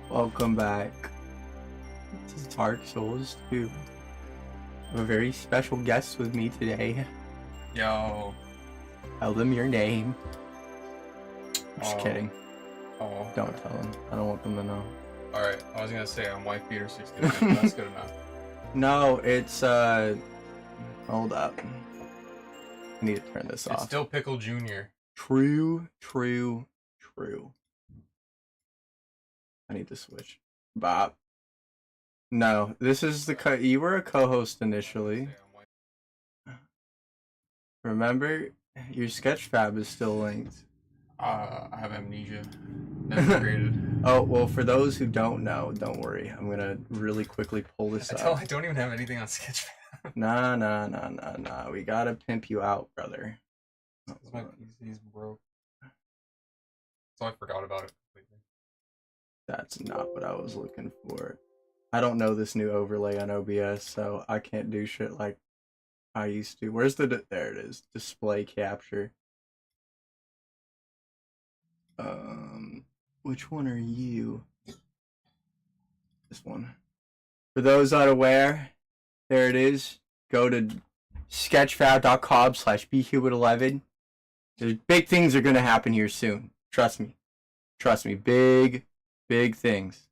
Welcome back to Dark Souls 2. I have a very special guest with me today. Yo. Tell them your name. Just kidding. Oh. Don't tell them. I don't want them to know. Alright, I was gonna say I'm Wife Beater 69, but that's good enough. No, it's hold up. I need to turn this off. It's still Pickle Jr. True. I need to switch. Bob. No, this is the you were a co-host initially. Remember, your Sketchfab is still linked. I have amnesia. Never created. Oh, well, for those who don't know, don't worry. I'm gonna really quickly pull this up. I don't even have anything on Sketchfab. Nah. We gotta pimp you out, brother. My PC's broke. So I forgot about it completely. That's not what I was looking for. I don't know this new overlay on OBS, so I can't do shit like I used to. Where's the... There it is. Display capture. Which one are you? This one. For those unaware, There it is. Go to sketchfab.com/bcubit11. There's big things are gonna happen here soon. Trust me. Trust me. Big things.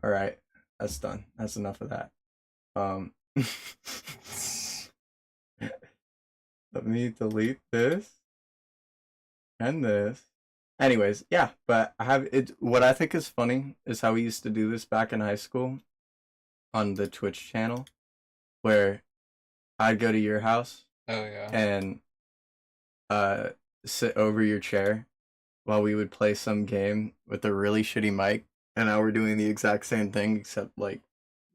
All right, that's done. That's enough of that. Let me delete this and this. Anyways, yeah, but I have it. What I think is funny is how we used to do this back in high school on the Twitch channel, where I'd go to your house Oh yeah. and sit over your chair while we would play some game with a really shitty mic, and now we're doing the exact same thing except like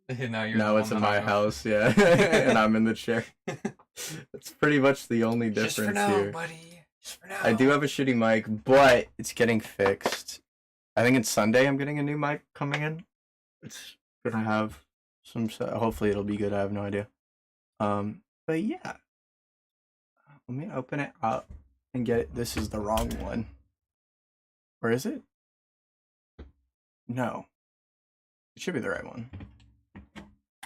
now it's in my house, yeah, and I'm in the chair. It's pretty much the only difference Just for now, here. buddy. Just for now. I do have a shitty mic, but it's getting fixed. I think it's Sunday I'm getting a new mic coming in. It's gonna have some. Hopefully it'll be good. I have no idea. But yeah, let me open it up and get it. This is the wrong one. Or is it? No. It should be the right one.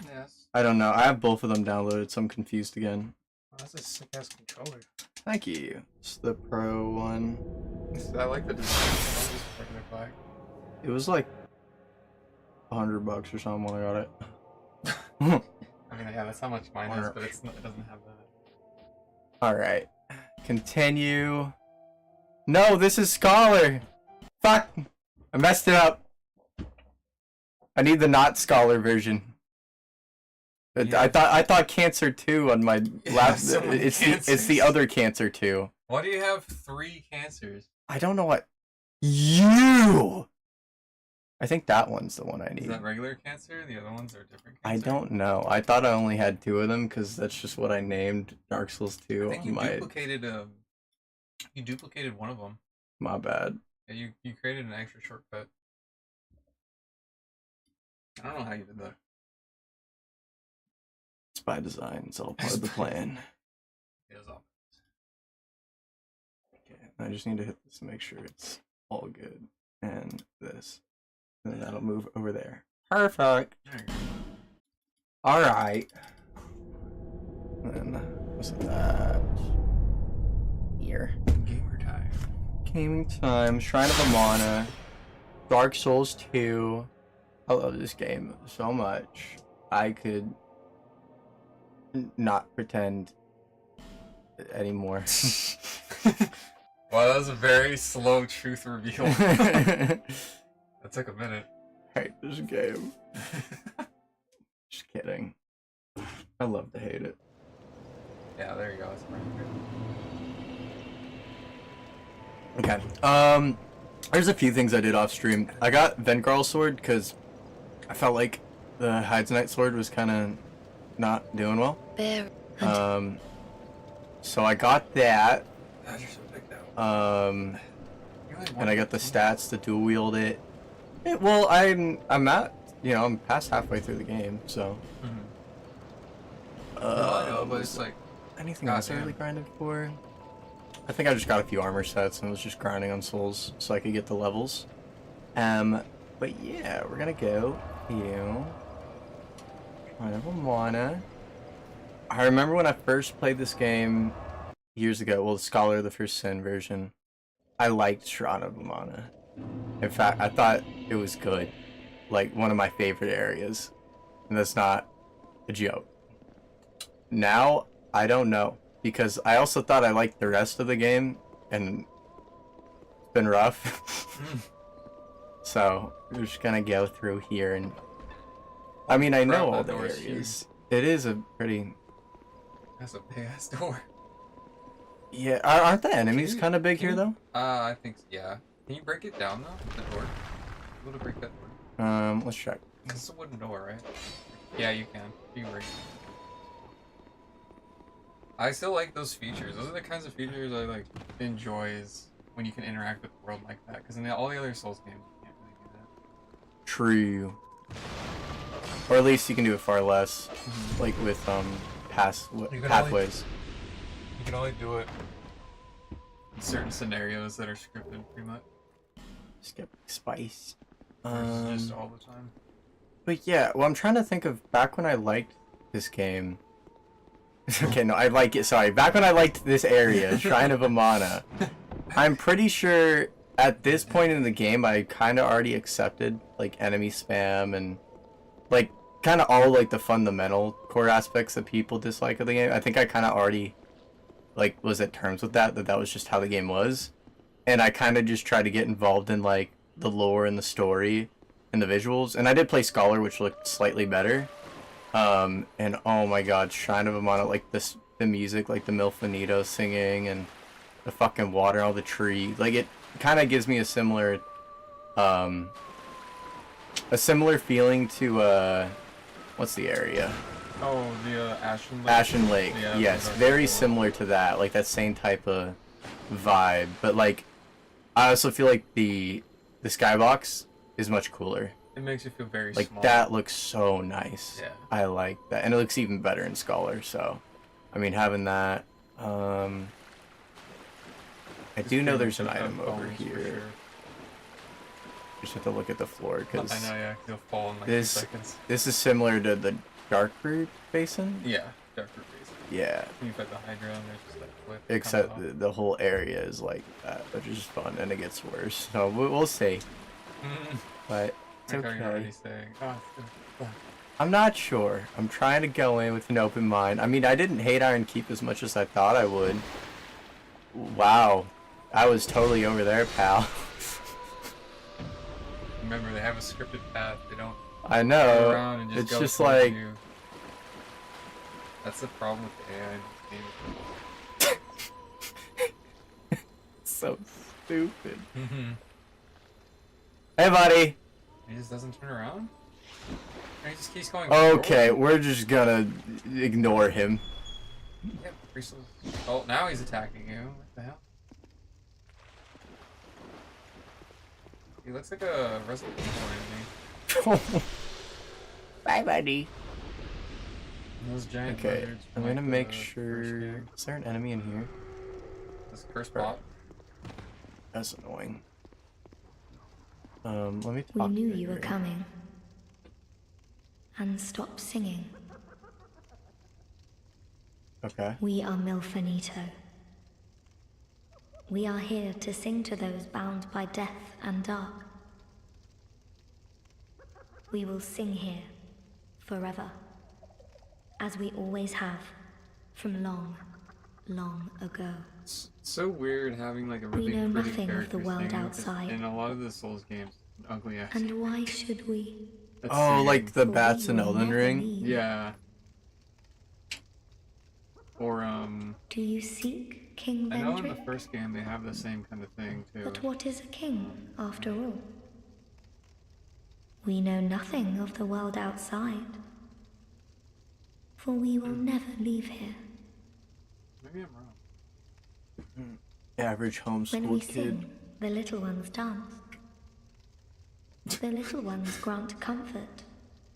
Yes. I don't know. I have both of them downloaded, so I'm confused again. Oh, that's a sick ass controller. Thank you. It's the Pro one. I like the design. I'm just bringing it back. It was like $100 or something when I got it. I mean, yeah, that's how much mine is, but it doesn't have that. Alright. Continue. No, this is Scholar! Fuck! I messed it up. I need the not Scholar version. Yeah. I thought Cancer 2 on my laptop. It's the other Cancer 2. Why do you have 3 cancers? I don't know what. You! I think that one's the one I need. Is that regular cancer? The other ones are different cancer? I don't know. I thought I only had 2 of them because that's just what I named Dark Souls 2. I think you duplicated one of them. My bad. Yeah, you created an extra shortcut. I don't know how you did that. It's by design. It's all part of the plan. It is all. Okay, I just need to hit this to make sure it's all good. And this. And then that'll move over there. Perfect. There you go. Alright. And then, what's that? Here. Gamer time. Gaming time. Shrine of Amana. Dark Souls 2. I love this game so much. I could not pretend anymore. Wow, that was a very slow truth reveal. That took a minute. I hate this game. Just kidding. I love to hate it. Yeah, there you go. It's Okay. There's a few things I did off stream. I got Vengarl's sword because I felt like the Hides Knight sword was kind of not doing well. So I got that. God, you're so big now. And I got the stats to dual wield it. Well, I'm past halfway through the game, so. No, I know, but it's like anything else I really grinded for? I think I just got a few armor sets and was just grinding on souls so I could get the levels. But yeah, we're gonna go to Shrine of Amana. I remember when I first played this game years ago, well, the Scholar of the First Sin version, I liked Shrine of Amana. In fact, I thought it was good. Like, one of my favorite areas. And that's not a joke. Now, I don't know. Because I also thought I liked the rest of the game, and it's been rough. So, we're just gonna go through here and... I mean, I know all the areas. It is a pretty... That's a big ass door. Yeah, aren't the enemies kind of big here, though? I think, yeah. Can you break it down, though? The door? Able to break that door? Let's check. It's a wooden door, right? Yeah, you can. You can break it. I still like those features. Those are the kinds of features I like enjoy is when you can interact with the world like that. Because in all the other Souls games, you can't really do that. True. Or at least you can do it far less. Like with pathways. You can only do it in certain scenarios that are scripted, pretty much. Skip spice. Just all the time. But yeah, well, I'm trying to think of back when I liked this game. Okay, no, I like it. Sorry, back when I liked this area, Shrine of Amana. I'm pretty sure at this point in the game, I kind of already accepted like enemy spam and like kind of all like the fundamental core aspects that people dislike of the game. I think I kind of already like was at terms with that was just how the game was, and I kind of just tried to get involved in like the lore and the story and the visuals. And I did play Scholar, which looked slightly better. And oh my god, Shrine of Amana, like this, the music, like the Milfanito singing and the fucking water, all the trees, like it kind of gives me a similar feeling to what's the area? Oh, the Ashen Lake. Ashen Lake. Yeah, Yes, very similar to that, like that same type of vibe. But like, I also feel like the skybox is much cooler. It makes you feel very Like small. that looks so nice. Yeah. I like that, and it looks even better in Scholar. So, I mean, having that. I do know there's an item over here. Sure. Just have to look at the floor because I know, yeah, you'll fall in like this 2 seconds. this is similar to the Dark Root Basin. Yeah, darker face. Yeah, When you fight the Hydra and there's just like flip. except the whole area is like that, which is fun, and it gets worse. So we'll see. But it's Like how you're already okay. saying, oh, it's good. I'm not sure. I'm trying to go in with an open mind. I mean, I didn't hate Iron Keep as much as I thought I would. Wow. I was totally over there, pal. Remember, they have a scripted path. They don't I go know. around and just It's go just towards like... you. That's the problem with the AI in this game. so stupid. Mm-hmm. Hey, buddy. He just doesn't turn around? Or he just keeps going Okay, forward? we're just gonna ignore him. Yep, Crystal's... Oh, now he's attacking you. What the hell? He looks like a Resident Evil enemy. Bye, buddy. Those giant Okay, lizards I'm from, gonna like, make the first sure... game. Is there an enemy in here? This curse bot. That's annoying. Let me We talk knew to you were her. coming. And stop singing. Okay. We are Milfanito. We are here to sing to those bound by death and dark. We will sing here forever, as we always have from long, long ago. It's so weird having like a We really know pretty nothing of the character world thing, 'cause outside. in a lot of the Souls games, ugly ass. And why should we? Oh, like the For bats we in will Elden never Ring? leave. Yeah. Or Do you seek King I know in the Vendrick? first game they have the same kind of thing too. But what is a king, after all? We know nothing of the world outside, for we will never leave here. Maybe I'm wrong. Average When homeschool we kid. sing, the little ones dance. The little ones grant comfort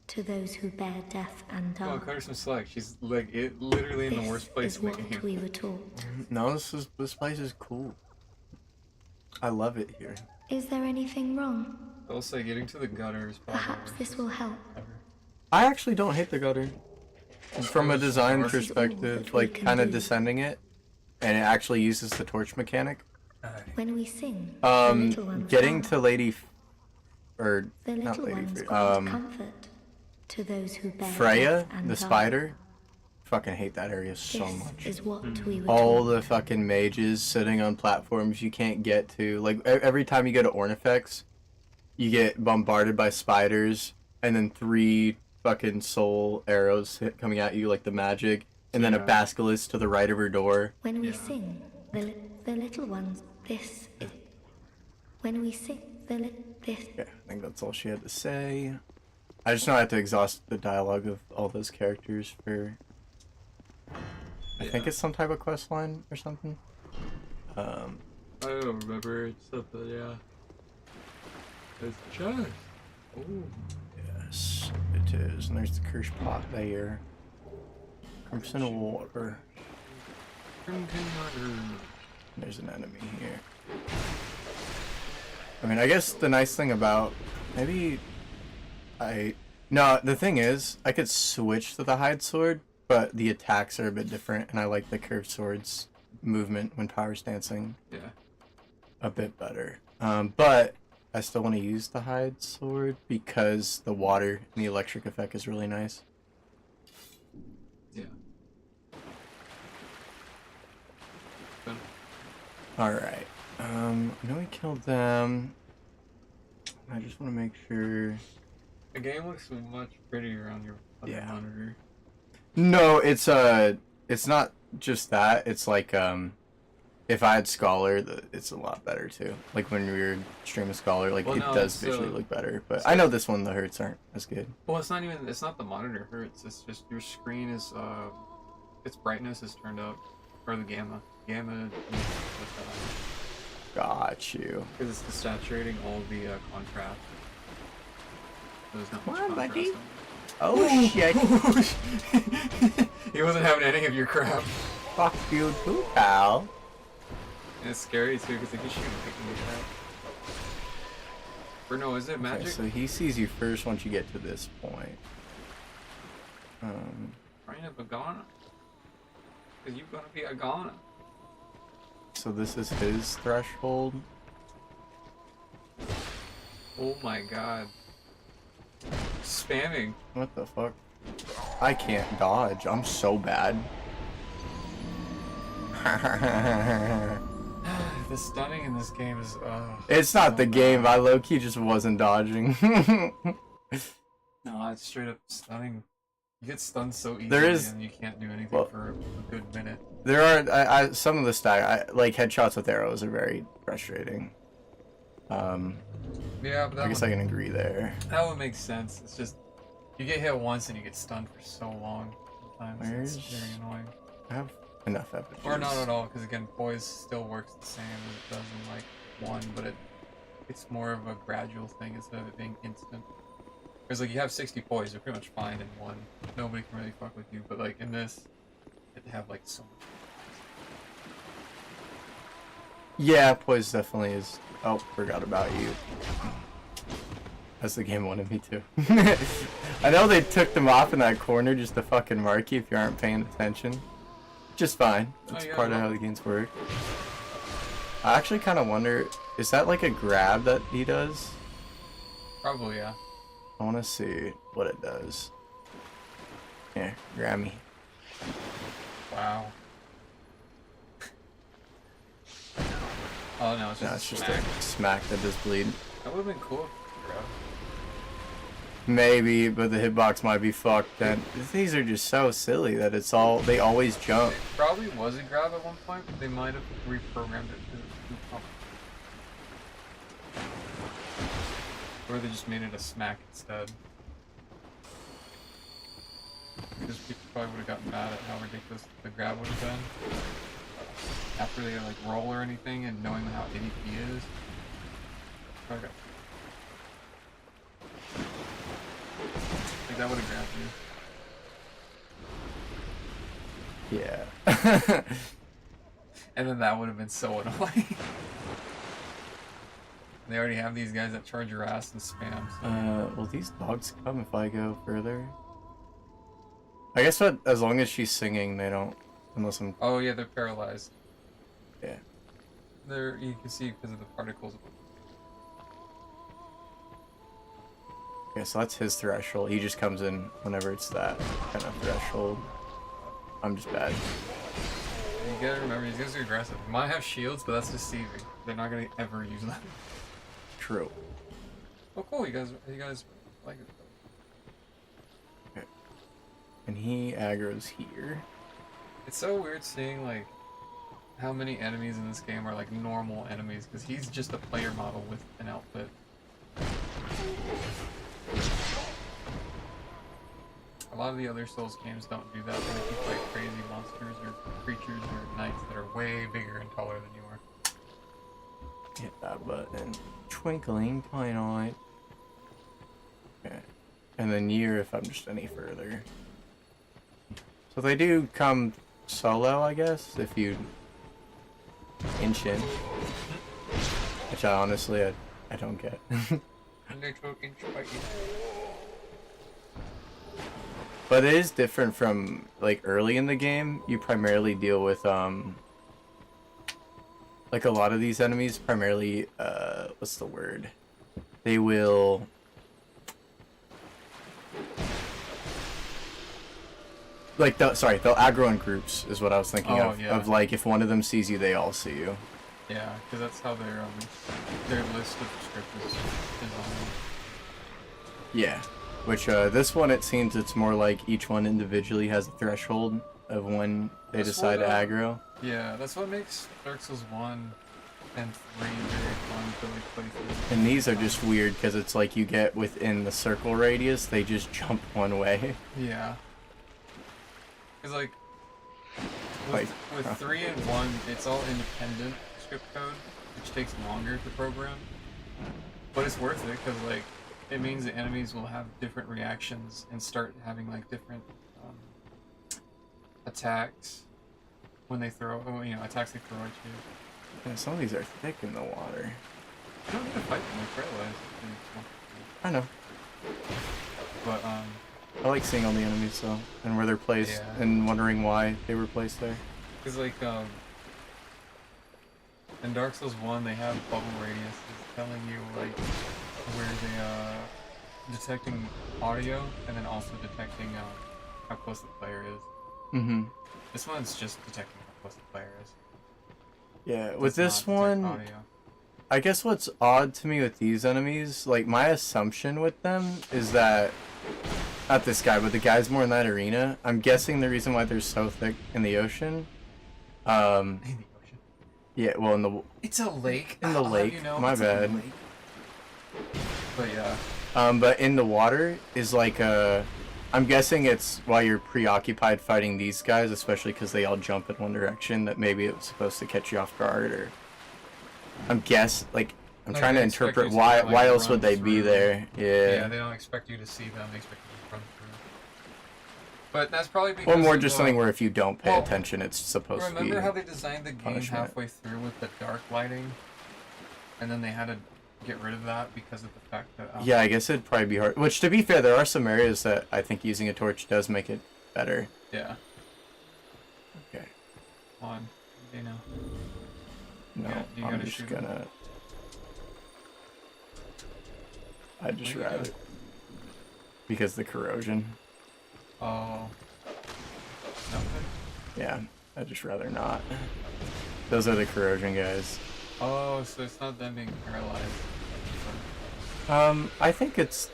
to those who bear death and Oh, dark. Carson Select. She's like literally in the worst place is in the what game. we were taught. No, this place is cool. I love it here. Is there anything wrong? I'll say getting to the gutter is probably Perhaps this will help. I actually don't hate the gutter. From a design This is all perspective, that we like can kind of do. descending it, and it actually uses the torch mechanic. When we sing, the little ones Getting dance. to Lady, or The not little Lady, ones Fre- grant comfort to those who bear Freya, death and the dark. spider. Fucking hate that area so This much. is what we were All taught. the fucking mages sitting on platforms you can't get to. Like every time you go to Ornifex, you get bombarded by spiders, and then 3 fucking soul arrows coming at you like the magic, and then a Yeah. basilisk to the right of her door. When we Yeah. sing, the little ones, this is... When we sing, this... Yeah, I think that's all she had to say. I just know I have to exhaust the dialogue of all those characters for... I think it's some type of quest line or something. I don't remember. It's something, yeah. It's just. Oh. Yes, it is. And there's the cursed pot there. Crimson water. There's an enemy here. I mean, I guess the nice thing about... Maybe I No, the thing is, I could switch to the hide sword, but the attacks are a bit different, and I like the curved sword's movement when power stancing Yeah. a bit better. But I still want to use the hide sword because the water and the electric effect is really nice. Yeah. Good. Alright. I know we killed them. I just want to make sure. The game looks much prettier on your other Yeah. monitor. No, it's not just that. It's like if I had Scholar, it's a lot better too. Like when we were streaming Scholar, like Well, it no, does so- visually look better. But so- I know this one the hertz aren't as good. Well, it's not even. It's not the monitor hertz. It's just your screen is. Its brightness is turned up, or the gamma. Gamma. Got you. Because it's saturating all the contrast. There's not much Come on, contrast. buddy. on it. Oh shit! He wasn't having any of your crap. Fuck you too, pal. And it's scary too because they can shoot picking your crap. Or no, is it magic? Okay, so he sees you first once you get to this point. Trying to Agana? Because you're gonna be Agana. So this is his threshold. Oh my god. Spamming. What the fuck? I can't dodge. I'm so bad. The stunning in this game is. It's not so the game. bad. I low-key just wasn't dodging. No, it's straight up stunning. You get stunned so easily There is- and you can't do anything well- for a good minute. There are some of the like headshots with arrows are very frustrating. Yeah, but I guess I can agree there. that would make sense. It's just you get hit once and you get stunned for so long. Sometimes it's Where's- very annoying. I have enough evidence. Or not at all, because again, poise still works the same as it does in like one, but it's more of a gradual thing instead of it being instant. Because like you have 60 poise, you're pretty much fine in one. Nobody can really fuck with you, but like in this, you have to have like so much. Yeah, poise definitely is. Oh, forgot about you. As the game wanted me to. I know they took them off in that corner just to fucking mark you if you aren't paying attention. Just fine. That's yeah, part of well- how the games work. I actually kind of wonder, is that like a grab that he does? Probably, yeah. I want to see what it does. Here, grab me. Wow. Oh no, it's just, No, it's just smack. a smack that does bleed. That would have been cool. Bro. Maybe, but the hitbox might be fucked. And these are just so silly that they always jump. It probably was a grab at one point, but they might have reprogrammed it to pump. Or they just made it a smack instead. Because people probably would have gotten mad at how ridiculous the grab would have been. After they like roll or anything and knowing how ADP is. Okay. Like that would have grabbed you. Yeah. And then that would have been so annoying. They already have these guys that charge your ass and spam. So. Will these dogs come if I go further? I guess as long as she's singing, they don't. Unless I'm. Oh yeah, they're paralyzed. Yeah. You can see because of the particles. Okay, so that's his threshold. He just comes in whenever it's that kind of threshold. I'm just bad. You gotta remember, these guys are aggressive. They might have shields, but that's deceiving. They're not gonna ever use them. True. Oh cool, you guys like it. Okay. And he aggro's here. It's so weird seeing like how many enemies in this game are like normal enemies, because he's just a player model with an outfit. A lot of the other Souls games don't do that. They make you fight crazy monsters or creatures or knights that are way bigger and taller than you are. Hit that button. Twinkling twilight. Okay. And then you if I'm just any further. So they do come solo, I guess, if you inch in. Which I honestly, I don't get. And they took inch by inch. But it is different from like early in the game. You primarily deal with like a lot of these enemies primarily what's the word? They will like they'll aggro in groups is what I was thinking Oh, of. yeah. Of like if one of them sees you, they all see you. Yeah, because that's how their list of script is on. Yeah. Which this one it seems it's more like each one individually has a threshold of when they That's decide to what, aggro. Yeah, that's what makes Dark Souls 1 and 3 very fun to like play through. And these are just weird because it's like you get within the circle radius, they just jump one way. Yeah. Because like Like, with 3 and 1, it's all independent script code, which takes longer to program. But it's worth it because like it means the enemies will have different reactions and start having like different attacks when they throw, attacks they throw at you. Yeah, some of these are thick in the water. You don't need to fight them, they're paralyzed. I know. But I like seeing all the enemies though, and where they're placed, Yeah. and wondering why they were placed there. because like in Dark Souls 1 they have bubble radiuses telling you like where they detecting audio and then also detecting how close the player is. Mm-hmm. This one's just detecting how close the player is. Yeah, It with does this not detect one, audio. I guess what's odd to me with these enemies, like my assumption with them is that, not this guy, but the guys more in that arena, I'm guessing the reason why they're so thick in the ocean, In the ocean. yeah, well in the It's a lake. In the I'll have lake, you know, my it's a bad. lake. But yeah. but in the water is like I'm guessing it's while you're preoccupied fighting these guys, especially because they all jump in one direction, that maybe it was supposed to catch you off guard, or I'm Like, trying to they expect interpret you to, why like, else run would they be through. there? Yeah, they don't expect you to see them, they expect you to run through. But that's probably because Or more of, just something where if you don't pay well, attention, it's supposed to be. remember how they designed the game punishment. halfway through with the dark lighting? And then they had to get rid of that because of the fact that... Yeah, I guess it'd probably be hard. Which, to be fair, there are some areas that I think using a torch does make it better. Yeah. Okay. On. You know. No, Yeah, you I'm gotta just shoot 'em. gonna... I'd just What are you rather... doing? Because the corrosion. Oh. Nothing? Yeah, I'd just rather not. Those are the corrosion guys. Oh, so it's not them being paralyzed. I think it's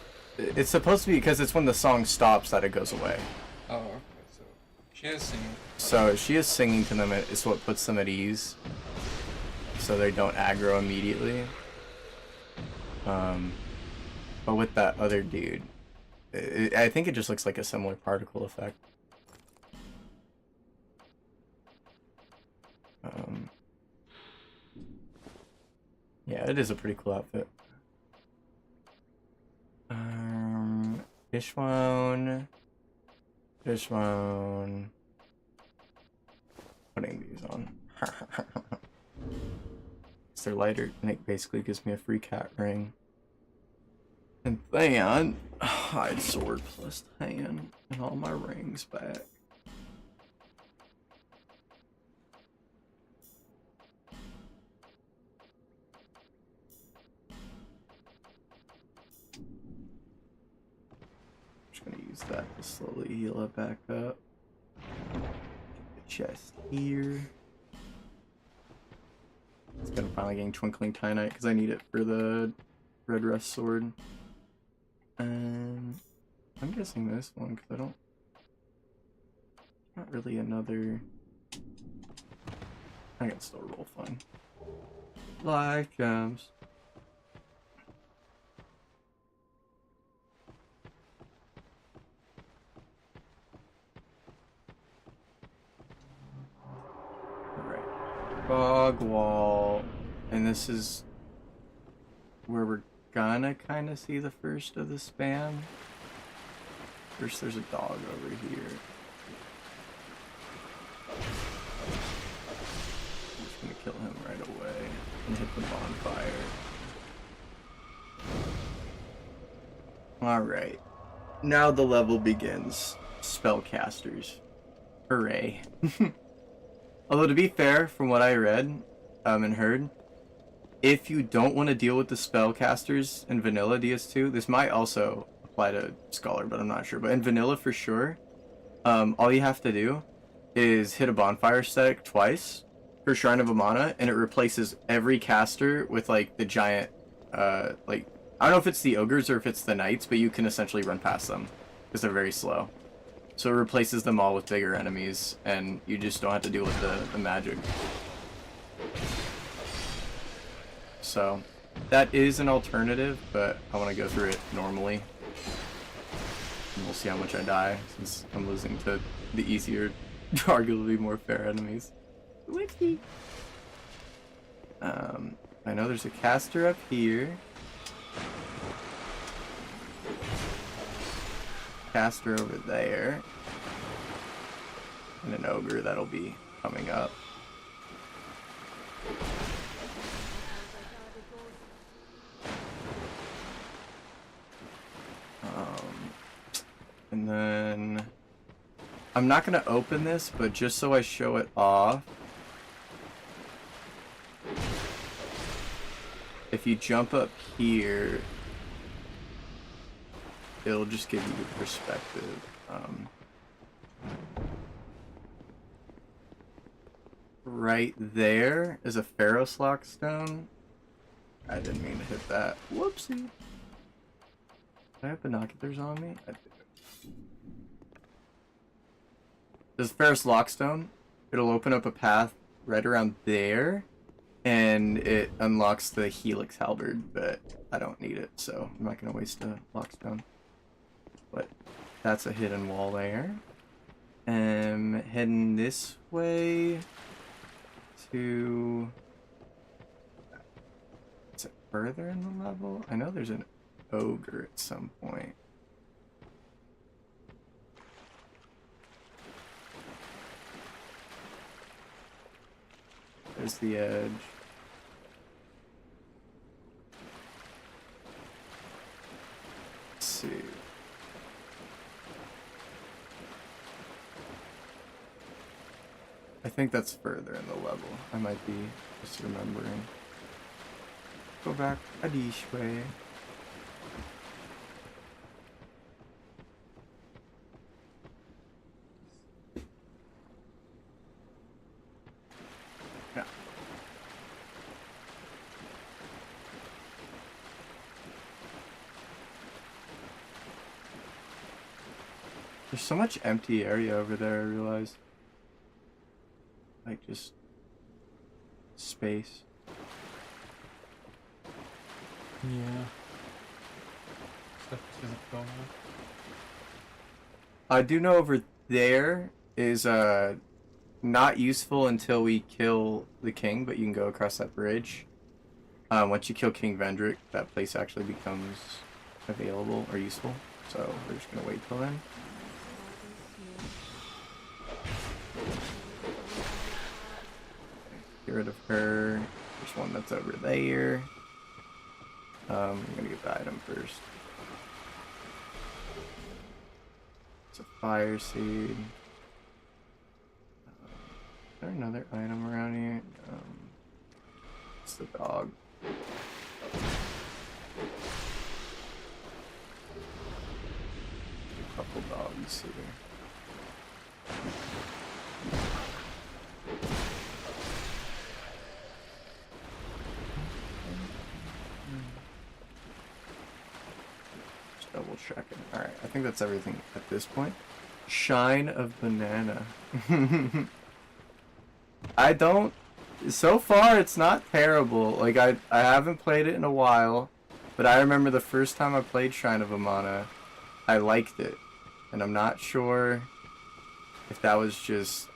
supposed to be because it's when the song stops that it goes away. Oh, okay, so she is singing. So she is singing to them, it's what puts them at ease. So they don't aggro immediately. But with that other dude, I think it just looks like a similar particle effect. Yeah, it is a pretty cool outfit. Fishbone. Putting these on. It's their lighter, and it basically gives me a free cat ring. And then, hide sword plus hand, and all my rings back. Just gonna use that to slowly heal it back up. The chest here. It's gonna finally getting Twinkling Titanite because I need it for the Red Rust sword. I'm guessing this one because I don't. Not really another. I can still roll fun. Life gems. Alright. Fog wall. And this is where we're gonna kind of see the first of the spam. First, there's a dog over here. I'm just gonna kill him right away and hit the bonfire. Alright. Now the level begins. spellcasters. Hooray. Although to be fair, from what I read and heard, if you don't want to deal with the spellcasters in vanilla DS2, this might also apply to Scholar, but I'm not sure. But in vanilla for sure, all you have to do is hit a bonfire static twice for Shrine of Amana, and it replaces every caster with like the giant, like, I don't know if it's the ogres or if it's the knights, but you can essentially run past them because they're very slow. So it replaces them all with bigger enemies, and you just don't have to deal with the magic. So that is an alternative, but I want to go through it normally. And we'll see how much I die, since I'm losing to the easier, arguably more fair enemies. Whoopsie. I know there's a caster up here. Caster over there. And an ogre that'll be coming up. And then I'm not gonna open this, but just so I show it off, if you jump up here, it'll just give you the perspective. Right there is a Pharos Lock stone. I didn't mean to hit that. Whoopsie. Do I have binoculars on me? I do. There's Pharos Lockstone. It'll open up a path right around there, and it unlocks the Helix Halberd, but I don't need it, so I'm not going to waste a Lockstone. But that's a hidden wall there. Heading this way to... Is it further in the level? I know there's an ogre at some point. There's the edge. Let's see. I think that's further in the level. I might be just remembering. Go back a this way. Yeah. There's so much empty area over there, I realized. Like, just space. Yeah. Stuff just isn't going on. I do know over there is not useful until we kill the king, but you can go across that bridge. Once you kill King Vendrick, that place actually becomes available or useful. So we're just gonna wait till then. Get rid of her. There's one that's over there. I'm gonna get the item first. It's a fire seed. Is there another item around here? It's the dog. A couple dogs here. Just double checking. Alright, I think that's everything at this point. Shine of Banana. I don't... So far, it's not terrible. Like, I haven't played it in a while, but I remember the first time I played Shrine of Amana, I liked it. And I'm not sure if that was just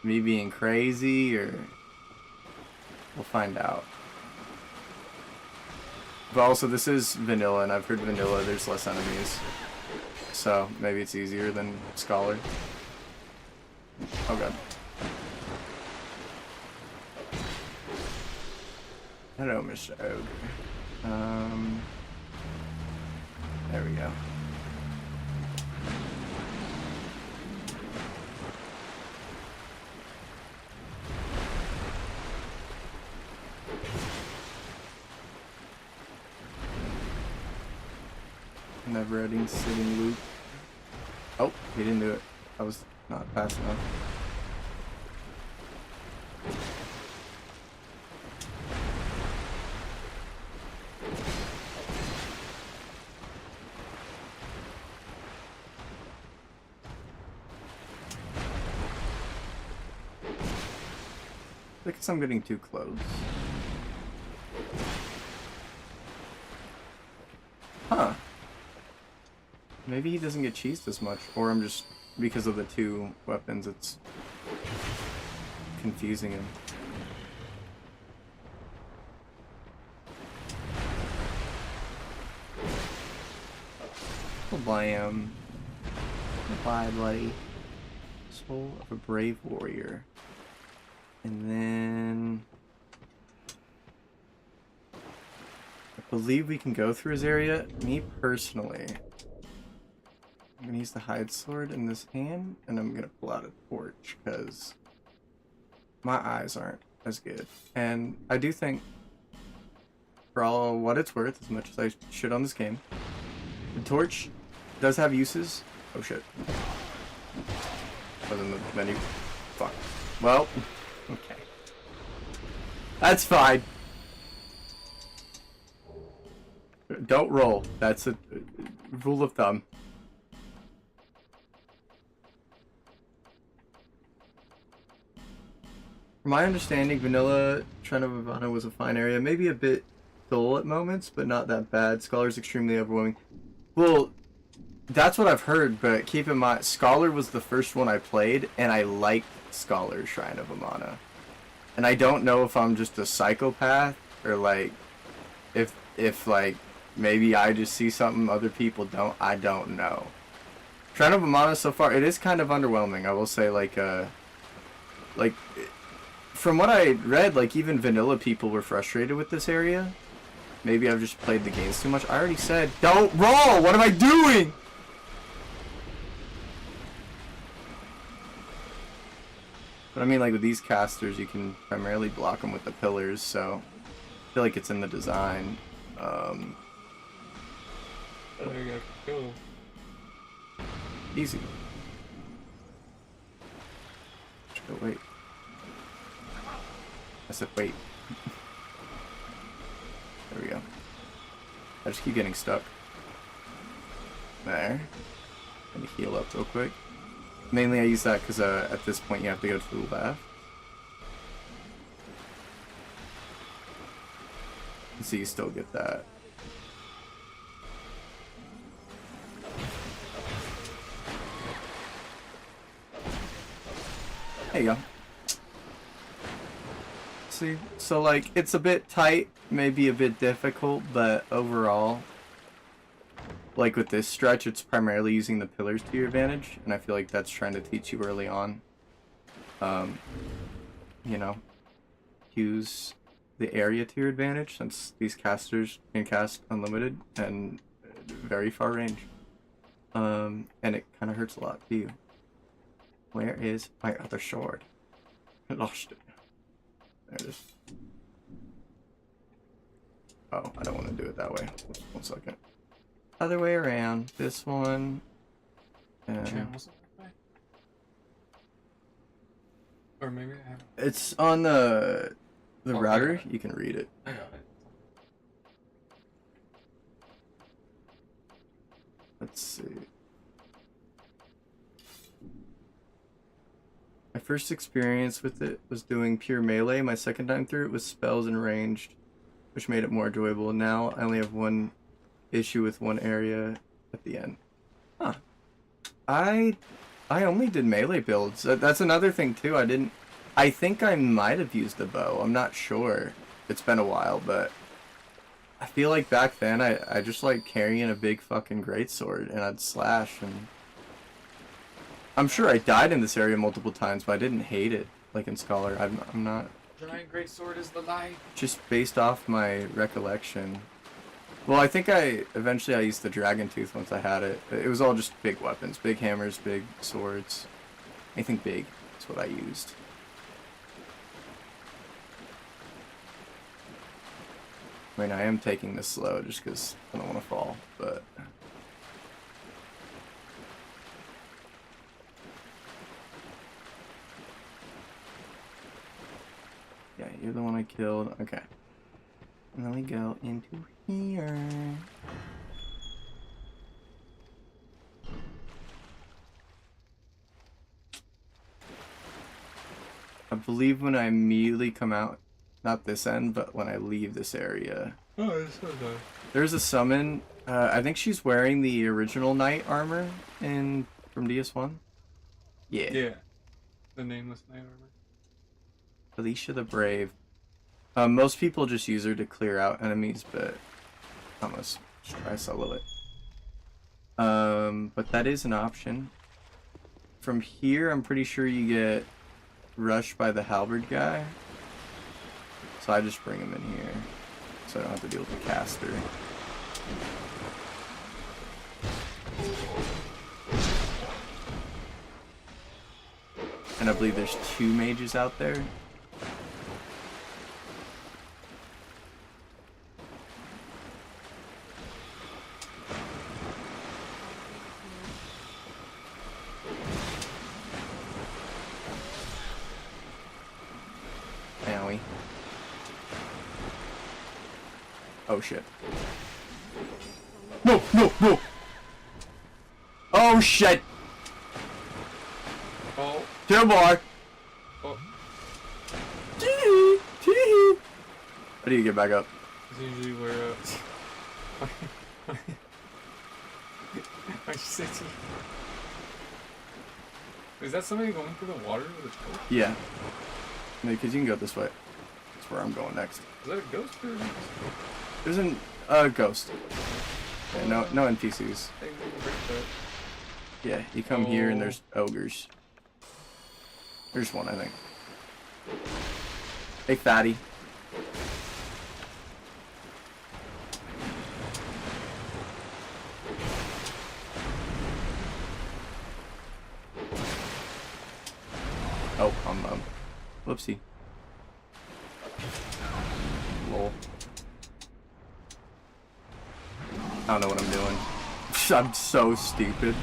me being crazy, or... We'll find out. But also, this is vanilla, and I've heard vanilla, there's less enemies. So, maybe it's easier than Scholar. Oh god. Hello, Mr. Ogre. There we go. never-ending sitting loop. Oh, he didn't do it. I was not fast enough. I guess I'm getting too close. Huh. Maybe he doesn't get cheesed as much, or I'm just, because of the two weapons, it's confusing him. Oh, blam. Goodbye, buddy. Soul of a brave warrior. And then I believe we can go through his area. Me personally, I'm gonna use the hide sword in this hand, and I'm gonna pull out a torch because my eyes aren't as good. And I do think, for all what it's worth, as much as I shit on this game, the torch does have uses. Oh shit. Was in the menu. Fuck. Well. Okay. That's fine. Don't roll. That's a rule of thumb. From my understanding, Vanilla Trend of Amana was a fine area. Maybe a bit dull at moments, but not that bad. Scholar's extremely overwhelming. Well, that's what I've heard, but keep in mind, Scholar was the first one I played, and I liked Scholar's Shrine of Amana. And I don't know if I'm just a psychopath, or like, if like, maybe I just see something other people don't. I don't know. Shrine of Amana so far, it is kind of underwhelming. I will say, like, from what I read, like, even vanilla people were frustrated with this area. Maybe I've just played the games too much. I already said, don't roll! What am I doing? But I mean, like, with these casters, you can primarily block them with the pillars, so I feel like it's in the design. There you go. Easy. Just go wait. I said wait. There we go. I just keep getting stuck. There. Let me heal up real quick. Mainly I use that because at this point you have to go to the left. So you still get that. There you go. See? So like, it's a bit tight, maybe a bit difficult, but overall, like with this stretch, it's primarily using the pillars to your advantage, and I feel like that's trying to teach you early on. You know, use the area to your advantage, since these casters can cast unlimited and very far range. And it kind of hurts a lot to you. Where is my other sword? I lost it. There it is. Oh, I don't want to do it that way. One second. Other way around. This one. Channels that way? Or maybe I have. It's on the Oh, router. yeah. You can read it. I got it. Let's see. My first experience with it was doing pure melee. My second time through it was spells and ranged, which made it more enjoyable. Now I only have one issue with one area at the end. Huh. I only did melee builds. That's another thing too. I think I might have used a bow. I'm not sure. It's been a while, but I feel like back then I just like carrying a big fucking greatsword and I'd slash, and I'm sure I died in this area multiple times, but I didn't hate it like in Scholar. I'm not. Giant great sword is the light. Just based off my recollection. Well, I think eventually I used the Dragon Tooth once I had it. It was all just big weapons, big hammers, big swords. Anything big is what I used. I mean, I am taking this slow just because I don't want to fall, but you're the one I killed. Okay. And then we go into here. I believe when I immediately come out, not this end, but when I leave this area. Oh, it's so nice. There's a summon. I think she's wearing the original knight armor from DS1. Yeah. Yeah. The nameless knight armor. Alicia the Brave. Most people just use her to clear out enemies, but I'm gonna try solo it. But that is an option. From here, I'm pretty sure you get rushed by the halberd guy. So I just bring him in here, so I don't have to deal with the caster. And I believe there's 2 mages out there. Owie. Oh shit. No, no, no! Oh shit! Oh. Two more! Oh. Tee tee. How do you get back up? It's usually where, I just say tee. Is that somebody going through the water with a torch? Yeah. Because you can go this way. That's where I'm going next. Is that a ghost or a There's a ghost. Yeah, no NPCs. Hey, we can break that. Yeah, you come here and there's ogres. There's one, I think. Hey, fatty. Oh, whoopsie. Lol. I don't know what I'm doing. I'm so stupid.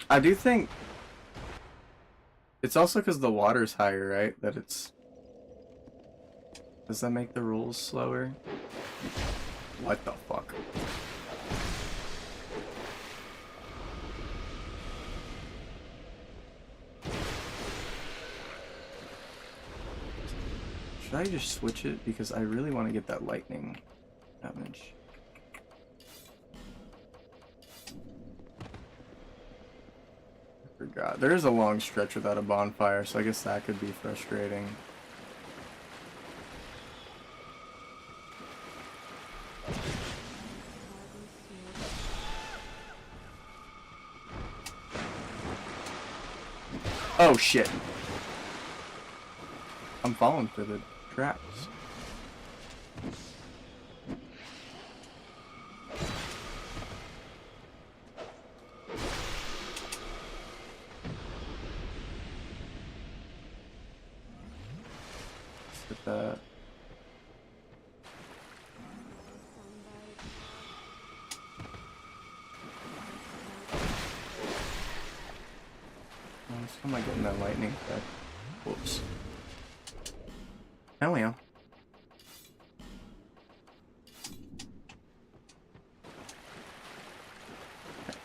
I do think it's also because the water's higher, right? That it's... Does that make the rules slower? What the fuck? Should I just switch it? Because I really want to get that lightning damage. I forgot. There is a long stretch without a bonfire, so I guess that could be frustrating. Oh shit. I'm falling for the traps. Let's get that. How am I getting that lightning effect? Whoops. Oh well. Okay.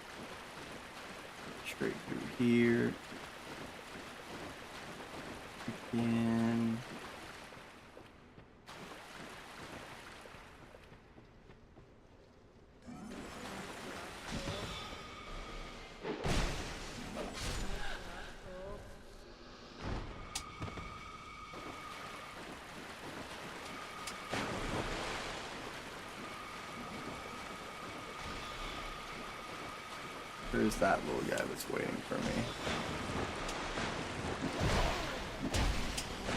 Straight through here. Again. There's that little guy that's waiting for me.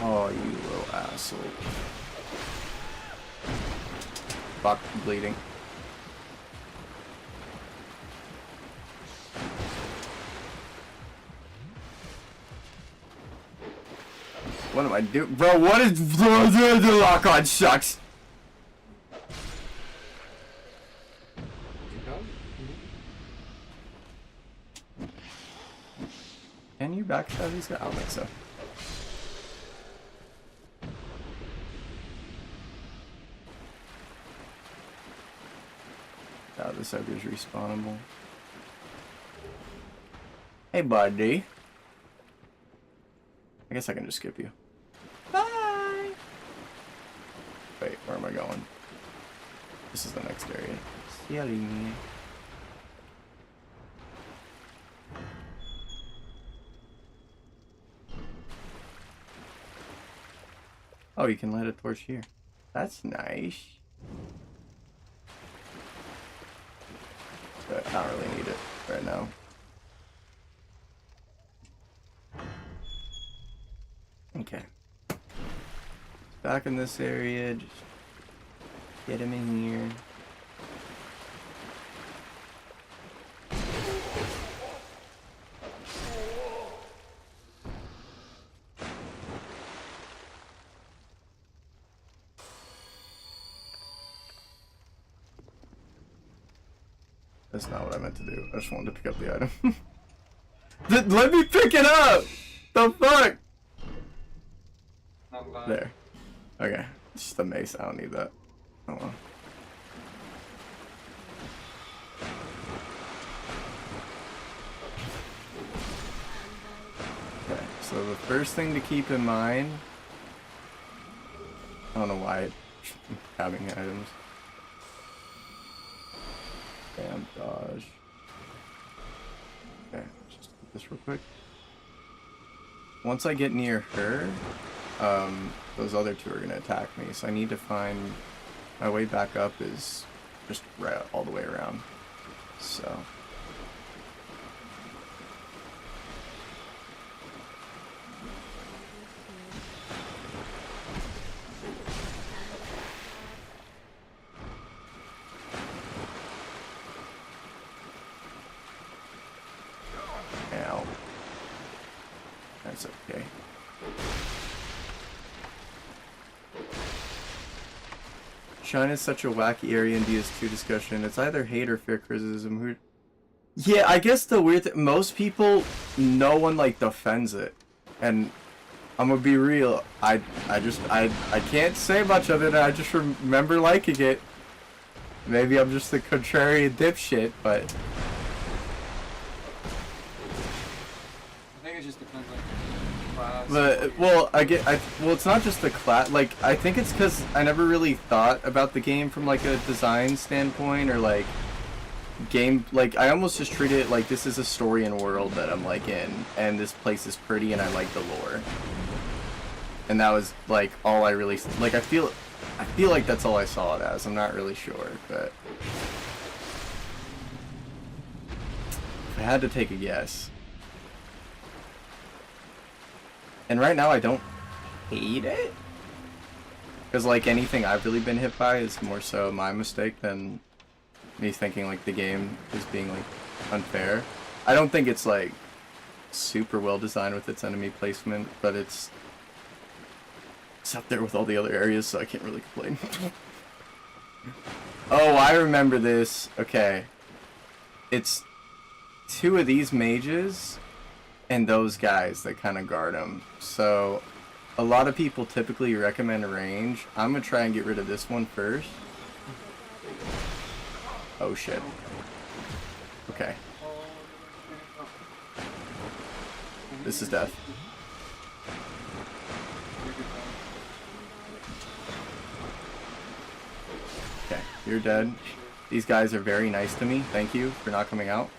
Oh, you little asshole. Fuck, I'm bleeding. What am I doing? Bro, what is... The lock-on sucks! Can you backstab these guys? I don't think so. Oh, this ogre's respawnable. Hey, buddy. I guess I can just skip you. Bye! Wait, where am I going? This is the next area. Silly. Oh, you can light a torch here. That's nice. But I don't really need it right now. Okay. Back in this area, just get him in here. That's not what I meant to do. I just wanted to pick up the item. Let me pick it up! The fuck? Not bad. There. Okay. It's just a mace. I don't need that. Oh well. Okay. So the first thing to keep in mind. I don't know why having items. Damn dodge. Okay, let's just do this real quick. Once I get near her, those other two are gonna attack me, so I need to find my way back up is just right all the way around. So ow. That's okay. China is such a wacky area in DS2 discussion. It's either hate or fair criticism. Yeah, I guess the weird thing, most people, no one like defends it. And I'm gonna be real, I can't say much of it. I just remember liking it. Maybe I'm just the contrarian dipshit, but I think it just depends on class. But well, well, it's not just the class. Like, I think it's because I never really thought about the game from like a design standpoint or like game. Like, I almost just treat it like this is a story and world that I'm like in, and this place is pretty, and I like the lore. And that was like all I really like. I feel like that's all I saw it as. I'm not really sure, but if I had to take a guess. And right now I don't hate it. Because like anything I've really been hit by is more so my mistake than me thinking like the game is being like unfair. I don't think it's like super well designed with its enemy placement, but it's up there with all the other areas, so I can't really complain. Oh, I remember this. Okay. It's two of these mages and those guys that kind of guard them. So a lot of people typically recommend range. I'm gonna try and get rid of this one first. Oh shit. Okay. This is death. Okay, you're dead. These guys are very nice to me. Thank you for not coming out.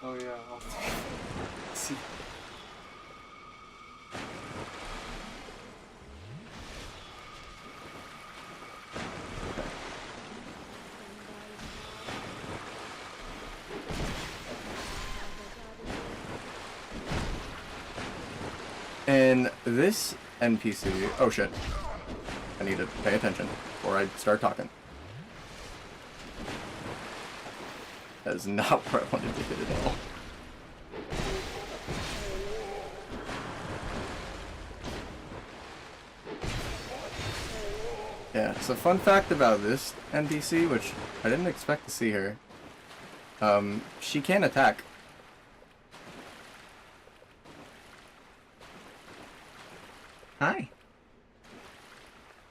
Oh yeah, I'll see. And this NPC... Oh shit. I need to pay attention before I start talking. That is not where I wanted to hit at all. Yeah, so fun fact about this NPC, which I didn't expect to see her. She can attack. Hi.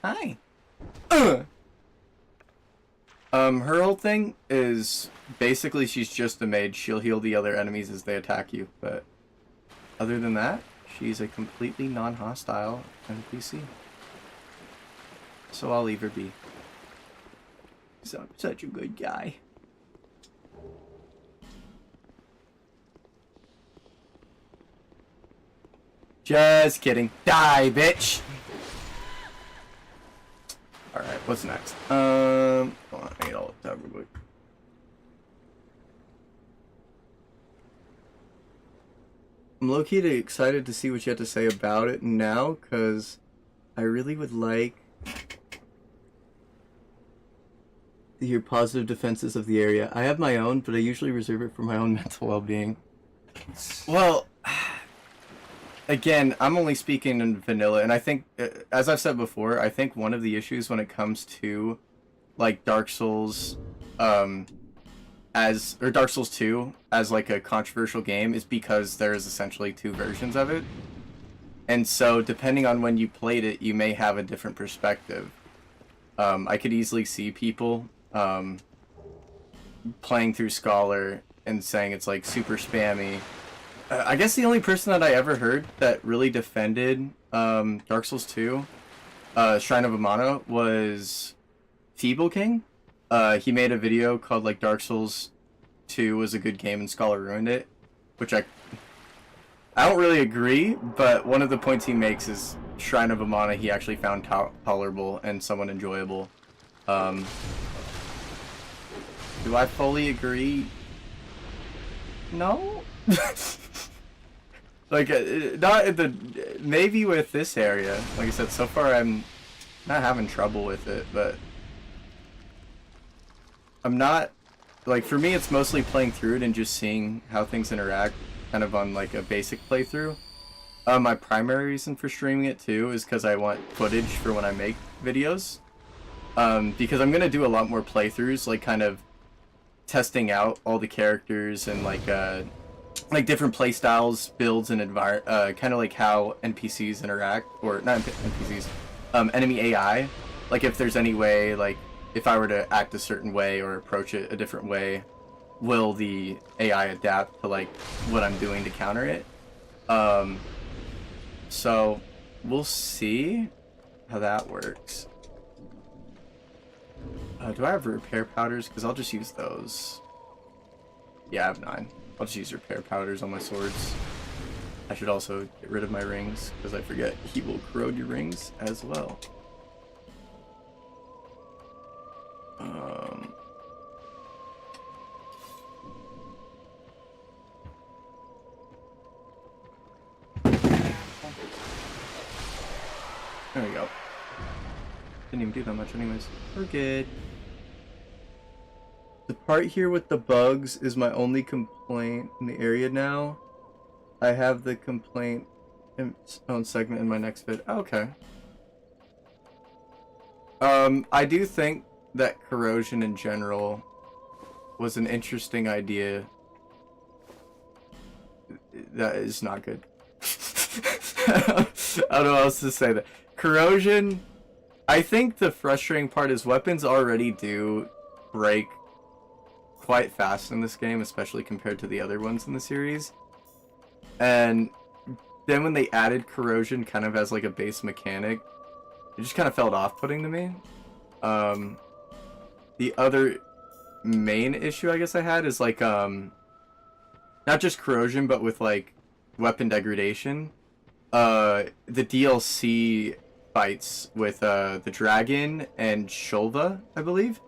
Hi. Her whole thing is basically she's just a mage. She'll heal the other enemies as they attack you, but other than that, she's a completely non-hostile NPC. So I'll leave her be. So I'm such a good guy. Just kidding. Die, bitch! Alright, what's next? Hold on, I need all the time real quick. I'm low-key excited to see what you have to say about it now, because I really would like to hear positive defenses of the area. I have my own, but I usually reserve it for my own mental well-being. Well, again, I'm only speaking in vanilla, and I think, as I've said before, I think one of the issues when it comes to, like, Dark Souls, or Dark Souls 2 as, like, a controversial game is because there's essentially two versions of it. And so, depending on when you played it, you may have a different perspective. I could easily see people, playing through Scholar and saying it's, like, super spammy. I guess the only person that I ever heard that really defended Dark Souls 2, Shrine of Amana, was Feeble King. He made a video called like Dark Souls 2 was a good game and Scholar ruined it, which I don't really agree, but one of the points he makes is Shrine of Amana he actually found tolerable and somewhat enjoyable. Do I fully agree? No? Like, not at the, maybe with this area. Like I said, so far I'm not having trouble with it, but I'm not, like, for me it's mostly playing through it and just seeing how things interact, kind of on like a basic playthrough. My primary reason for streaming it too is because I want footage for when I make videos. Because I'm gonna do a lot more playthroughs, like kind of testing out all the characters and like different play styles, builds, and kind of like how NPCs interact, or not NPCs, enemy AI. Like if there's any way, like if I were to act a certain way or approach it a different way, will the AI adapt to like what I'm doing to counter it? So we'll see how that works. Do I have repair powders? Because I'll just use those. Yeah, I have 9. I'll just use repair powders on my swords. I should also get rid of my rings, because I forget he will corrode your rings as well. There we go. Didn't even do that much anyways. We're good. The part here with the bugs is my only complaint in the area now. I have the complaint in its own segment in my next vid. Oh, okay. I do think that corrosion in general was an interesting idea. That is not good. I don't know how else to say that. Corrosion, I think the frustrating part is weapons already do break quite fast in this game, especially compared to the other ones in the series. And then when they added corrosion kind of as like a base mechanic, it just kind of felt off-putting to me. The other main issue I guess I had is like not just corrosion, but with like weapon degradation. The DLC fights with the dragon and Shulva, I believe.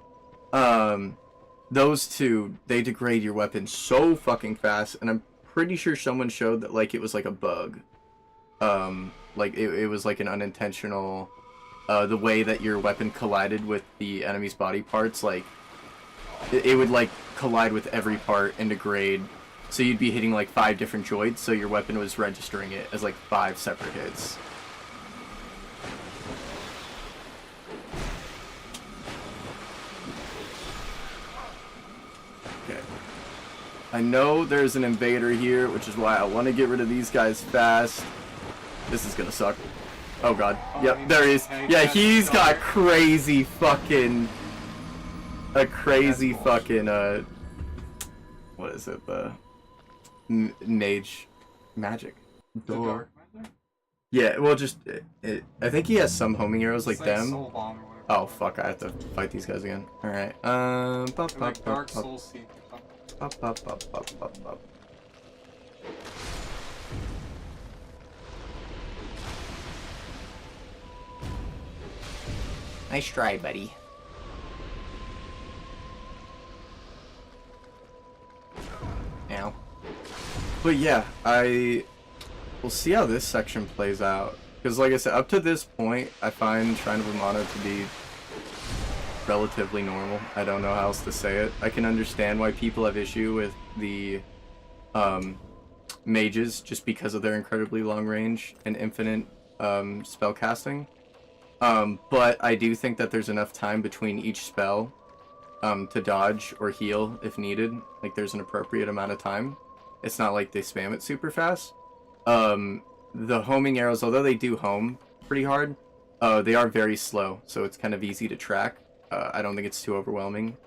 Those two, they degrade your weapon so fucking fast, and I'm pretty sure someone showed that like it was like a bug. Like it was like an unintentional, the way that your weapon collided with the enemy's body parts, like it would like collide with every part and degrade. So you'd be hitting like 5 different joints, so your weapon was registering it as like 5 separate hits. Okay. I know there's an invader here, which is why I want to get rid of these guys fast. This is gonna suck. Oh god. Oh, Yep, there he is. Yeah, he's got crazy fucking... A crazy fucking, what is it? The... Mage... Magic. The dark magic? Yeah, well, just... I think he has some homing arrows like It's them. Soul Bomb or whatever. Oh, fuck, I have to fight these guys again. Alright, Like Dark Soul Seek or something. Nice try, buddy. Ow. But yeah, we'll see how this section plays out. Because like I said, up to this point, I find Shrine of Amana to be relatively normal. I don't know how else to say it. I can understand why people have issue with the mages just because of their incredibly long range and infinite spell casting. But I do think that there's enough time between each spell to dodge or heal if needed. Like there's an appropriate amount of time. It's not like they spam it super fast. The homing arrows, although they do home pretty hard, they are very slow, so it's kind of easy to track. I don't think it's too overwhelming.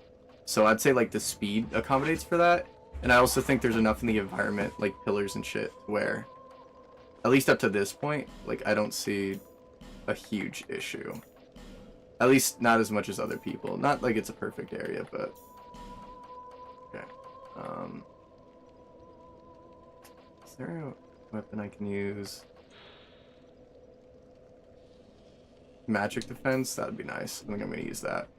So I'd say like the speed accommodates for that. And I also think there's enough in the environment, like pillars and shit, where, at least up to this point, like I don't see a huge issue. At least not as much as other people. Not like it's a perfect area, but... Okay. Is there a weapon I can use? Magic defense? That'd be nice. I think I'm gonna use that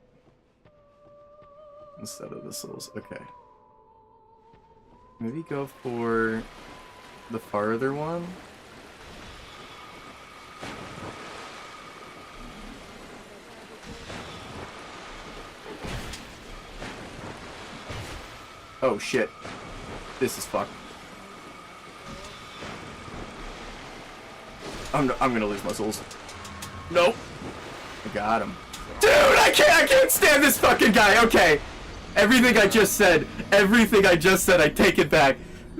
instead of the souls. Okay. Maybe go for the farther one. Oh shit. This is fucked. I'm gonna lose my souls. Nope. I got him. Dude, I can't stand this fucking guy. Okay. Everything I just said, I take it back.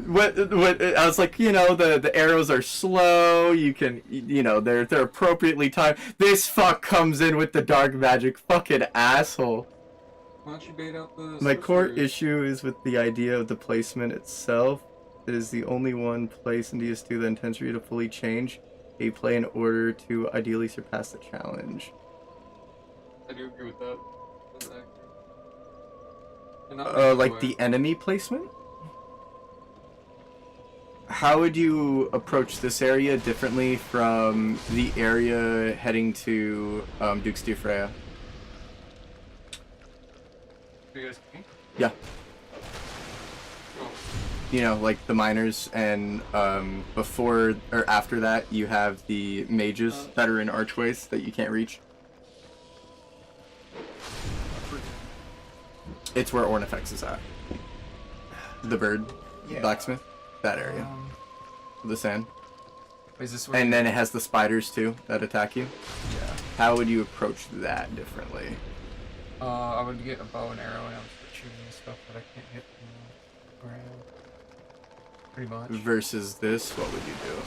What I was like, you know, the arrows are slow, you can, you know, they're appropriately timed. This fuck comes in with the dark magic, fucking asshole. Why don't you bait out the My core sorcery? issue is with the idea of the placement itself. It is the only one place in DS2 that intends for you to fully change a play in order to ideally surpass the challenge. I do agree with that. That's accurate. And not Like the enemy placement? How would you approach this area differently from the area heading to Duke's de Freya? Are you guys king? Yeah. Oh. You know, like the miners, and before or after that, you have the mages that are in archways that you can't reach. It's where Ornifex is at. The bird, Yeah. blacksmith, that area, the sand. Is this where And then it has the spiders too that attack you. Yeah. How would you approach that differently? I would get a bow and arrow and I would start shooting stuff that I can't hit from the ground. Pretty much. Versus this, what would you do?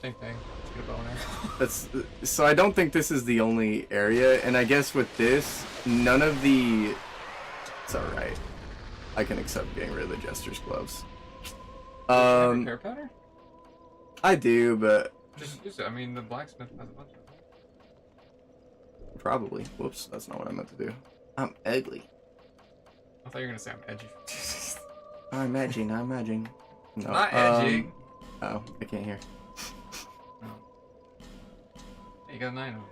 Same thing. Just get a bow and arrow. That's so I don't think this is the only area, and I guess with this, none of the... It's alright. I can accept getting rid of the Jester's gloves. Repair powder? I do, but Just use it. I mean, the blacksmith has a bunch of them. probably. Whoops, that's not what I meant to do. I'm ugly. I thought you were gonna say I'm edgy. I'm edgy, I'm edgy. No, Not edgy. Oh, I can't hear. No. Hey, you got 9 of them.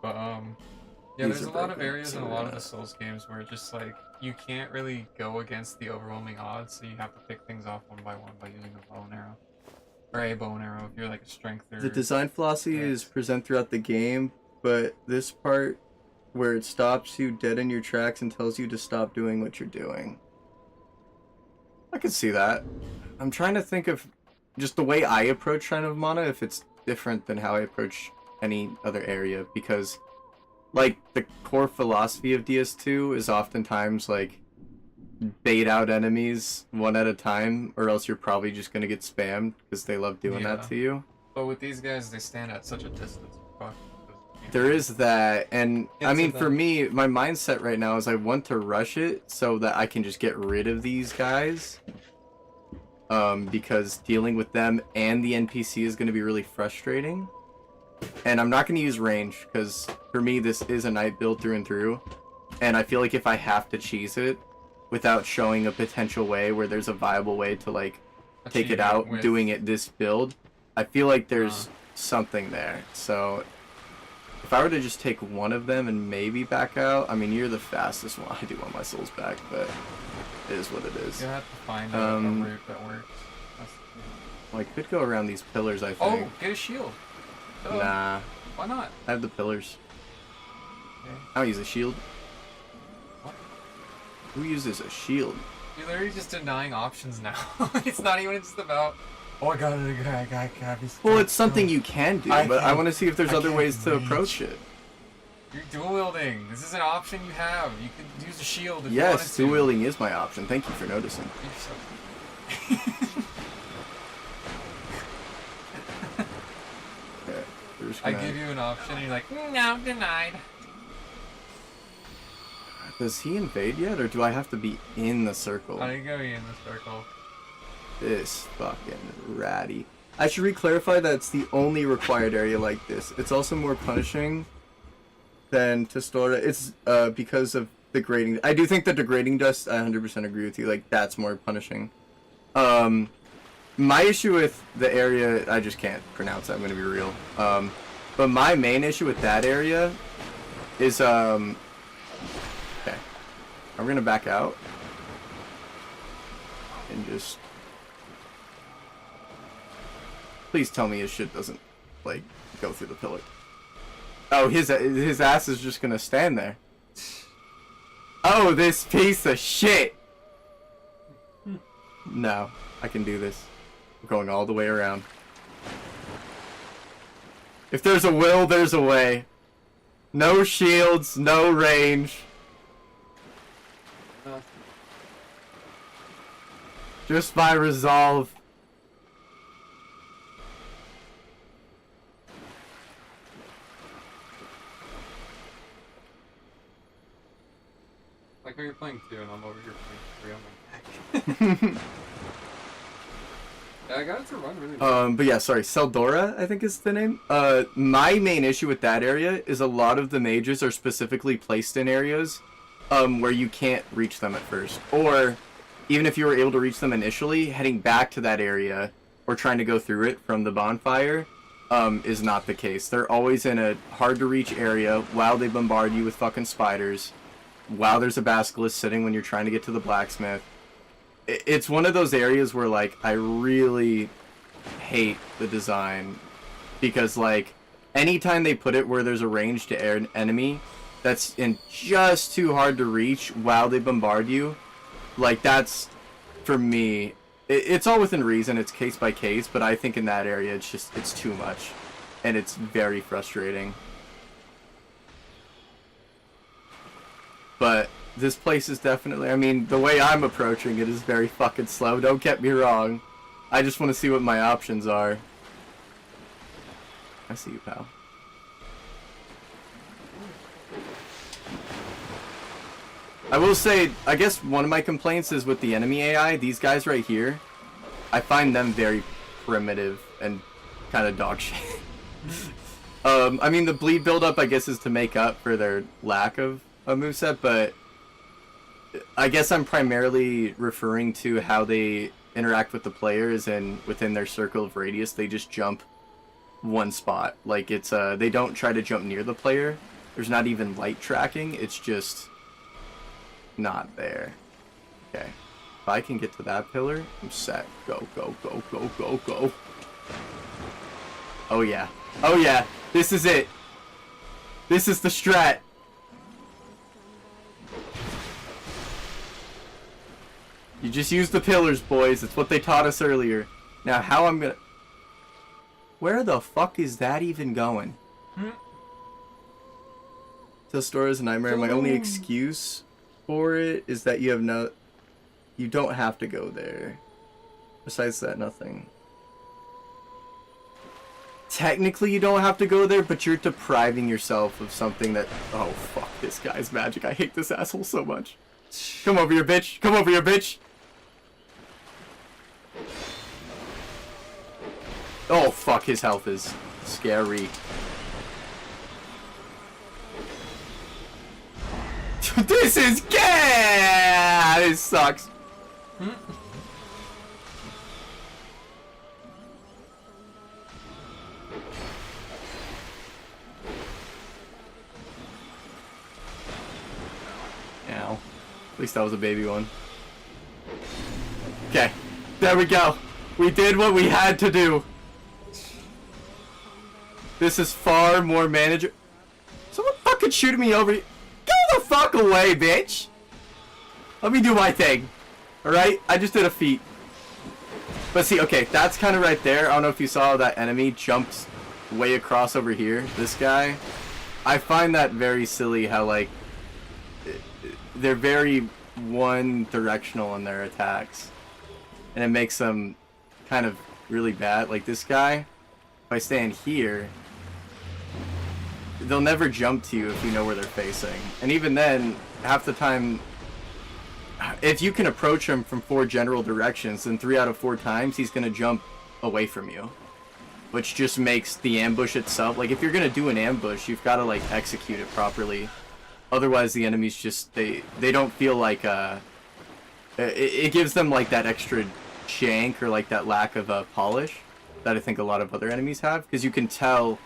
But yeah, These there's are a lot of broken, areas in a so lot of the Souls games where just like you can't really go against the overwhelming odds, so you have to pick things off one by using a bow and arrow. Or a bow and arrow if you're like a strength or... The design philosophy is present throughout the game, but this part where it stops you dead in your tracks and tells you to stop doing what you're doing. I could see that. I'm trying to think of just the way I approach Shrine of Mana, if it's different than how I approach any other area, because like the core philosophy of DS2 is oftentimes like bait out enemies one at a time, or else you're probably just gonna get spammed because they love doing that Yeah. to you. But with these guys, they stand at such a distance. Fuck. There is that, and I Into mean, for them. me, my mindset right now is I want to rush it so that I can just get rid of these guys. Because dealing with them and the NPC is going to be really frustrating. And I'm not going to use range, because for me, this is a night build through and through. And I feel like if I have to cheese it without showing a potential way where there's a viable way to, like, take Achieve it out with- doing it this build, I feel like there's something there. So if I were to just take one of them and maybe back out, I mean, you're the fastest one. I do want my souls back, but it is what it is. You have to find a route that works. That's the thing. Well, I could go around these pillars, I Oh, think. get a shield. Duh. Nah, Why not? I have the pillars. Okay. I don't use a shield. What? Who uses a shield? You're literally just denying options now. It's not even just about, oh, I gotta be Well, it's something you can do, but I can't- want to see if there's I other can't ways to reach. approach it. You're dual wielding. This is an option you have. You can use a shield if you wanted Yes, to. dual wielding is my option. Thank you for noticing. You're so- Okay, we're just I gonna... give you an option and you're like, no, denied. Does he invade yet, or do I have to be in the circle? I go in the circle. This fucking ratty. I should re-clarify that it's the only required area like this. It's also more punishing than Testora. It's because of the grading. I do think the degrading dust, I 100% agree with you. Like, that's more punishing. My issue with the area, I just can't pronounce that, I'm gonna be real. But my main issue with that area is, okay. I'm gonna back out. And just... Please tell me his shit doesn't, like, go through the pillar. Oh, his ass is just gonna stand there. Oh, this piece of shit! No, I can do this. We're going all the way around. If there's a will, there's a way. No shields, no range. Just by resolve. Like when you're playing 2 and I'm over here playing 3 on my back. Yeah, I got it to run really well. But yeah, sorry, Seldora, I think is the name. My main issue with that area is a lot of the mages are specifically placed in areas, where you can't reach them at first. Or, even if you were able to reach them initially, heading back to that area, or trying to go through it from the bonfire, is not the case. They're always in a hard-to-reach area while they bombard you with fucking spiders, while there's a basilisk sitting when you're trying to get to the blacksmith. It's one of those areas where, like, I really hate the design, because, like, anytime they put it where there's a ranged enemy that's in just too hard to reach while they bombard you, like, that's, for me, it's all within reason, it's case by case, but I think in that area it's too much, and it's very frustrating. But this place is definitely, I mean, the way I'm approaching it is very fucking slow, don't get me wrong. I just want to see what my options are. I see you, pal. I will say, I guess one of my complaints is with the enemy AI, these guys right here, I find them very primitive and kind of dog shit. I mean, the bleed buildup, I guess, is to make up for their lack of a moveset, but I guess I'm primarily referring to how they interact with the players, and within their circle of radius, they just jump one spot. Like, it's, they don't try to jump near the player. There's not even light tracking, it's just not there. Okay. If I can get to that pillar, I'm set. Go, go, go, go, go, go. Oh yeah. Oh yeah. This is it. This is the strat. You just use the pillars, boys. It's what they taught us earlier. Now, how I'm gonna... Where the fuck is that even going? Telstora's a nightmare. My only excuse for it is that you have no... you don't have to go there. Besides that, nothing. Technically, you don't have to go there, but you're depriving yourself of something that... Oh, fuck this guy's magic. I hate this asshole so much. Come over here, bitch. Come over here, bitch. Oh, fuck. His health is scary. This is gay! This sucks. Ow. At least that was a baby one. Okay. There we go. We did what we had to do. This is far more manageable. Someone fucking shooting me over here. Go the fuck away, bitch! Let me do my thing. Alright? I just did a feat. But see, okay, that's kind of right there. I don't know if you saw that enemy jumped way across over here. This guy. I find that very silly how, like, they're very one-directional in their attacks. And it makes them kind of really bad. Like this guy, if I stand here, they'll never jump to you if you know where they're facing. And even then, half the time, if you can approach him from 4 general directions, then 3 out of 4 times he's going to jump away from you. Which just makes the ambush itself, like if you're going to do an ambush, you've got to like execute it properly. Otherwise the enemies just, they don't feel like, it gives them like that extra jank or like that lack of polish that I think a lot of other enemies have. Because you can tell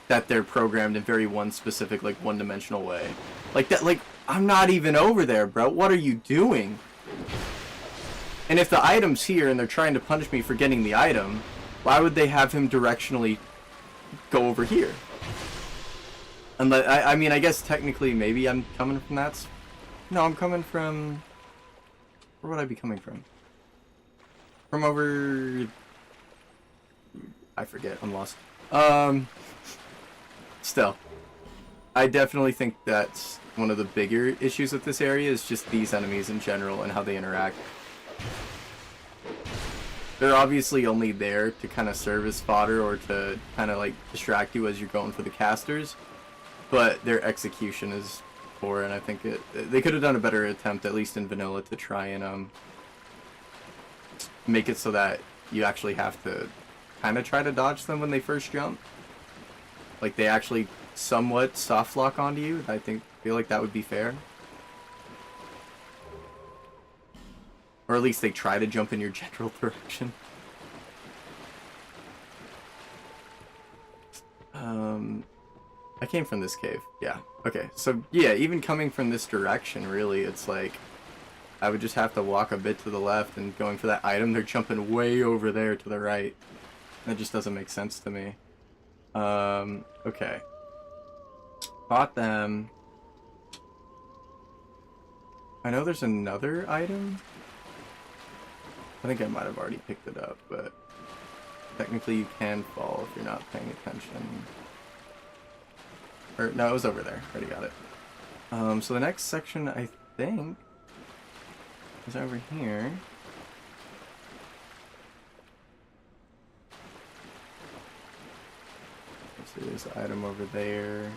that they're programmed in very one specific, like, one-dimensional way. Like that, like, I'm not even over there, bro. What are you doing? And if the item's here and they're trying to punish me for getting the item, why would they have him directionally go over here? Unless, I mean, I guess technically maybe I'm coming from that. No, I'm coming from... Where would I be coming from? From over... I forget. I'm lost. Still, I definitely think that's one of the bigger issues with this area is just these enemies in general and how they interact. They're obviously only there to kind of serve as fodder or to kind of like distract you as you're going for the casters, but their execution is poor, and I think they could have done a better attempt, at least in vanilla, to try and make it so that you actually have to kind of try to dodge them when they first jump. Like, they actually somewhat soft lock onto you. I feel like that would be fair. Or at least they try to jump in your general direction. I came from this cave. Yeah. Okay. So, yeah, even coming from this direction, really, it's like... I would just have to walk a bit to the left, and going for that item, they're jumping way over there to the right. That just doesn't make sense to me. Okay. Bought them. I know there's another item. I think I might have already picked it up, but technically you can fall if you're not paying attention. Or, no, it was over there. Already got it. So the next section, I think, is over here. There's an item over there.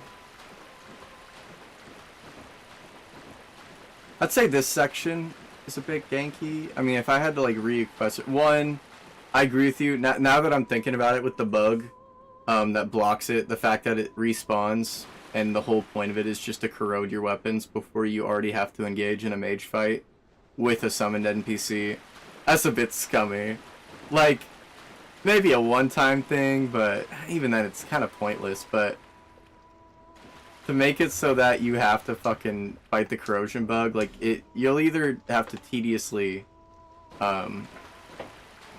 I'd say this section is a bit ganky. I mean, if I had to like re-request it, one, I agree with you. Now that I'm thinking about it with the bug that blocks it, the fact that it respawns and the whole point of it is just to corrode your weapons before you already have to engage in a mage fight with a summoned NPC, that's a bit scummy. Like, maybe a one-time thing, but even then it's kind of pointless. But to make it so that you have to fucking fight the corrosion bug, like, you'll either have to tediously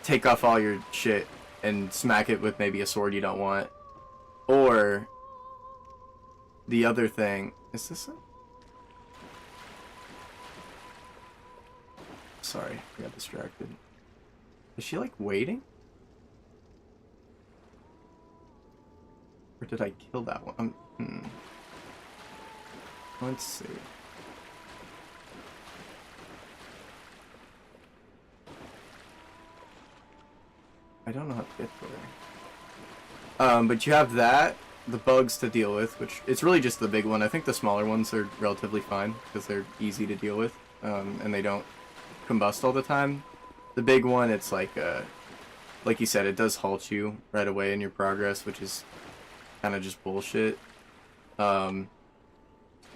take off all your shit and smack it with maybe a sword you don't want, or the other thing, is this it? Sorry, I got distracted. Is she like waiting? Or did I kill that one? Let's see. I don't know how to get there. But you have that, the bugs to deal with, which it's really just the big one. I think the smaller ones are relatively fine because they're easy to deal with, and they don't combust all the time. The big one, it's like you said, it does halt you right away in your progress, which is kind of just bullshit.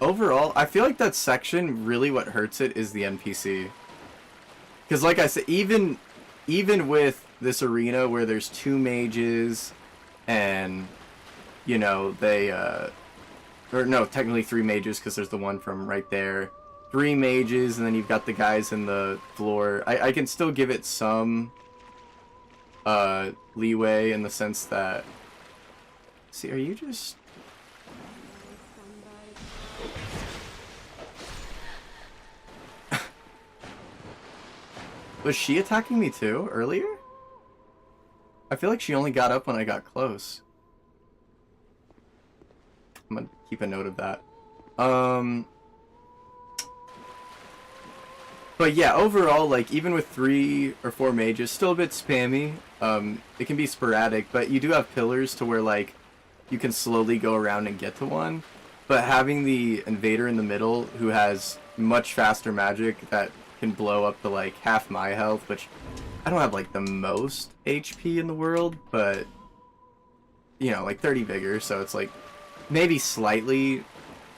Overall, I feel like that section, really what hurts it is the NPC. Because like I said, even with this arena where there's 2 mages and, you know, they, or no, technically 3 mages because there's the one from right there. 3 mages, and then you've got the guys in the floor. I can still give it some leeway in the sense that... See, are you just... Was she attacking me too, earlier? I feel like she only got up when I got close. I'm gonna keep a note of that. But yeah, overall, like, even with 3 or 4 mages, still a bit spammy. It can be sporadic, but you do have pillars to where, like, you can slowly go around and get to one. But having the invader in the middle, who has much faster magic that can blow up to like half my health, which I don't have like the most HP in the world, but you know, like 30 vigor, so it's like maybe slightly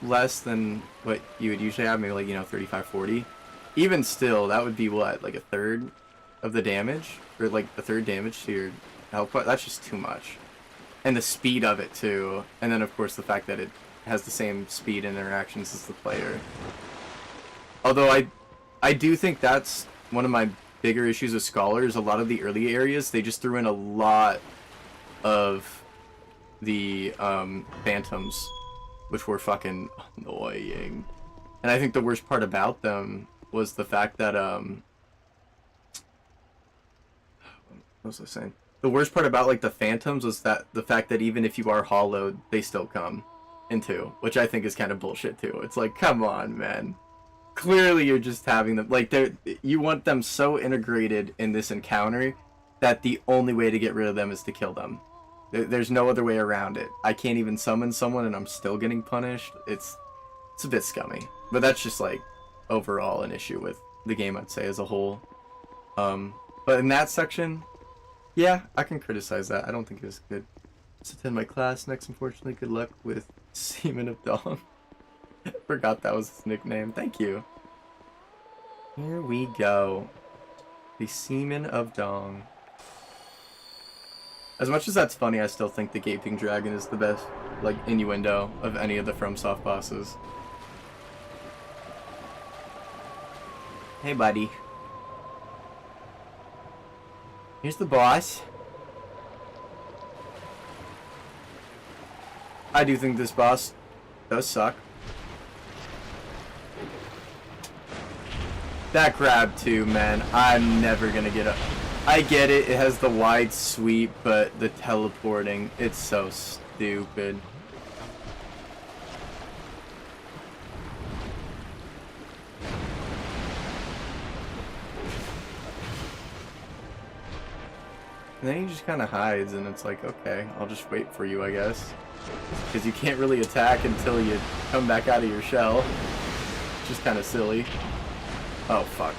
less than what you would usually have, maybe like, you know, 35, 40. Even still, that would be what, like a third of the damage, or like the third damage to your health point. That's just too much. And the speed of it too, and then of course the fact that it has the same speed and interactions as the player. Although I do think that's one of my bigger issues with Scholars. A lot of the early areas, they just threw in a lot of the phantoms, which were fucking annoying. And I think the worst part about them was the fact that what was I saying? The worst part about like the phantoms was that the fact that even if you are hollowed, they still come into, which I think is kind of bullshit too. It's like, come on, man. Clearly you're just having them, like, you want them so integrated in this encounter that the only way to get rid of them is to kill them. There's no other way around it. I can't even summon someone and I'm still getting punished. It's a bit scummy. But that's just like overall an issue with the game, I'd say, as a whole. But in that section, yeah, I can criticize that. I don't think it was good. Let's attend my class next, unfortunately. Good luck with Seaman of Dawn. Forgot that was his nickname. Thank you. Here we go. The Seaman of Dong. As much as that's funny, I still think the Gaping Dragon is the best, like, innuendo of any of the FromSoft bosses. Hey, buddy. Here's the boss. I do think this boss does suck. That grab too, man. I'm never gonna get up. I get it, it has the wide sweep, but the teleporting, it's so stupid. And then he just kind of hides, and it's like, okay, I'll just wait for you, I guess. Because you can't really attack until you come back out of your shell. Just kind of silly. Oh, fuck.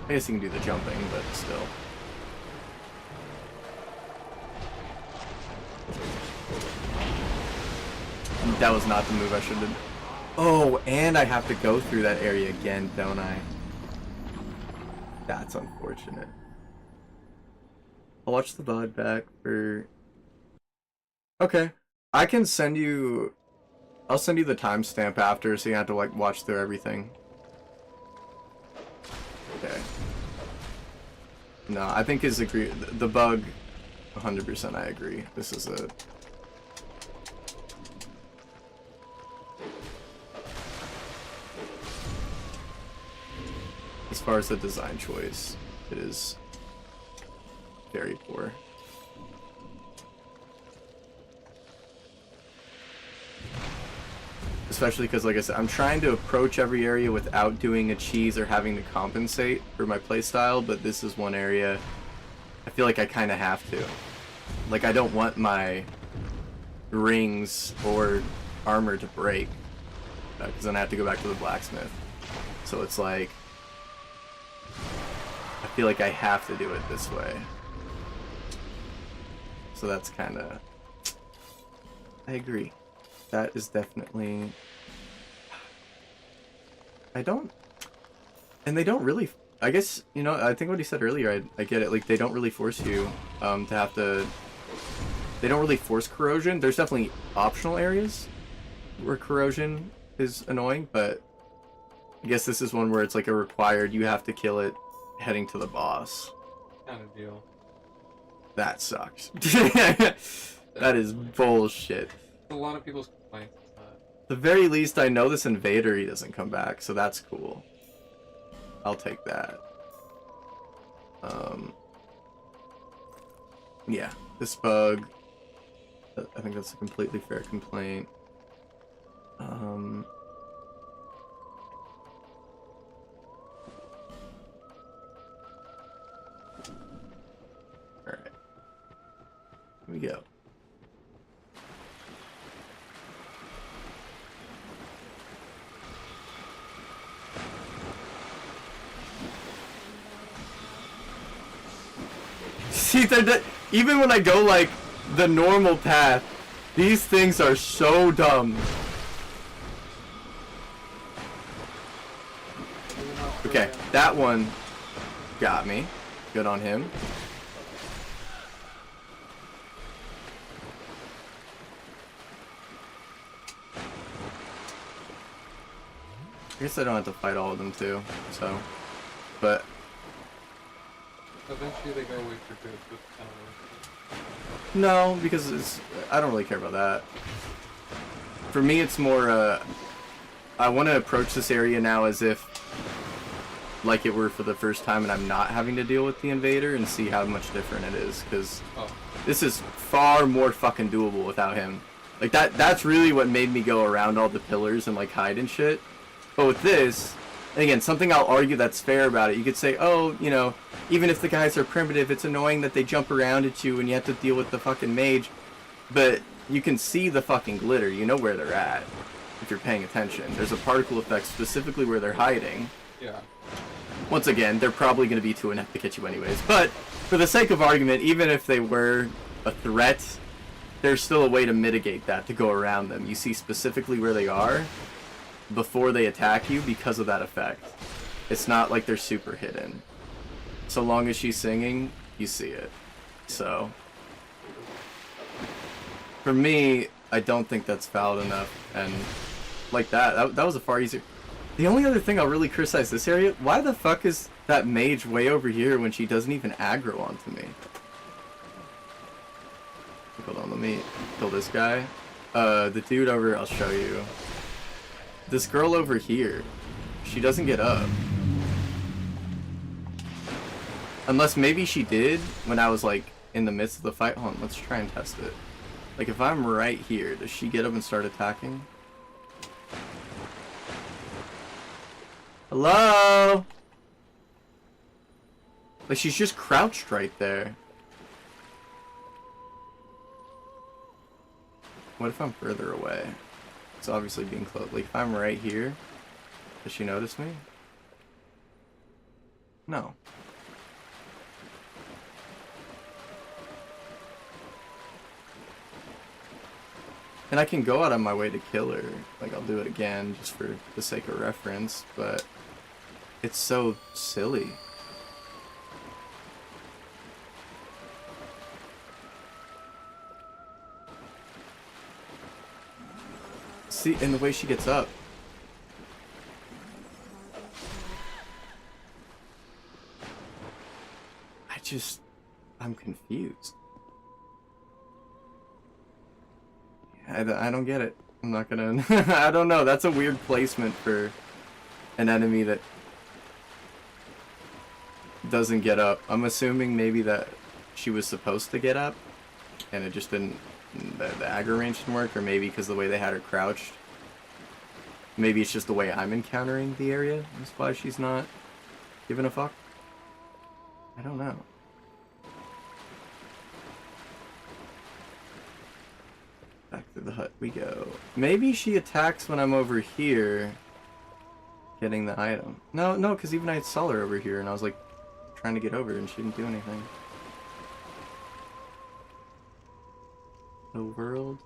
I guess you can do the jumping, but still. That was not the move I should have. Oh, and I have to go through that area again, don't I? That's unfortunate. I'll watch the VOD back for... Okay. I can send you... I'll send you the timestamp after, so you have to, like, watch through everything. Okay. No, I think his the bug, 100% I agree. This is a... As far as the design choice, it is very poor. Especially because, like I said, I'm trying to approach every area without doing a cheese or having to compensate for my playstyle, but this is one area I feel like I kind of have to. Like, I don't want my rings or armor to break, because then I have to go back to the blacksmith. So it's like, I feel like I have to do it this way. So that's kind of... I agree. That is definitely... I don't... And they don't really... I guess, you know, I think what he said earlier, I get it. Like, they don't really force you to have to... They don't really force corrosion. There's definitely optional areas where corrosion is annoying, but I guess this is one where it's like a required, you have to kill it heading to the boss. Kind of deal. That sucks. That is bullshit. A lot of people's complaints. At the very least, I know this invader, he doesn't come back, so that's cool. I'll take that. Yeah, this bug, I think that's a completely fair complaint. Alright. Here we go. See, even when I go like the normal path, these things are so dumb. Okay, that one got me. Good on him. I guess I don't have to fight all of them too, so. But Eventually they go away for good, but kind of no, because it's, I don't really care about that. For me, it's more, I want to approach this area now as if like it were for the first time and I'm not having to deal with the invader, and see how much different it is, because this is far more fucking doable without him. Like, that's really what made me go around all the pillars and like hide and shit. But with this, and again, something I'll argue that's fair about it, you could say, oh, you know, even if the guys are primitive, it's annoying that they jump around at you and you have to deal with the fucking mage. But you can see the fucking glitter, you know where they're at, if you're paying attention. There's a particle effect specifically where they're hiding. yeah. Once again, they're probably going to be too inept to get you anyways. But, for the sake of argument, even if they were a threat, there's still a way to mitigate that, to go around them. You see specifically where they are before they attack you because of that effect. It's not like they're super hidden. So long as she's singing, you see it. So, for me, I don't think that's valid enough. And like that was a far easier... The only other thing I'll really criticize this area, why the fuck is that mage way over here when she doesn't even aggro onto me? Hold on, let me kill this guy. The dude over, I'll show you. This girl over here, she doesn't get up. Unless maybe she did when I was like in the midst of the fight. Hold on, let's try and test it. Like if I'm right here, does she get up and start attacking? Hello? Like she's just crouched right there. What if I'm further away? It's obviously being close. Like if I'm right here, does she notice me? No. And I can go out of my way to kill her. Like I'll do it again just for the sake of reference, but it's so silly. See, and the way she gets up. I'm confused. I don't get it. I'm not gonna... I don't know. That's a weird placement for an enemy that doesn't get up. I'm assuming maybe that she was supposed to get up and it just didn't... The aggro range didn't work, or maybe because the way they had her crouched Maybe it's just the way I'm encountering the area. That's why she's not giving a fuck. I don't know. Back to the hut we go. Maybe she attacks when I'm over here getting the item. No, because even I saw her over here and I was like trying to get over and she didn't do anything. The world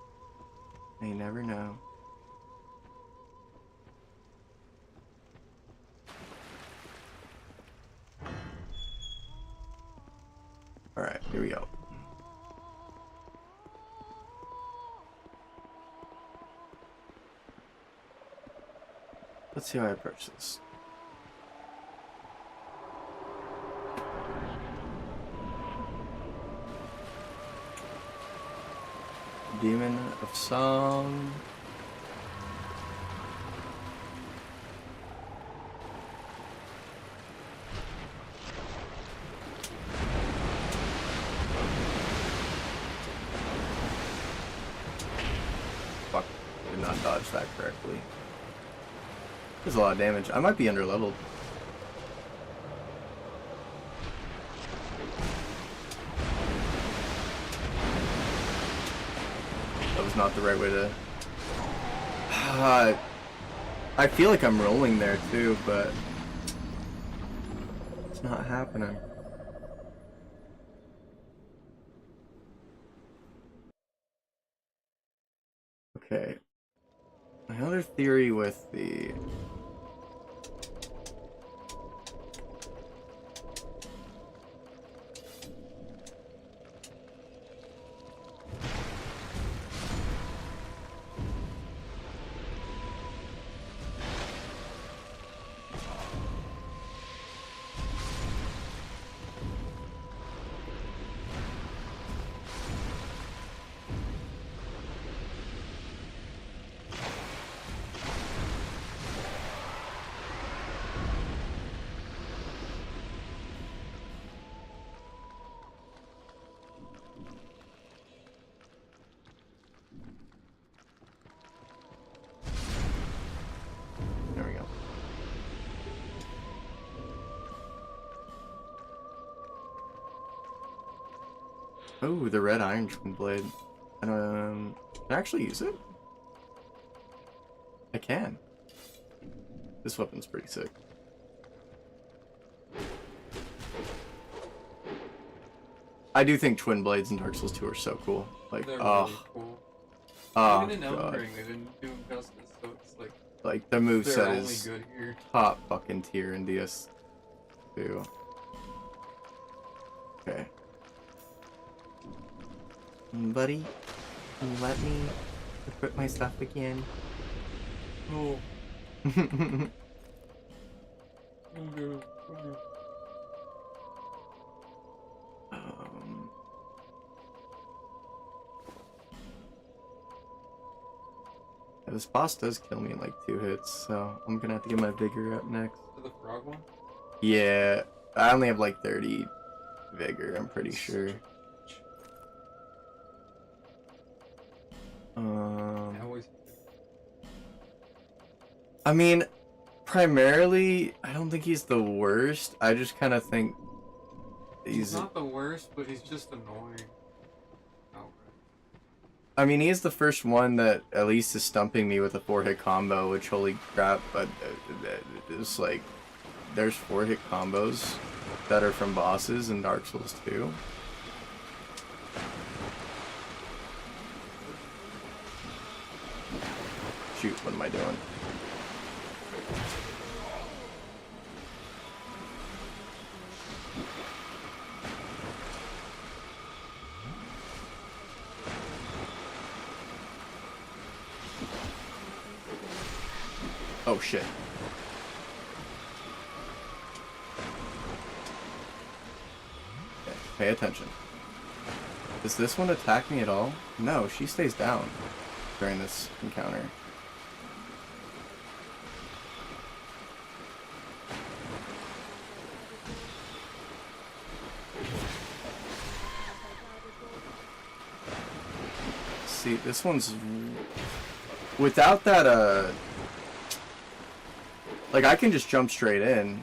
may never know. Alright, here we go. Let's see how I approach this. Demon of Song. Fuck, did not dodge that correctly. There's a lot of damage. I might be underleveled. That was not the right way to... I feel like I'm rolling there too, but it's not happening. Okay. My other theory with the... There we go. Oh, the red iron twin blade. Can I actually use it? I can. This weapon's pretty sick. I do think twin blades in Dark Souls 2 are so cool. Like, They're oh, really cool. oh Even in Elden god. Ring, they didn't do justice, so it's like Like the they're moveset only is good here. top fucking tier in DS2. Okay. Buddy, can you let me equip my stuff again? Oh. Um, yeah, this boss does kill me in like 2 hits, so I'm gonna have to get my vigor up next. To the frog one? Yeah, I only have like 30 vigor, I'm pretty sure. I always I mean, primarily, I don't think he's the worst. I just kind of think he's not the worst, but he's just annoying. Outright. I mean, he is the first one that at least is stumping me with a 4-hit combo, which holy crap, but it's like, there's 4-hit combos that are from bosses in Dark Souls 2. Shoot, what am I doing? Oh shit. Okay, pay attention. Does this one attack me at all? No, she stays down during this encounter. See, this one's... Without that, Like, I can just jump straight in,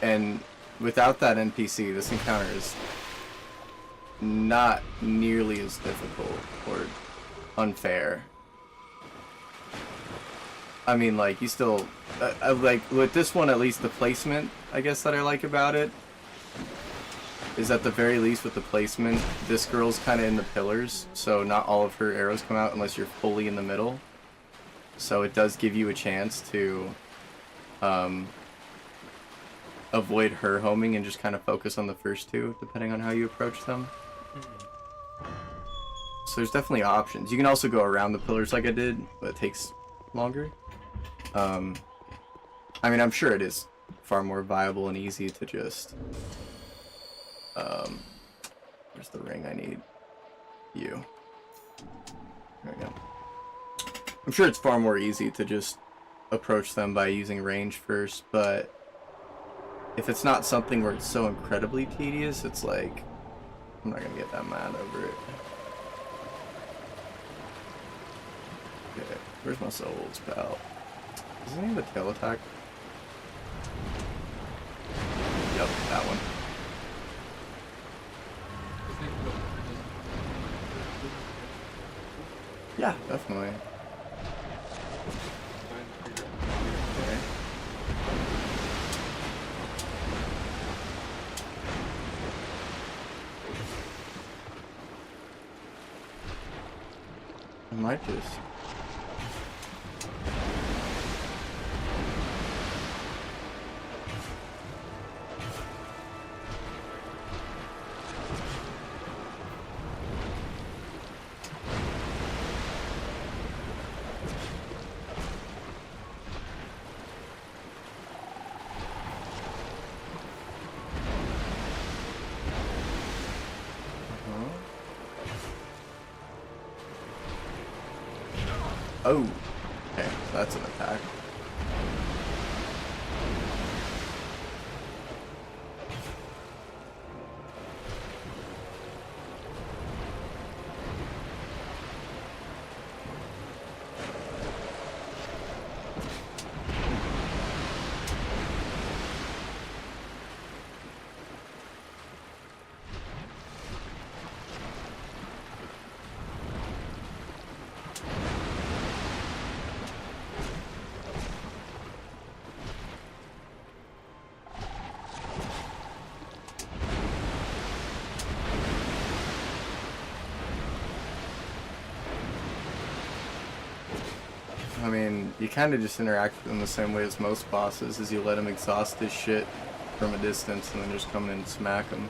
and without that NPC, this encounter is not nearly as difficult or unfair. I mean, like, you still... like, with this one, at least the placement, I guess, that I like about it, is at the very least with the placement, this girl's kind of in the pillars, so not all of her arrows come out unless you're fully in the middle. So it does give you a chance to avoid her homing and just kind of focus on the first two, depending on how you approach them. So there's definitely options. You can also go around the pillars like I did, but it takes longer. I mean, I'm sure it is far more viable and easy to just... where's the ring I need? You. There we go. I'm sure it's far more easy to just approach them by using range first, but if it's not something where it's so incredibly tedious, it's like, I'm not gonna get that mad over it. Okay, where's my souls, pal? Isn't he the tail attack? Yep, that one. Yeah, definitely. Okay. I might just... Oh, okay, so that's an attack. I mean, you kind of just interact with him the same way as most bosses, is you let him exhaust his shit from a distance and then just come in and smack him.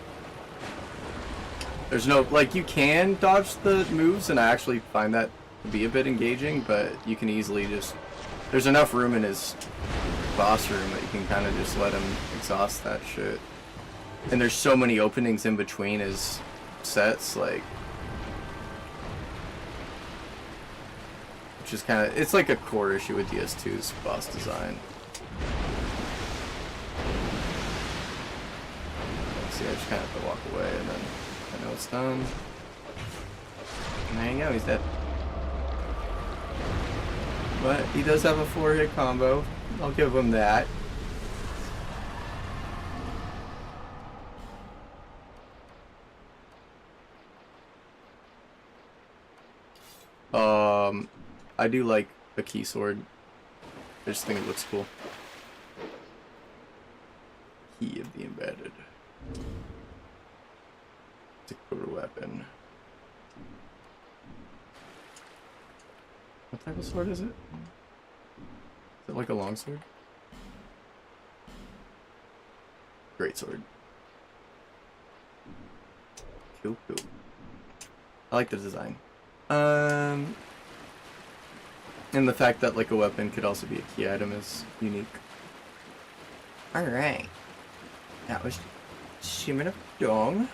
There's no, like, you can dodge the moves, and I actually find that to be a bit engaging, but you can easily just, there's enough room in his boss room that you can kind of just let him exhaust that shit. And there's so many openings in between his sets, like, which is kind of, it's like a core issue with DS2's boss design. See, I just kind of have to walk away, and then I know it's done. And there you go, he's dead. But he does have a 4-hit combo. I'll give him that. I do like a key sword. I just think it looks cool. Key of the embedded. Decoder weapon. What type of sword is it? Is it like a longsword? Great sword. Cool, cool. I like the design. And the fact that like a weapon could also be a key item is unique. Alright. That was Shimon of Dong.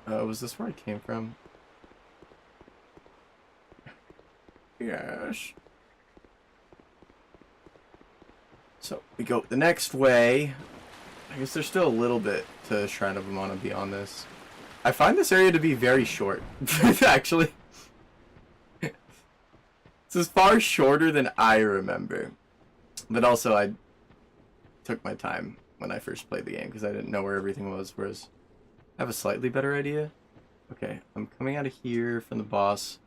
Was this where I came from? Yes. So we go the next way. I guess there's still a little bit to Shrine of Amana beyond this. I find this area to be very short, actually. This is far shorter than I remember. But also, I took my time when I first played the game because I didn't know where everything was, whereas I have a slightly better idea. Okay, I'm coming out of here from the boss.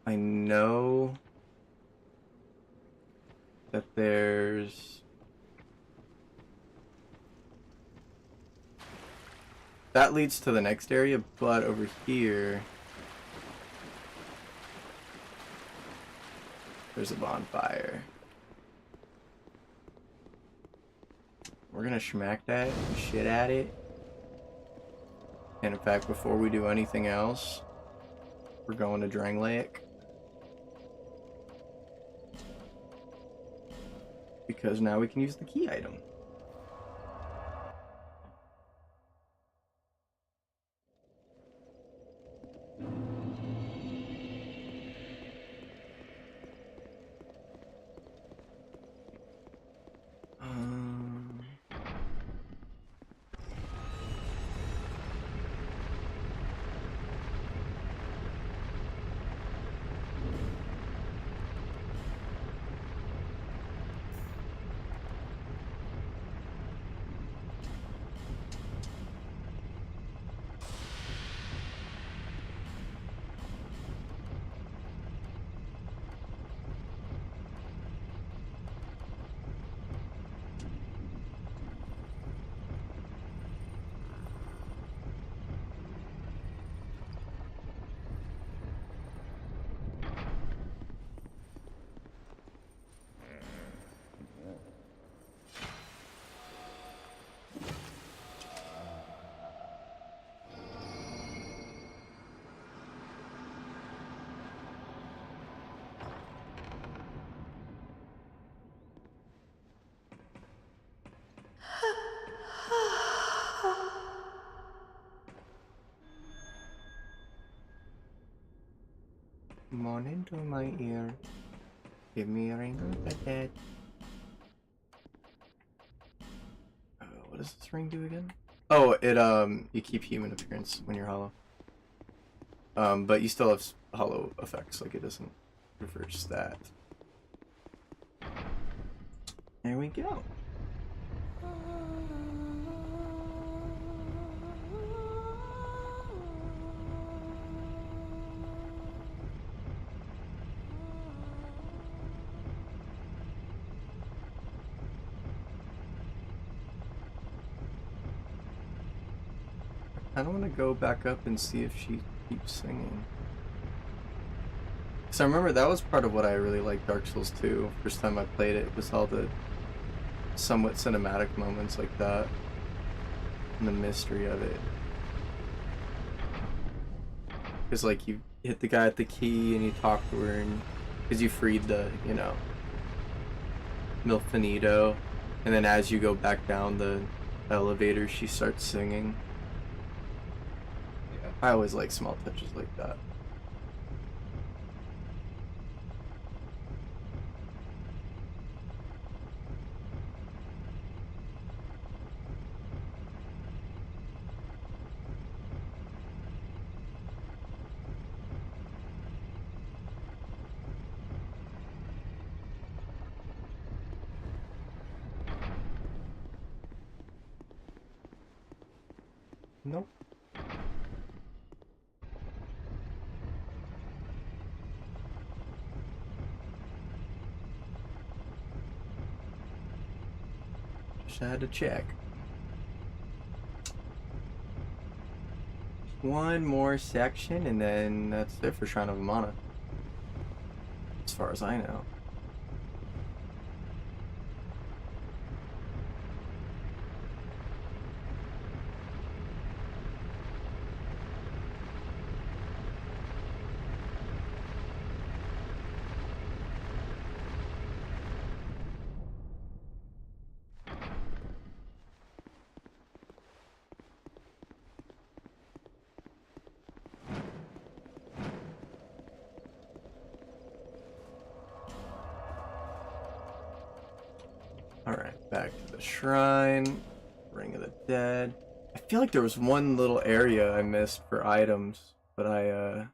I know that there's... That leads to the next area, but over here... There's a bonfire. We're gonna schmack that and shit at it. And in fact, before we do anything else, we're going to Drangleic. Because now we can use the key item. Come on into my ear. Give me a ring like that. What does this ring do again? Oh, it you keep human appearance when you're hollow. But you still have hollow effects, like it doesn't reverse that. There we go. I don't want to go back up and see if she keeps singing. Because I remember that was part of what I really liked Dark Souls 2. First time I played it was all the somewhat cinematic moments like that. And the mystery of it. Because like you hit the guy at the key and you talk to her and... Because you freed the, you know... Milfinito. And then as you go back down the elevator she starts singing. I always like small touches like that. Nope. Just had to check. One more section and then that's it for Shrine of Amana. As far as I know. Alright, back to the shrine. Ring of the Dead. I feel like there was one little area I missed for items, but I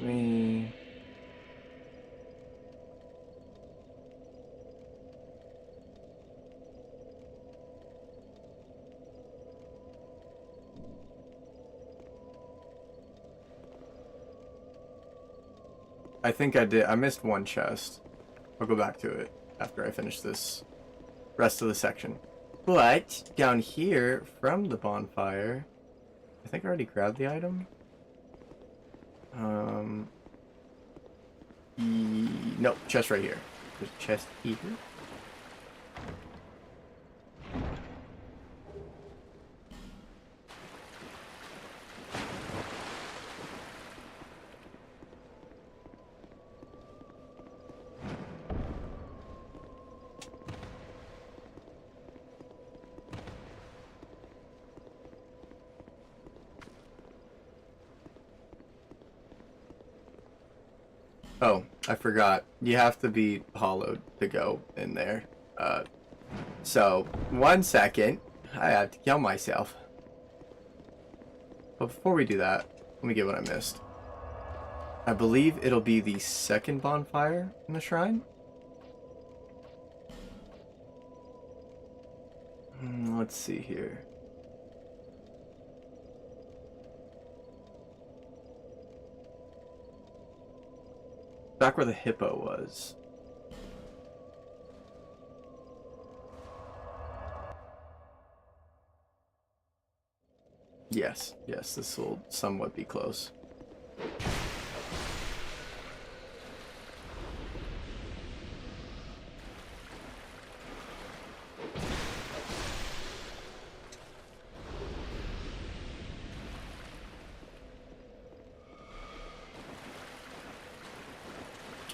me... I think I did. I missed one chest. I'll go back to it after I finish this rest of the section. But down here from the bonfire, I think I already grabbed the item. Nope, chest right here. There's a chest here. Oh, I forgot. You have to be hollowed to go in there. So, 1 second. I have to kill myself. But before we do that, let me get what I missed. I believe it'll be the second bonfire in the shrine. Let's see here. Back where the hippo was. Yes, this will somewhat be close.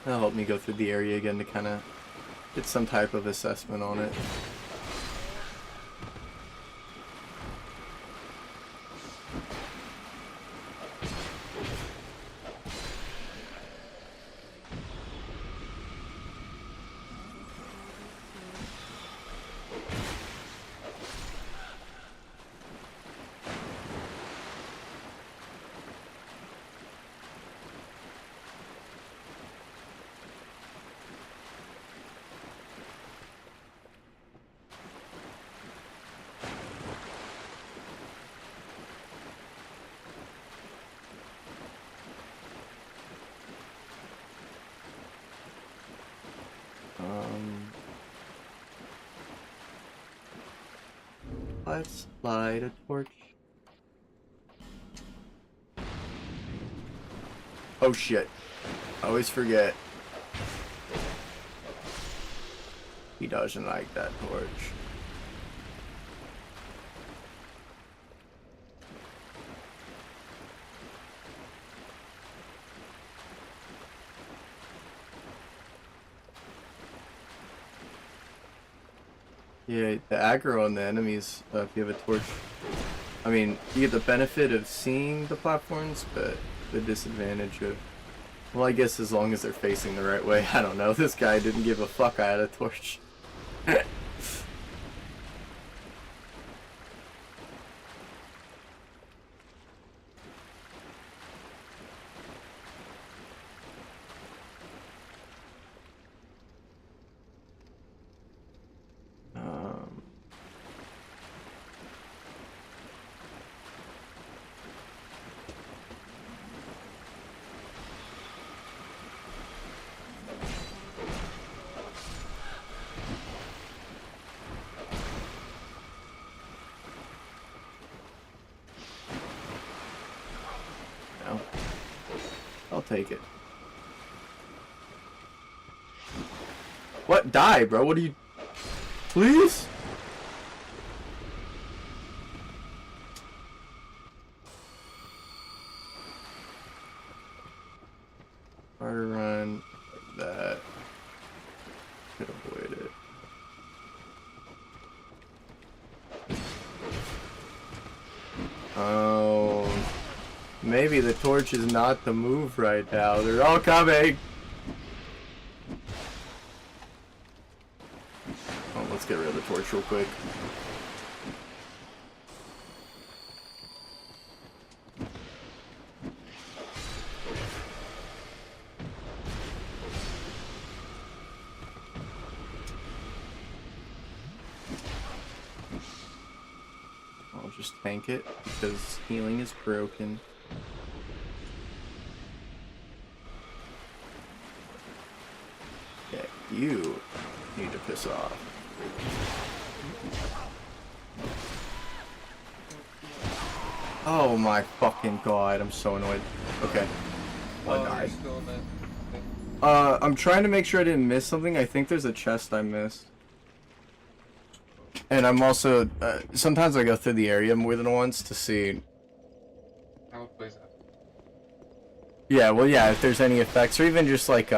That'll help me go through the area again to kind of get some type of assessment on it. Let's light a torch. Oh shit. I always forget. He doesn't like that torch. Yeah, the aggro on the enemies, if you have a torch. I mean, you get the benefit of seeing the platforms, but the disadvantage of... Well, I guess as long as they're facing the right way. I don't know. This guy didn't give a fuck I had a torch. I'll take it. What? Die, bro. What are you... Please? Harder run like that. Could avoid it. Oh... Maybe the torch is not the move right now. They're all coming! Oh, let's get rid of the torch real quick. just tank it because healing is broken. Yeah, you need to piss off. Oh my fucking god, I'm so annoyed. Okay. One Oh, died. you're still in that thing. I'm trying to make sure I didn't miss something. I think there's a chest I missed. And I'm also, sometimes I go through the area more than once to see. How it plays out. Yeah, well, yeah, if there's any effects, or even just like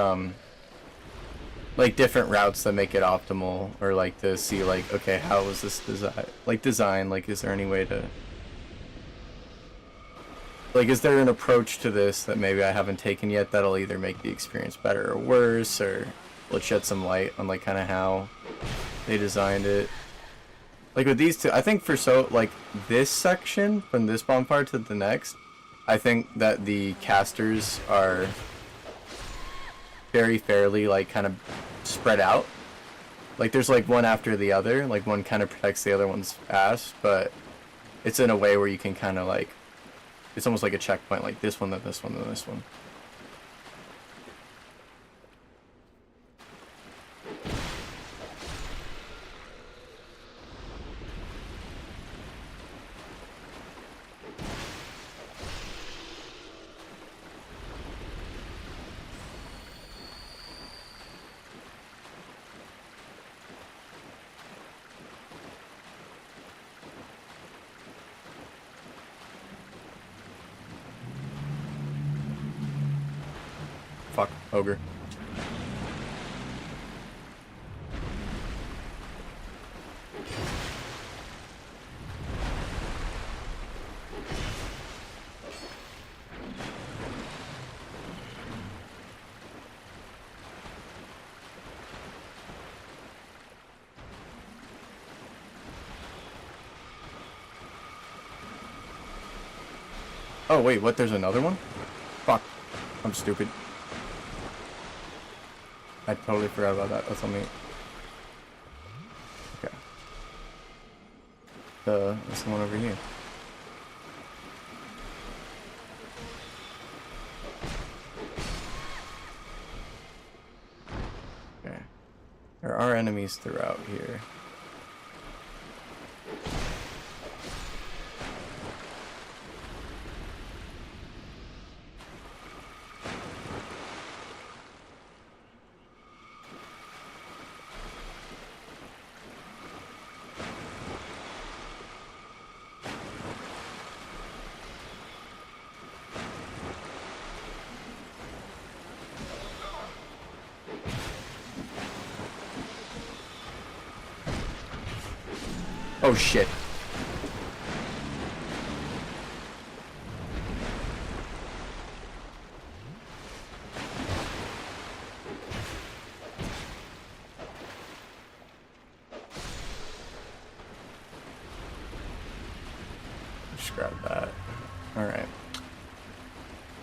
different routes that make it optimal, or like to see like, okay, how was this design, like is there any way to, like, is there an approach to this that maybe I haven't taken yet that'll either make the experience better or worse, or will it shed some light on like kind of how they designed it. Like with these two, I think for like this section from this bonfire to the next, I think that the casters are very fairly like kind of spread out. Like there's like one after the other, like one kind of protects the other one's ass, but it's in a way where you can kind of like, it's almost like a checkpoint, like this one, then this one, then this one. Fuck, ogre. Oh wait, what? There's another one? Fuck. I'm stupid. I totally forgot about that. That's on me. Okay. There's the one over here. Okay. There are enemies throughout here. Oh shit. Just grab that. Alright.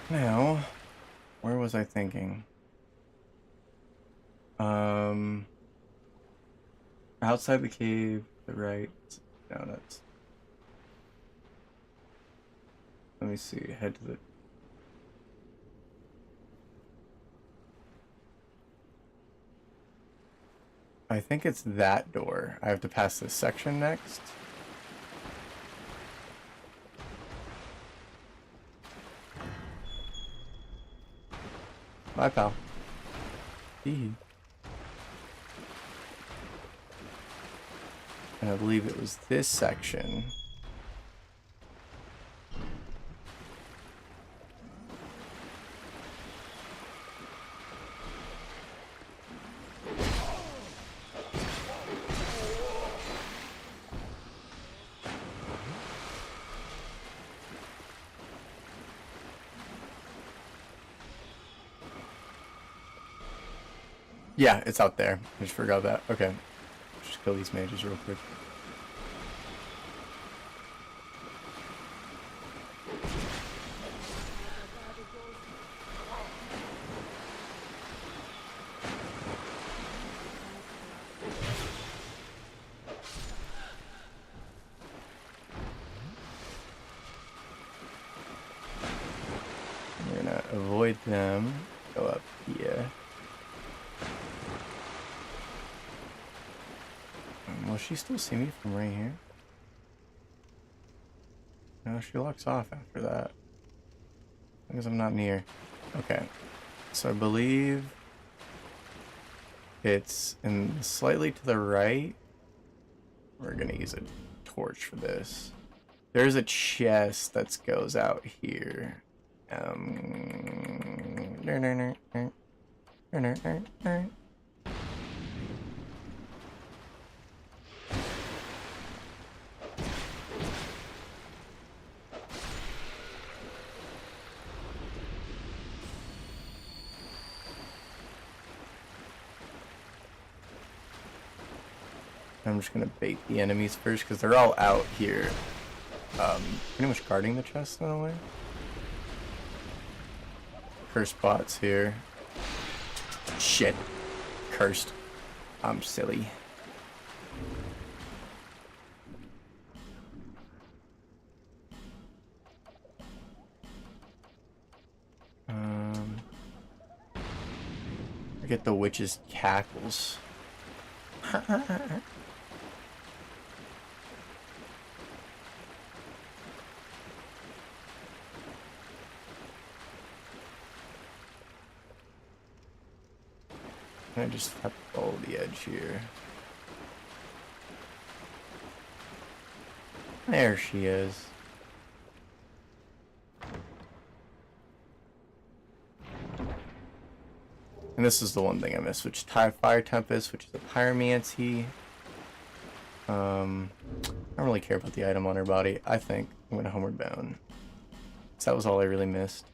Now, where was I thinking? Outside the cave, the right. No, that's. Let me see. Head to the. I think it's that door. I have to pass this section next. Bye, pal. Hee. And I believe it was this section. Yeah, it's out there. I just forgot that. Okay. Just kill these mages real quick. them. Go up here. Will she still see me from right here? No, she locks off after that. Because I'm not near. Okay. So I believe it's in slightly to the right. We're gonna use a torch for this. There's a chest that goes out here. I'm just gonna bait the enemies first because they're all out here. Pretty much guarding the chest in a way. Cursed bots here. Shit. Cursed. I'm silly. I get the witch's cackles. I just have to follow the edge here. There she is. And this is the one thing I missed, which is Fire Tempest, which is a pyromancy. I don't really care about the item on her body. I think I'm gonna Homeward Bound. So that was all I really missed.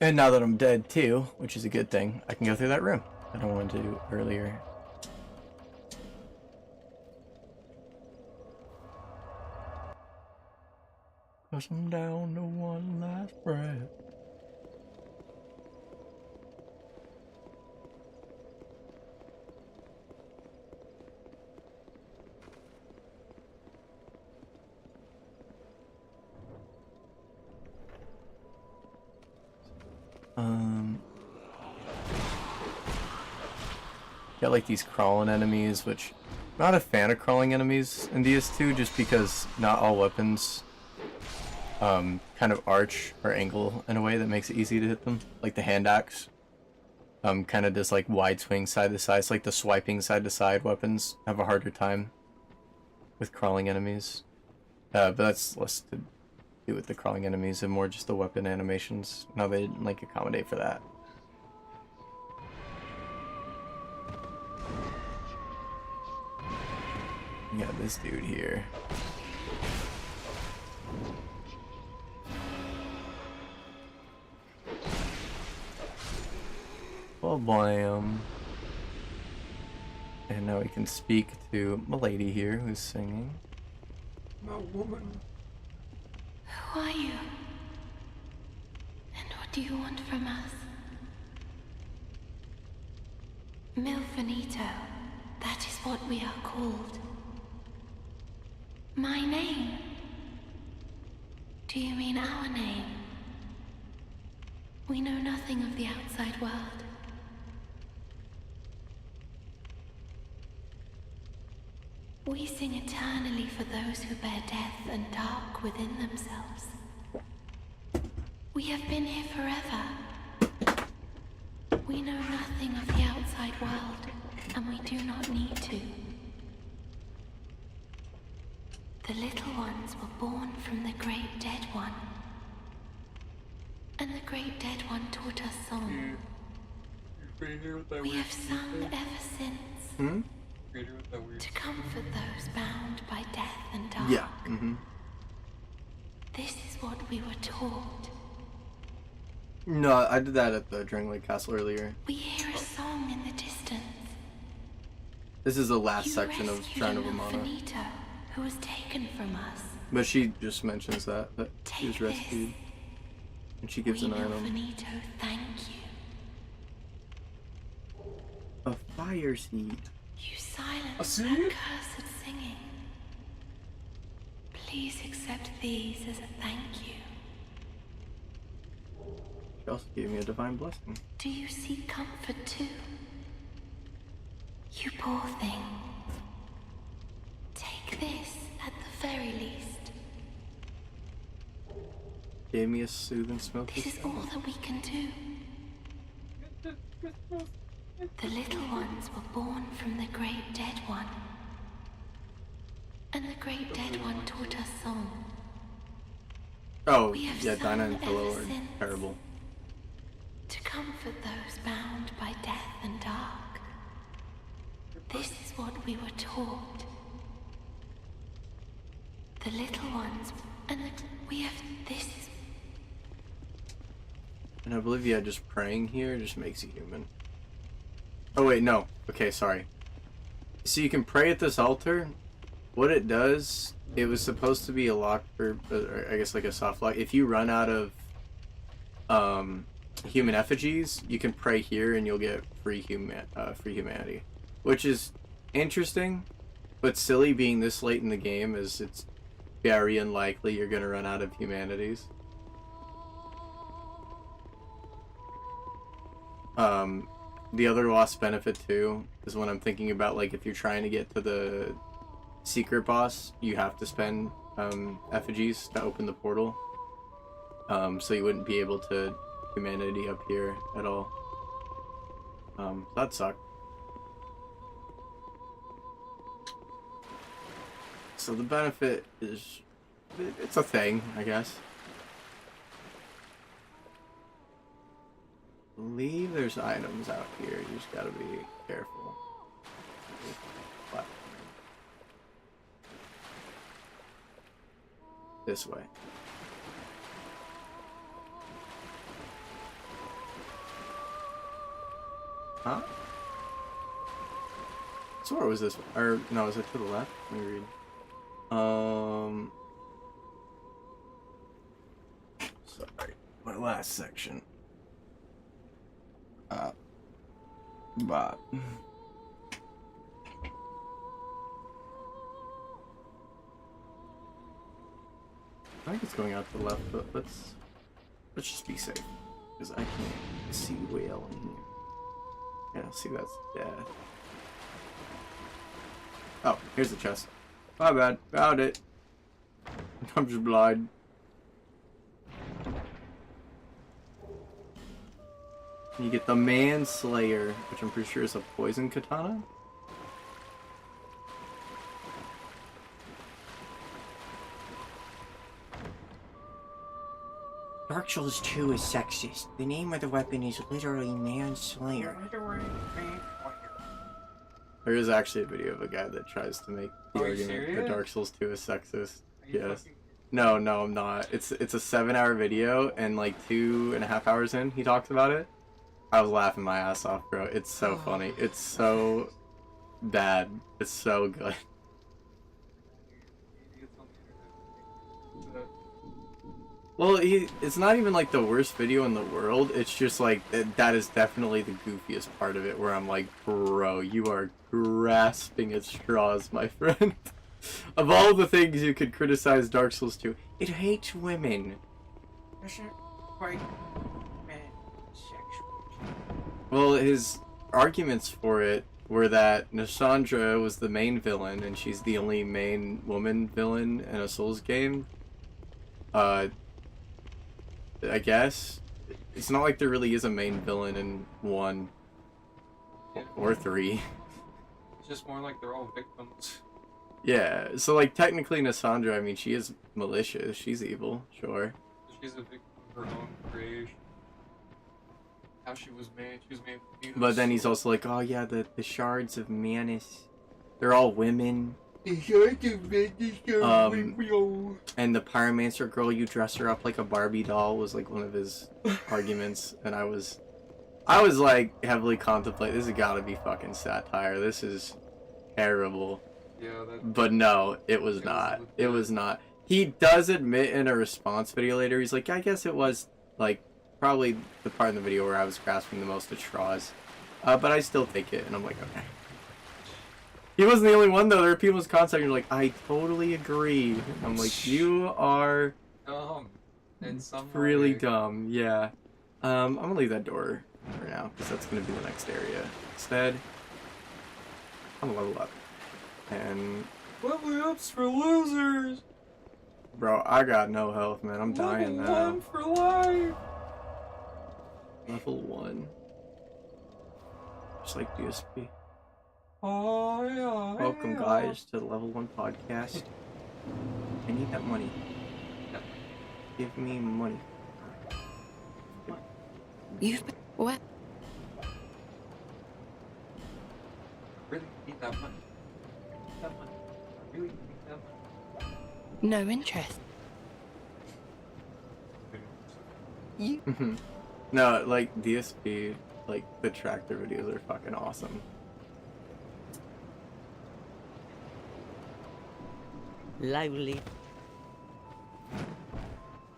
And now that I'm dead too, which is a good thing, I can go through that room that I wanted to do earlier. Cause I'm down to one last breath. Got like these crawling enemies, which I'm not a fan of crawling enemies in DS2 just because not all weapons kind of arch or angle in a way that makes it easy to hit them. Like the hand axe kind of does like wide swing side to side. It's like the swiping side to side weapons have a harder time with crawling enemies. But that's less to do with the crawling enemies and more just the weapon animations. Now they didn't like accommodate for that. We got this dude here. Well, blam. And now we can speak to Milady here, who's singing. My woman. Who are you? And what do you want from us? Milfinito, that is what we are called. My name? Do you mean our name? We know nothing of the outside world. We sing eternally for those who bear death and dark within themselves. We have been here forever. We know nothing of the outside world, and we do not need to. The little ones were born from the great dead one. And the great dead one taught us song. We have sung ever since. To comfort those bound by death and dark. Yeah. This is what we were taught. No, I did that at the Drangleic Castle earlier. We hear a song in the distance. This is the last You section of rescued Shrine of a Amana. Milfinito who was taken from us. But she just mentions that she was Take this. rescued. And she gives We an item. Milfinito thank you. A fire seed. You silenced see that it. cursed singing. Please accept these as a thank you. She also gave me a divine blessing. Do you seek comfort too? You poor thing. Take this at the very least. Gave me a soothing smoky This is all that we can do. The little ones were born from the great dead one. And the great dead one taught us song. Oh, We have yeah, Dinah and sung Pillow ever are since. terrible. To comfort those bound by death and dark. This is what we were taught. The little ones, and we have this. And I believe, yeah, just praying here just makes you human. Oh wait, no. Okay, sorry. So you can pray at this altar. What it does, it was supposed to be a lock for, or I guess like a soft lock. If you run out of human effigies, you can pray here and you'll get free humanity, which is interesting, but silly being this late in the game, as it's very unlikely you're gonna run out of humanities. The other lost benefit too is when I'm thinking about, like, if you're trying to get to the secret boss, you have to spend effigies to open the portal. So you wouldn't be able to humanity up here at all. That sucked. So the benefit is, it's a thing, I guess. I believe there's items out here. You just gotta be careful. This way. Huh? So where was this? Or no, is it to the left? Let me read. Sorry, my last section. But I think it's going out to the left, but let's just be safe, because I can't see well in here. Yeah, see, that's death. Oh, here's the chest. My bad, found it. I'm just blind. You get the Manslayer, which I'm pretty sure is a poison katana. Dark Souls 2 is sexist. The name of the weapon is literally Manslayer. There is actually a video of a guy that tries to make the Are you argument that serious? Dark Souls 2 is sexist. Are you Yes. fucking- No, I'm not. It's a 7-hour video, and like 2.5 hours in, he talks about it. I was laughing my ass off, bro. It's so funny. It's so bad. It's so good. Well, it's not even like the worst video in the world. It's just like that is definitely the goofiest part of it, where I'm like, bro, you are grasping at straws, my friend. Of all the things you could criticize Dark Souls 2, it hates women. Isn't quite sexual. Well, his arguments for it were that Nasandra was the main villain, and she's the only main woman villain in a Souls game. I guess it's not like there really is a main villain in 1 or 3. It's just more like they're all victims. Yeah, so like technically Nasandra, I mean, she is malicious, she's evil, sure. She's a victim of her own creation. How she was made for Venus. But then he's also like, oh yeah, the shards of Manus, they're all women. And the pyromancer girl, you dress her up like a Barbie doll, was like one of his arguments, and I was like heavily contemplating, this has gotta be fucking satire, this is terrible. Yeah, that. But no, it was not. It was not. He does admit in a response video later, he's like, I guess it was like probably the part in the video where I was grasping the most at straws. But I still take it, and I'm like, okay. He wasn't the only one though. There were people in contact who were like, I totally agree. I'm like, you are in some really way. dumb. Yeah. I'm gonna leave that door for now because that's gonna be the next area. Instead, I'm gonna level up. And Level ups for losers. bro, I got no health, man. I'm dying Level now. 1 for life. Level 1. Just like DSP. Oh yeah. Welcome, guys, to the Level 1 podcast. I need that money. Give me money. You've been... What? Really need that money. That money. I really need that money. No interest. You... No, like, DSP, like, the tractor videos are fucking awesome. Lively.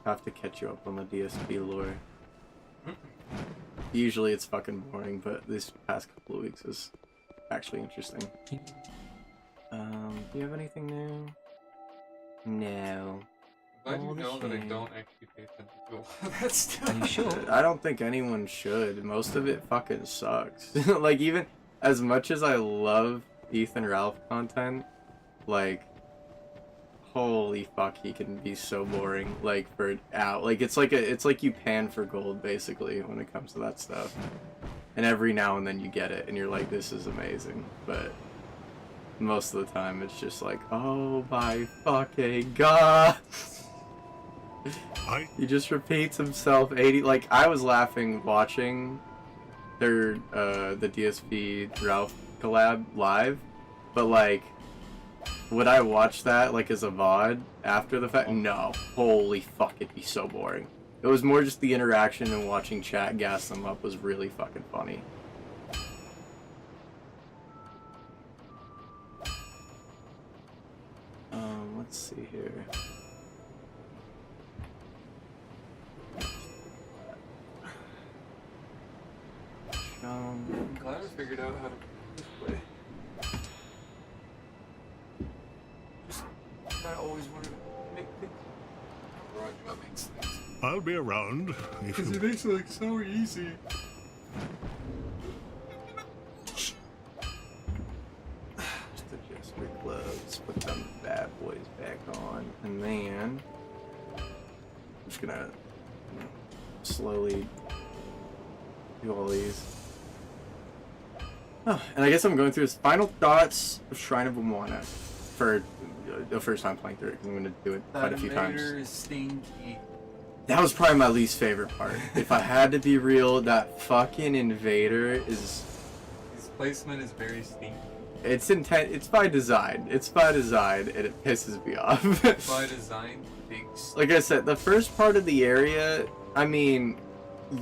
I have to catch you up on the DSP lore. Usually it's fucking boring, but this past couple of weeks is actually interesting. Do you have anything new? No. I'm glad you Oh, know that I shame. don't actually pay attention to a lot of that stuff. Are you sure? I don't think anyone should. Most of it fucking sucks. Like, even as much as I love Ethan Ralph content, like, holy fuck, he can be so boring. Like, for out, like, it's like you pan for gold basically when it comes to that stuff. And every now and then you get it, and you're like, this is amazing. But most of the time, it's just like, oh my fucking god. He just repeats himself 80. Like, I was laughing watching their the DSP Ralph collab live, but like, would I watch that like as a VOD after the fact? No. Holy fuck, it'd be so boring. It was more just the interaction and watching chat gas them up was really fucking funny. Let's see here. I'm glad I figured out how to play this way. I always wanted to make things. That makes sense. I'll be around if Because you... it makes it like so easy. Just adjust your gloves, put them bad boys back on, and then I'm just gonna slowly do all these. Oh, and I guess I'm going through his final thoughts of Shrine of Amana for the first time playing through it, because I'm going to do it quite a few times. Is stinky. That was probably my least favorite part. If I had to be real, that fucking invader is... His placement is very stinky. It's intent. It's by design. It's by design, and it pisses me off. By design, big Like I said, the first part of the area, I mean,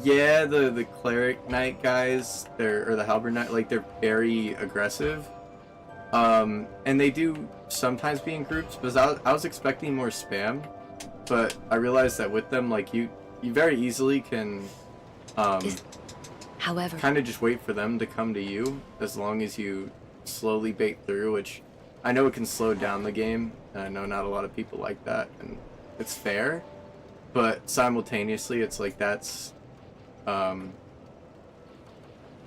yeah, the cleric knight guys, or the halberd knight, like, they're very aggressive. And they do sometimes be in groups, because I was expecting more spam, but I realized that with them, like, you very easily can However... kind of just wait for them to come to you, as long as you slowly bait through, which I know it can slow down the game, and I know not a lot of people like that, and it's fair, but simultaneously it's like that's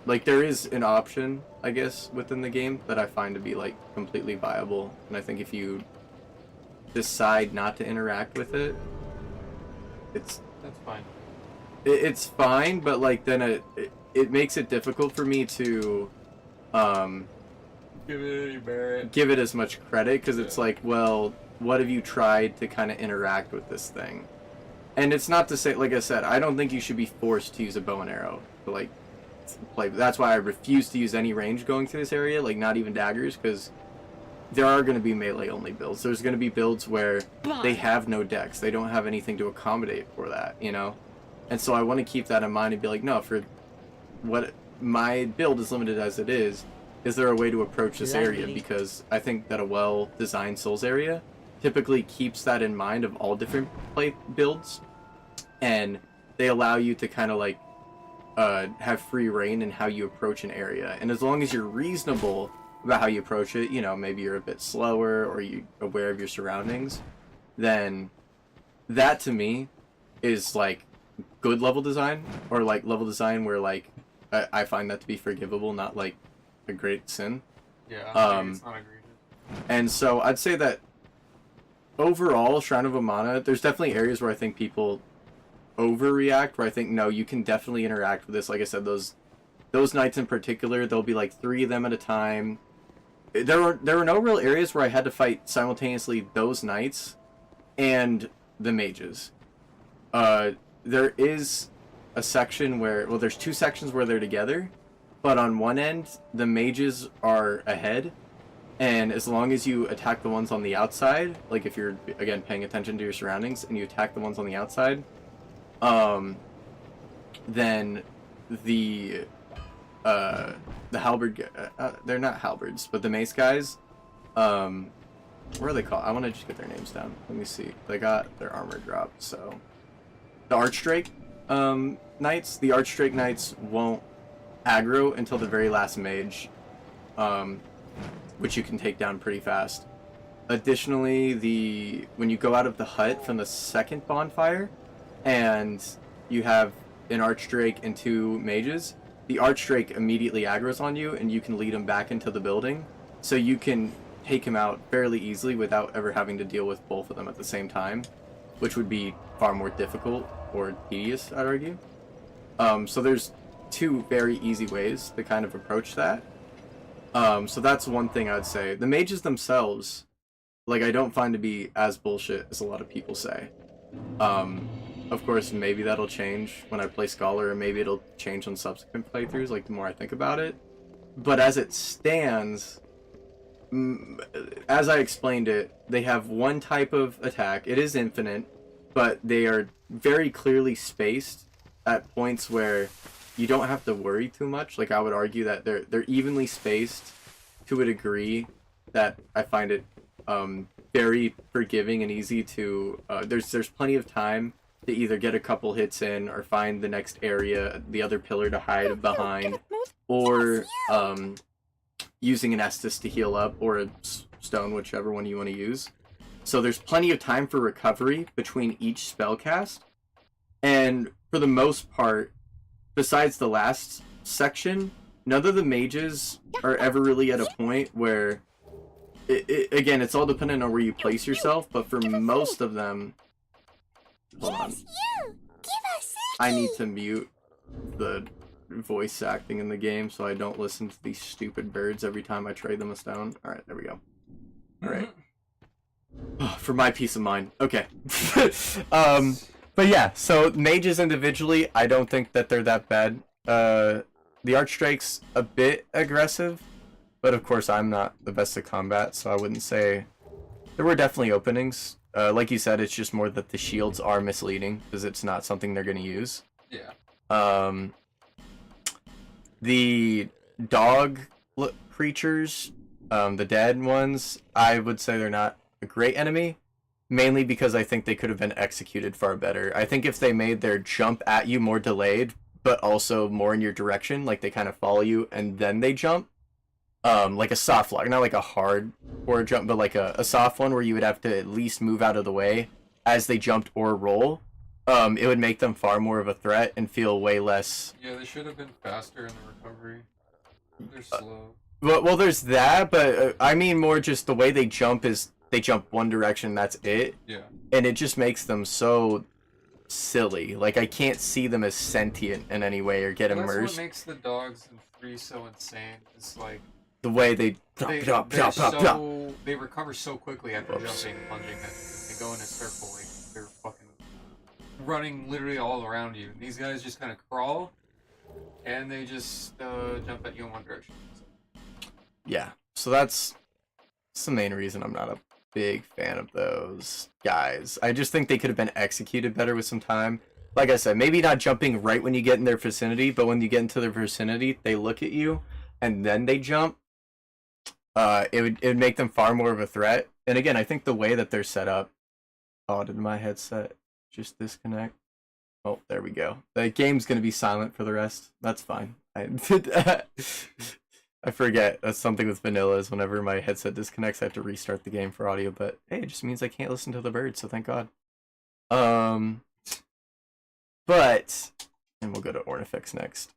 like, there is an option, I guess, within the game that I find to be like completely viable, and I think if you decide not to interact with it, That's fine. it's fine, but like then it makes it difficult for me to Give it any merit. give it as much credit, because it's like, well, what have you tried to kind of interact with this thing? And it's not to say, like I said, I don't think you should be forced to use a bow and arrow to like play. That's why I refuse to use any range going through this area, like not even daggers, because there are going to be melee only builds. There's going to be builds where they have no dex, they don't have anything to accommodate for that, you know? And so I want to keep that in mind and be like, no, for what my build is limited as it is there a way to approach this area? Because I think that a well-designed Souls area typically keeps that in mind of all different play builds, and they allow you to kind of like have free reign in how you approach an area. And as long as you're reasonable about how you approach it, you know, maybe you're a bit slower or you're aware of your surroundings, then that to me is like good level design, or like level design where like I find that to be forgivable, not like a great sin. Yeah, I think it's not egregious. And so I'd say that overall, Shrine of Amana, there's definitely areas where I think people overreact, where I think, no, you can definitely interact with this. Like I said, those nights in particular, there'll be like 3 of them at a time. There were no real areas where I had to fight simultaneously those knights and the mages. There is a section where, well, there's 2 sections where they're together, but on one end, the mages are ahead, and as long as you attack the ones on the outside, like if you're, again, paying attention to your surroundings, and you attack the ones on the outside, then the halberd, they're not halberds, but the mace guys, what are they called? I want to just get their names down. Let me see. They got their armor dropped, so... The Archdrake Knights. The Archdrake Knights won't aggro until the very last mage, which you can take down pretty fast. Additionally, when you go out of the hut from the second bonfire, and you have an Archdrake and 2 mages, the Archdrake immediately aggroes on you, and you can lead him back into the building, so you can take him out fairly easily without ever having to deal with both of them at the same time, which would be far more difficult or tedious, I'd argue. So there's 2 very easy ways to kind of approach that. So that's one thing I'd say. The mages themselves, like, I don't find to be as bullshit as a lot of people say. Of course, maybe that'll change when I play Scholar, or maybe it'll change on subsequent playthroughs, like, the more I think about it. But as it stands, as I explained it, they have one type of attack. It is infinite, but they are very clearly spaced at points where you don't have to worry too much. Like, I would argue that they're evenly spaced to a degree that I find it very forgiving and easy to... there's plenty of time to either get a couple hits in or find the next area, the other pillar to hide behind, or using an Estus to heal up, or a stone, whichever one you want to use. So there's plenty of time for recovery between each spell cast, and for the most part, besides the last section, none of the mages are ever really at a point where, again, it's all dependent on where you place yourself, but for most of them, hold on, I need to mute the voice acting in the game so I don't listen to these stupid birds every time I trade them a stone. Alright, there we go. Alright. For my peace of mind. Okay. But yeah, so mages individually, I don't think that they're that bad. The Archdrake's a bit aggressive, but of course I'm not the best at combat, so I wouldn't say... There were definitely openings. Like you said, it's just more that the shields are misleading, because it's not something they're going to use. Yeah. The dog creatures, the dead ones, I would say they're not a great enemy, mainly because I think they could have been executed far better. I think if they made their jump at you more delayed, but also more in your direction, like they kind of follow you and then they jump, like a soft lock, not like a hard or jump, but like a soft one where you would have to at least move out of the way as they jumped or roll, it would make them far more of a threat and feel way less... Yeah, they should have been faster in the recovery. They're slow. Well, there's that, but I mean more just the way they jump is they jump one direction, that's it. Yeah. And it just makes them so silly. Like, I can't see them as sentient in any way or get immersed. That's what makes the dogs in 3 so insane. It's like... The way they recover so quickly after jumping and plunging that they go in a circle, like they're fucking running literally all around you. These guys just kind of crawl, and they just jump at you in one direction. So. Yeah, so that's the main reason I'm not a big fan of those guys. I just think they could have been executed better with some time. Like I said, maybe not jumping right when you get in their vicinity, but when you get into their vicinity, they look at you, and then they jump. It would make them far more of a threat. And again, I think the way that they're set up... Oh, did my headset just disconnect? Oh, there we go. The game's going to be silent for the rest. That's fine. I forget. That's something with vanilla is whenever my headset disconnects, I have to restart the game for audio. But hey, it just means I can't listen to the birds, so thank God. Um, but and we'll go to Ornifex next.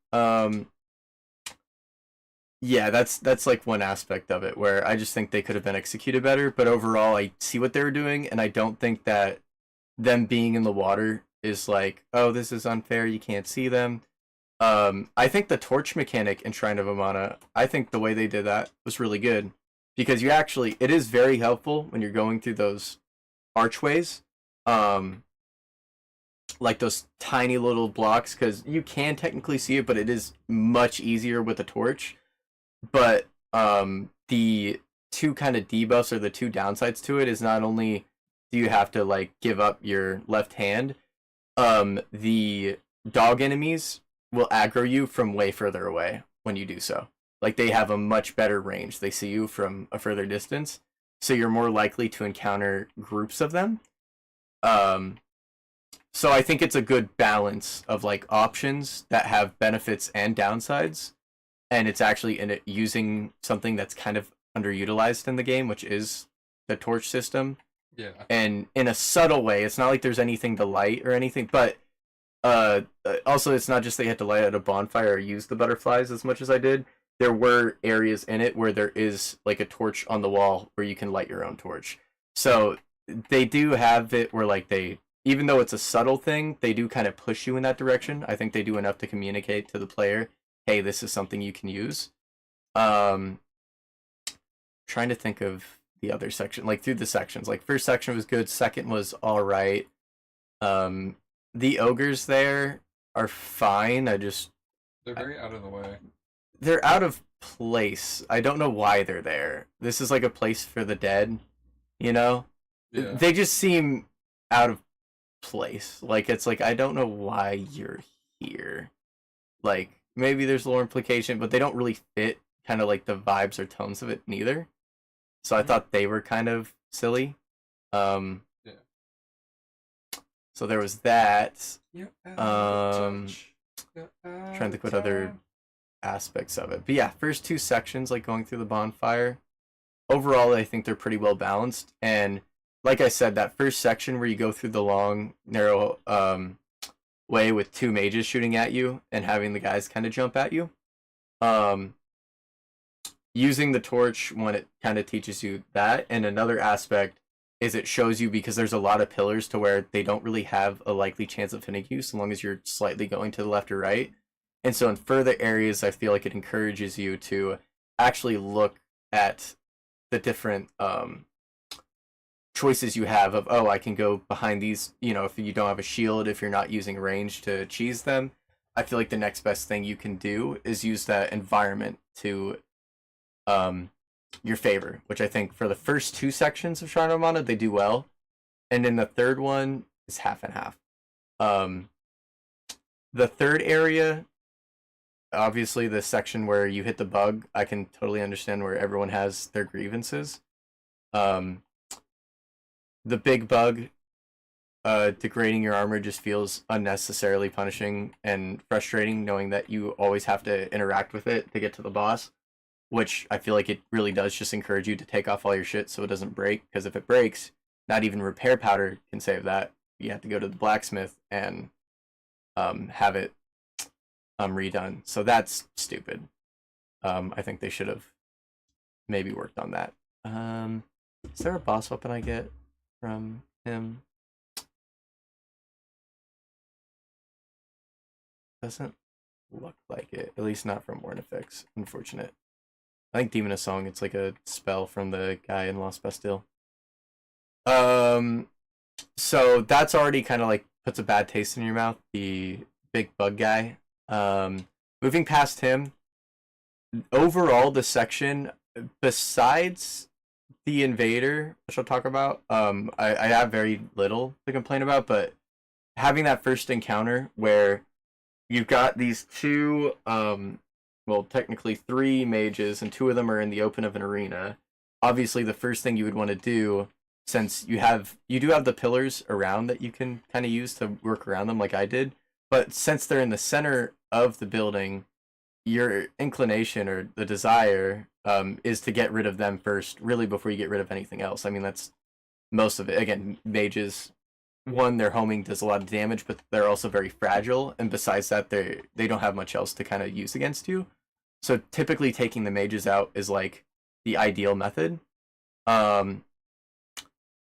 Yeah, that's like one aspect of it where I just think they could have been executed better. But overall, I see what they were doing, and I don't think that them being in the water is like, oh, this is unfair. You can't see them. I think the torch mechanic in Shrine of Amana, I think the way they did that was really good because it is very helpful when you're going through those archways, like those tiny little blocks, because you can technically see it, but it is much easier with a torch. But the two kind of debuffs or the two downsides to it is not only do you have to like give up your left hand, the dog enemies will aggro you from way further away when you do so. Like they have a much better range. They see you from a further distance, so you're more likely to encounter groups of them. So I think it's a good balance of like options that have benefits and downsides, and it's actually in it using something that's kind of underutilized in the game, which is the torch system. Yeah. And in a subtle way, it's not like there's anything to light or anything, but also it's not just they had to light at a bonfire or use the butterflies as much as I did. There were areas in it where there is like a torch on the wall where you can light your own torch. So they do have it where like even though it's a subtle thing, they do kind of push you in that direction. I think they do enough to communicate to the player, hey, this is something you can use. Trying to think of the other section, like through the sections. Like first section was good, second was all right. The ogres there are fine. They're very out of the way. They're out of place. I don't know why they're there. This is like a place for the dead, you know? Yeah. They just seem out of place. Like it's like I don't know why you're here. Like maybe there's lore implication, but they don't really fit kind of like the vibes or tones of it neither. So I thought they were kind of silly. Yeah. So there was that. Trying to think what other aspects of it. But yeah, first two sections, like going through the bonfire. Overall, I think they're pretty well balanced. And like I said, that first section where you go through the long, narrow way with two mages shooting at you and having the guys kind of jump at you. Using the torch when it kind of teaches you that. And another aspect is it shows you, because there's a lot of pillars to where they don't really have a likely chance of hitting you so long as you're slightly going to the left or right. And so in further areas, I feel like it encourages you to actually look at the different choices you have of, oh, I can go behind these, you know, if you don't have a shield, if you're not using range to cheese them. I feel like the next best thing you can do is use that environment to your favor, which I think for the first two sections of Shrine of Amana, they do well. And then the third one is half and half. The third area, obviously the section where you hit the bug, I can totally understand where everyone has their grievances. The big bug degrading your armor just feels unnecessarily punishing and frustrating, knowing that you always have to interact with it to get to the boss, which I feel like it really does just encourage you to take off all your shit so it doesn't break, because if it breaks, not even repair powder can save that. You have to go to the blacksmith and have it redone. So that's stupid. I think they should have maybe worked on that. Is there a boss weapon I get from him? Doesn't look like it. At least not from Ornifex. Unfortunate. I think Demon of Song, it's like a spell from the guy in Lost Bastille. So that's already kind of like puts a bad taste in your mouth, the big bug guy. Moving past him, overall the section, besides the invader, which I'll talk about, I have very little to complain about, but having that first encounter where you've got these two, well, technically three mages, and two of them are in the open of an arena. Obviously, the first thing you would want to do, since you do have the pillars around that you can kind of use to work around them like I did, but since they're in the center of the building, your inclination or the desire is to get rid of them first, really, before you get rid of anything else. I mean, that's most of it. Again, mages, one, their homing does a lot of damage, but they're also very fragile, and besides that, they don't have much else to kind of use against you. So typically, taking the mages out is like the ideal method. Um,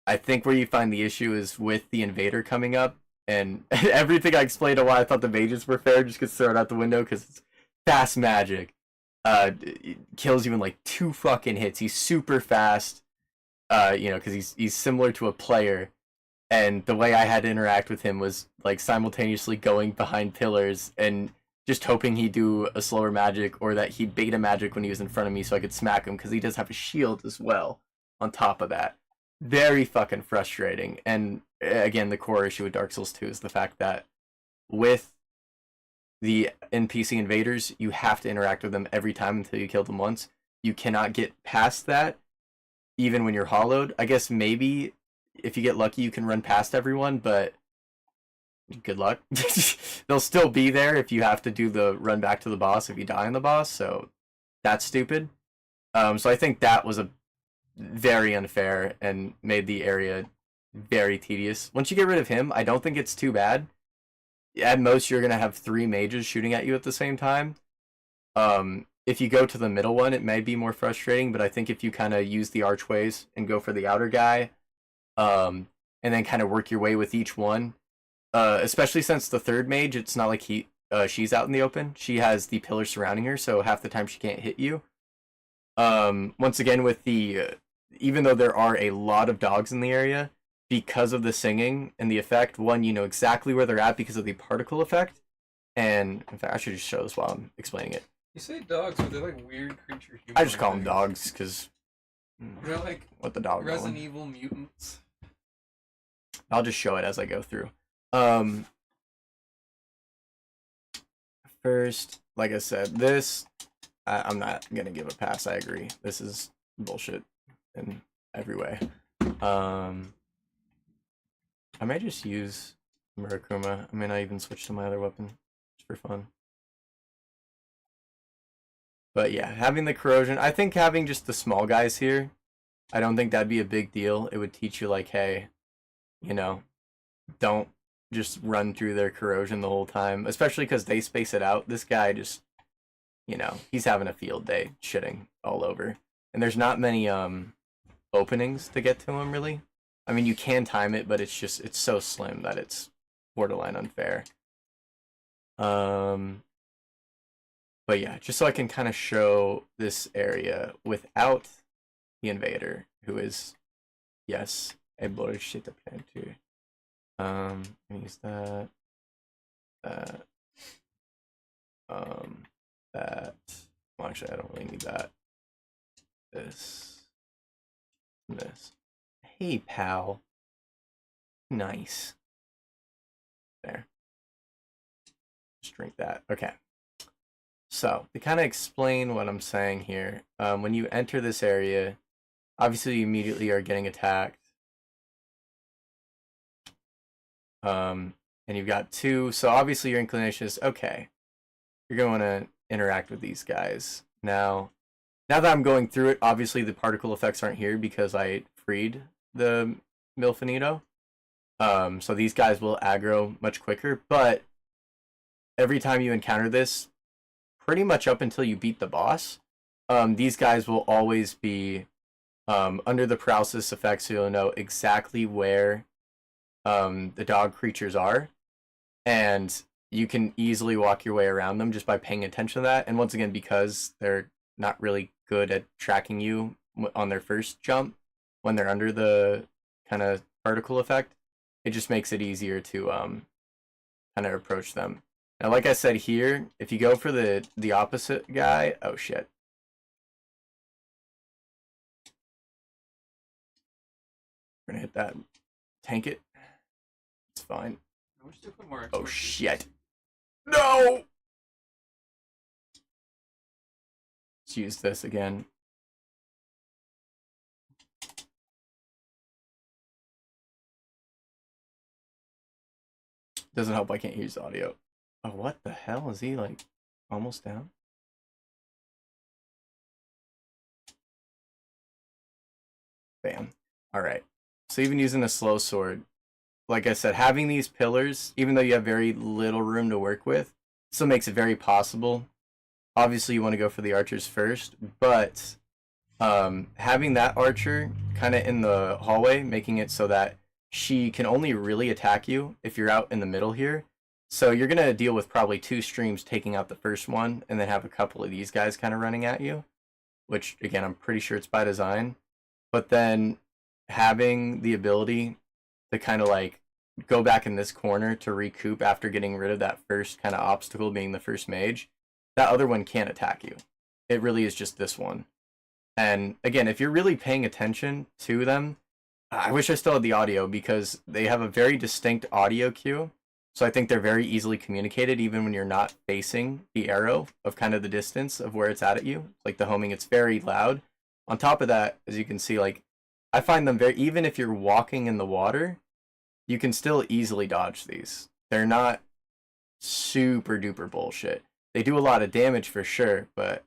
I think where you find the issue is with the invader coming up, and everything I explained on why I thought the mages were fair just gets thrown out the window because it's fast magic. It kills you in like 2 fucking hits. He's super fast. You know, because he's similar to a player, and the way I had to interact with him was like simultaneously going behind pillars and just hoping he'd do a slower magic or that he'd bait a magic when he was in front of me so I could smack him because he does have a shield as well on top of that. Very fucking frustrating. And again, the core issue with Dark Souls 2 is the fact that with the NPC invaders, you have to interact with them every time until you kill them once. You cannot get past that even when you're hollowed. I guess maybe if you get lucky you can run past everyone, but good luck. They'll still be there if you have to do the run back to the boss if you die on the boss, so that's stupid. So I think that was a very unfair and made the area very tedious. Once you get rid of him, I don't think it's too bad. At most, you're going to have 3 mages shooting at you at the same time. If you go to the middle one, it may be more frustrating, but I think if you kind of use the archways and go for the outer guy, and then kind of work your way with each one, especially since the third mage, it's not like she's out in the open. She has the pillar surrounding her, so half the time she can't hit you. Once again, with the even though there are a lot of dogs in the area, because of the singing and the effect, one, you know exactly where they're at because of the particle effect. And in fact, I should just show this while I'm explaining it. You say dogs, but they're like weird creature humor. I just call them dogs because they're like what the dog Resident Evil mutants. I'll just show it as I go through. First, like I said, this I'm not gonna give a pass. I agree. This is bullshit in every way. I might just use Murakuma. I may not even switch to my other weapon just for fun. But yeah, having the corrosion, I think having just the small guys here, I don't think that'd be a big deal. It would teach you like, hey, you know, don't just run through their corrosion the whole time, especially because they space it out. This guy just, you know, he's having a field day shitting all over. And there's not many openings to get to him, really. I mean, you can time it, but it's so slim that it's borderline unfair. But yeah, just so I can kind of show this area without the invader, who is, yes, a bullshit planter. Use that. That. Well, actually, I don't really need that. This. And this. Hey, pal. Nice. There. Just drink that. Okay. So, to kind of explain what I'm saying here, when you enter this area, obviously you immediately are getting attacked. And you've got 2, so obviously your inclination is, okay, you're going to interact with these guys. Now that I'm going through it, obviously the particle effects aren't here because I freed the Milfinito. So these guys will aggro much quicker, but every time you encounter this, pretty much up until you beat the boss, these guys will always be under the paralysis effect, so you'll know exactly where the dog creatures are, and you can easily walk your way around them just by paying attention to that. And once again, because they're not really good at tracking you on their first jump when they're under the kind of particle effect, it just makes it easier to kind of approach them. Now, like I said here, if you go for the opposite guy, oh shit. We're gonna hit that. Tank it. It's fine. I wish they put more Oh exorcists. shit. No! Let's use this again. Doesn't help I can't use audio. Oh, what the hell? Is he like almost down? Bam. Alright. So even using a slow sword, like I said, having these pillars, even though you have very little room to work with, still makes it very possible. Obviously, you want to go for the archers first, but having that archer kind of in the hallway, making it so that she can only really attack you if you're out in the middle here. So you're going to deal with probably 2 streams taking out the first one, and then have a couple of these guys kind of running at you, which, again, I'm pretty sure it's by design. But then having the ability to kind of like go back in this corner to recoup after getting rid of that first kind of obstacle being the first mage, that other one can't attack you. It really is just this one. And again, if you're really paying attention to them, I wish I still had the audio because they have a very distinct audio cue. So I think they're very easily communicated even when you're not facing the arrow of kind of the distance of where it's at you. Like the homing, it's very loud. On top of that, as you can see, like I find them very, even if you're walking in the water, you can still easily dodge these. They're not super duper bullshit. They do a lot of damage for sure, but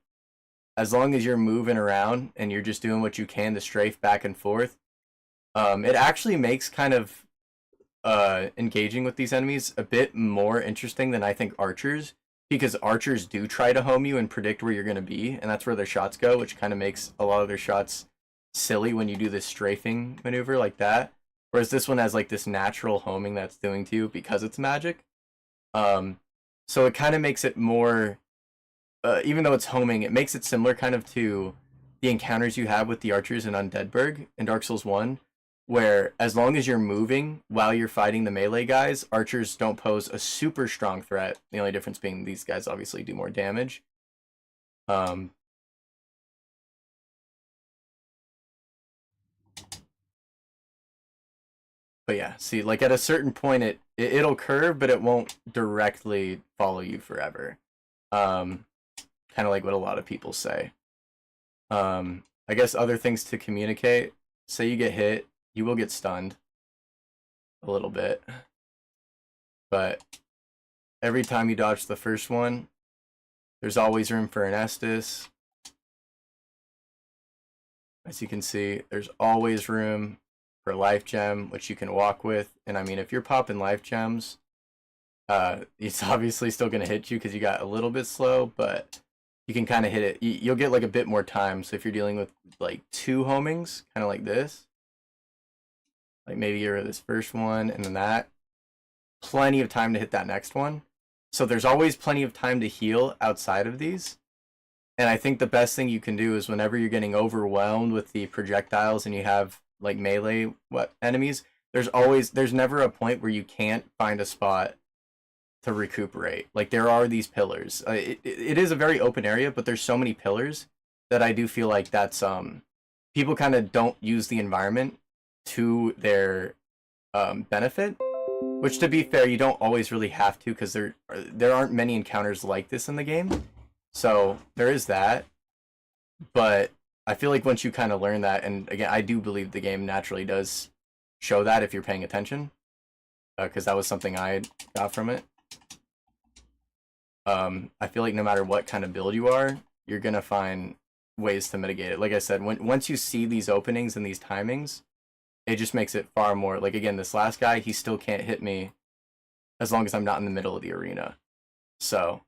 as long as you're moving around and you're just doing what you can to strafe back and forth, it actually makes kind of engaging with these enemies a bit more interesting than I think archers, because archers do try to home you and predict where you're going to be, and that's where their shots go, which kind of makes a lot of their shots silly when you do this strafing maneuver like that. Whereas this one has like this natural homing that's doing to you because it's magic. So it kind of makes it more, even though it's homing, it makes it similar kind of to the encounters you have with the archers in Undeadburg in Dark Souls 1, where as long as you're moving while you're fighting the melee guys, archers don't pose a super strong threat. The only difference being these guys obviously do more damage. But yeah, see, like at a certain point, it'll curve, but it won't directly follow you forever. Kind of like what a lot of people say. I guess other things to communicate. Say you get hit, you will get stunned a little bit. But every time you dodge the first one, there's always room for an Estus. As you can see, there's always room for life gem, which you can walk with. And I mean, if you're popping life gems, it's obviously still going to hit you because you got a little bit slow, but you can kind of hit it. You'll get like a bit more time. So if you're dealing with like 2 homings, kind of like this, like maybe you're this first one and then that, plenty of time to hit that next one. So there's always plenty of time to heal outside of these. And I think the best thing you can do is whenever you're getting overwhelmed with the projectiles and you have like melee enemies, there's never a point where you can't find a spot to recuperate. Like there are these pillars. It is a very open area, but there's so many pillars that I do feel like that's people kind of don't use the environment to their benefit. Which, to be fair, you don't always really have to, because there aren't many encounters like this in the game. So there is that. But I feel like once you kind of learn that, and again, I do believe the game naturally does show that if you're paying attention, because that was something I got from it. I feel like no matter what kind of build you are, you're gonna find ways to mitigate it. Like I said, once you see these openings and these timings, it just makes it far more, like again, this last guy, he still can't hit me as long as I'm not in the middle of the arena. So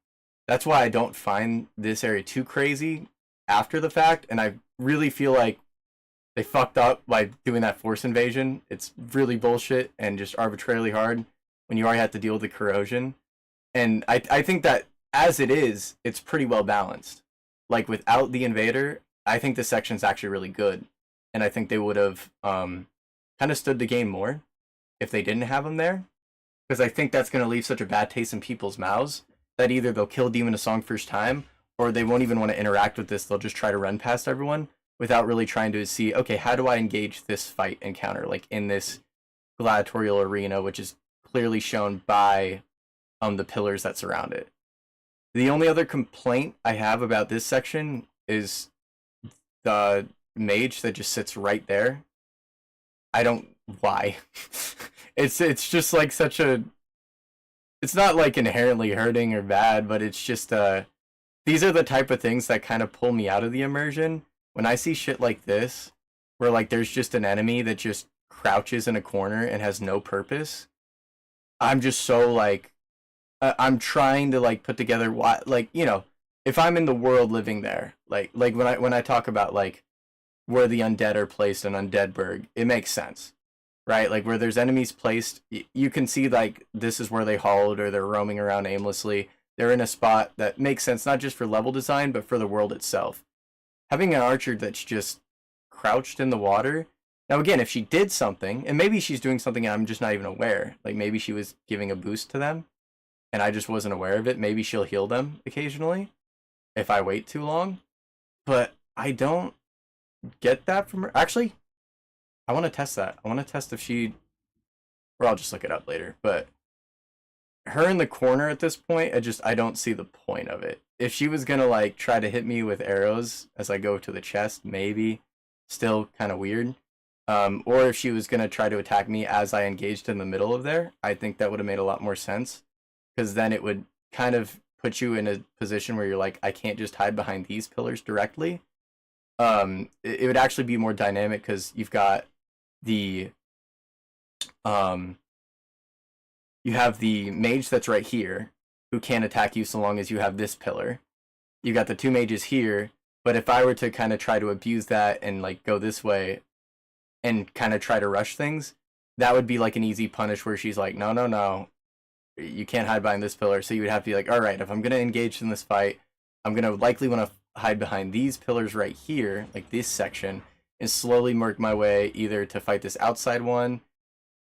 that's why I don't find this area too crazy after the fact, and I really feel like they fucked up by doing that force invasion. It's really bullshit and just arbitrarily hard when you already have to deal with the corrosion. And I think that as it is, it's pretty well balanced. Like without the invader, I think this section's actually really good. And I think they would have kind of stood to gain more if they didn't have him there. Because I think that's going to leave such a bad taste in people's mouths that either they'll kill Demon of Song first time, or they won't even want to interact with this. They'll just try to run past everyone without really trying to see, okay, how do I engage this fight encounter, like in this gladiatorial arena, which is clearly shown by the pillars that surround it. The only other complaint I have about this section is the mage that just sits right there. I don't, why? It's just like such a, it's not like inherently hurting or bad, but it's just these are the type of things that kind of pull me out of the immersion. When I see shit like this, where like there's just an enemy that just crouches in a corner and has no purpose, I'm just so like I'm trying to like put together what, like, you know, if I'm in the world living there, like when I talk about like where the undead are placed in Undeadburg, it makes sense, right? Like where there's enemies placed, you can see like this is where they hauled or they're roaming around aimlessly. They're in a spot that makes sense not just for level design but for the world itself. Having an archer that's just crouched in the water. Now again, if she did something, and maybe she's doing something I'm just not even aware, like maybe she was giving a boost to them and I just wasn't aware of it, maybe she'll heal them occasionally if I wait too long. But I don't get that from her. Actually, I want to test that. I want to test if she, or I'll just look it up later. But her in the corner at this point, I don't see the point of it. If she was gonna like try to hit me with arrows as I go to the chest, maybe, still kind of weird. Or if she was gonna try to attack me as I engaged in the middle of there, I think that would have made a lot more sense, because then it would kind of put you in a position where you're like, I can't just hide behind these pillars directly. It would actually be more dynamic because you've got the you have the mage that's right here who can't attack you so long as you have this pillar. You got the two mages here, but if I were to kind of try to abuse that and like go this way and kind of try to rush things, that would be like an easy punish where she's like, no, no, no, you can't hide behind this pillar. So you would have to be like, all right, if I'm going to engage in this fight, I'm going to likely want to hide behind these pillars right here, like this section, and slowly work my way either to fight this outside one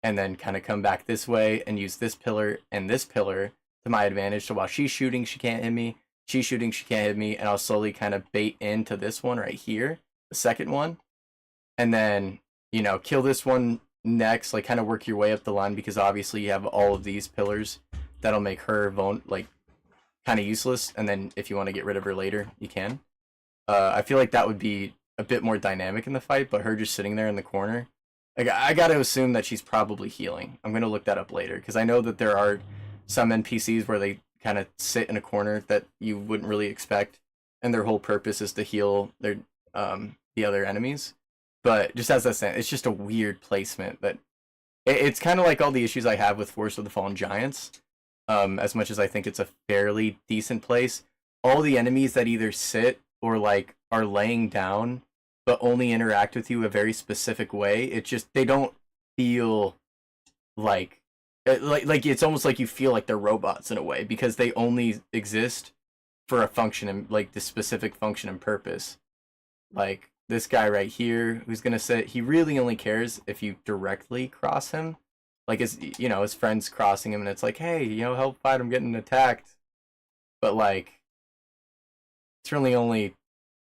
and then kind of come back this way and use this pillar and this pillar to my advantage. So while she's shooting, she can't hit me. She's shooting, she can't hit me. And I'll slowly kind of bait into this one right here, the second one. And then, you know, kill this one next, like kind of work your way up the line, because obviously you have all of these pillars that'll make her like kind of useless. And then if you want to get rid of her later, you can. I feel like that would be a bit more dynamic in the fight, but her just sitting there in the corner, like, I gotta assume that she's probably healing. I'm gonna look that up later, because I know that there are some NPCs where they kind of sit in a corner that you wouldn't really expect, and their whole purpose is to heal their the other enemies. But just as I said, it's just a weird placement that it's kind of like all the issues I have with Forest of the Fallen Giants. As much as I think it's a fairly decent place, all the enemies that either sit or like are laying down but only interact with you a very specific way, it just, they don't feel like it's almost like you feel like they're robots in a way, because they only exist for a function and like this specific function and purpose. Like this guy right here who's gonna sit, he really only cares if you directly cross him, like his, you know, his friend's crossing him and it's like, hey, you know, help fight, I'm getting attacked. But like it's really only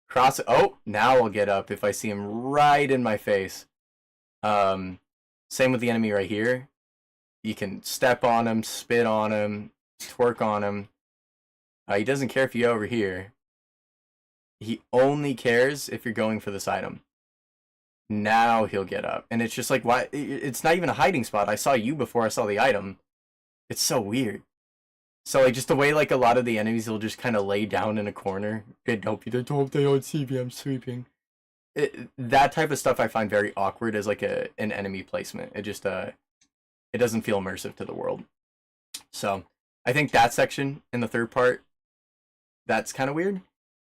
cross. Oh, now I'll get up if I see him right in my face. Same with the enemy right here. You can step on him, spit on him, twerk on him. He doesn't care if you go over here. He only cares if you're going for this item. Now he'll get up. And it's just like, why? It's not even a hiding spot. I saw you before I saw the item. It's so weird. So like just the way like a lot of the enemies will just kind of lay down in a corner. Good, don't be there. Don't they don't see me, I'm sweeping. That type of stuff I find very awkward as like an enemy placement. It just it doesn't feel immersive to the world. So I think that section in the third part, that's kind of weird.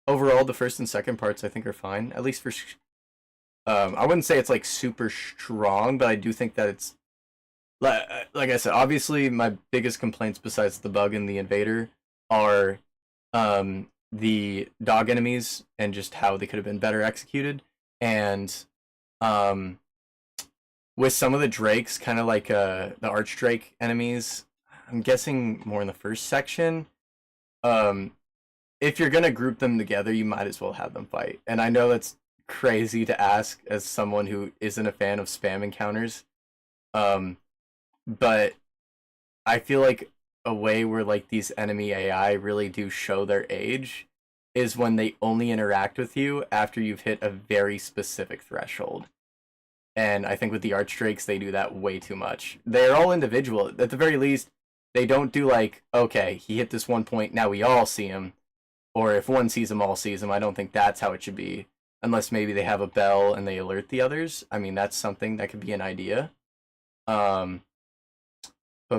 Overall, the first and second parts I think are fine. At least for I wouldn't say it's like super strong, but I do think that it's like I said, obviously my biggest complaints besides the bug and the invader are the dog enemies and just how they could have been better executed. And with some of the drakes, kind of like the archdrake enemies, I'm guessing more in the first section. If you're gonna group them together, you might as well have them fight. And I know that's crazy to ask as someone who isn't a fan of spam encounters. But I feel like a way where like these enemy AI really do show their age is when they only interact with you after you've hit a very specific threshold. And I think with the archdrakes, they do that way too much. They're all individual. At the very least, they don't do like, okay, he hit this one point, now we all see him. Or if one sees him, all sees him. I don't think that's how it should be. unless maybe they have a bell and they alert the others. I mean, that's something that could be an idea. But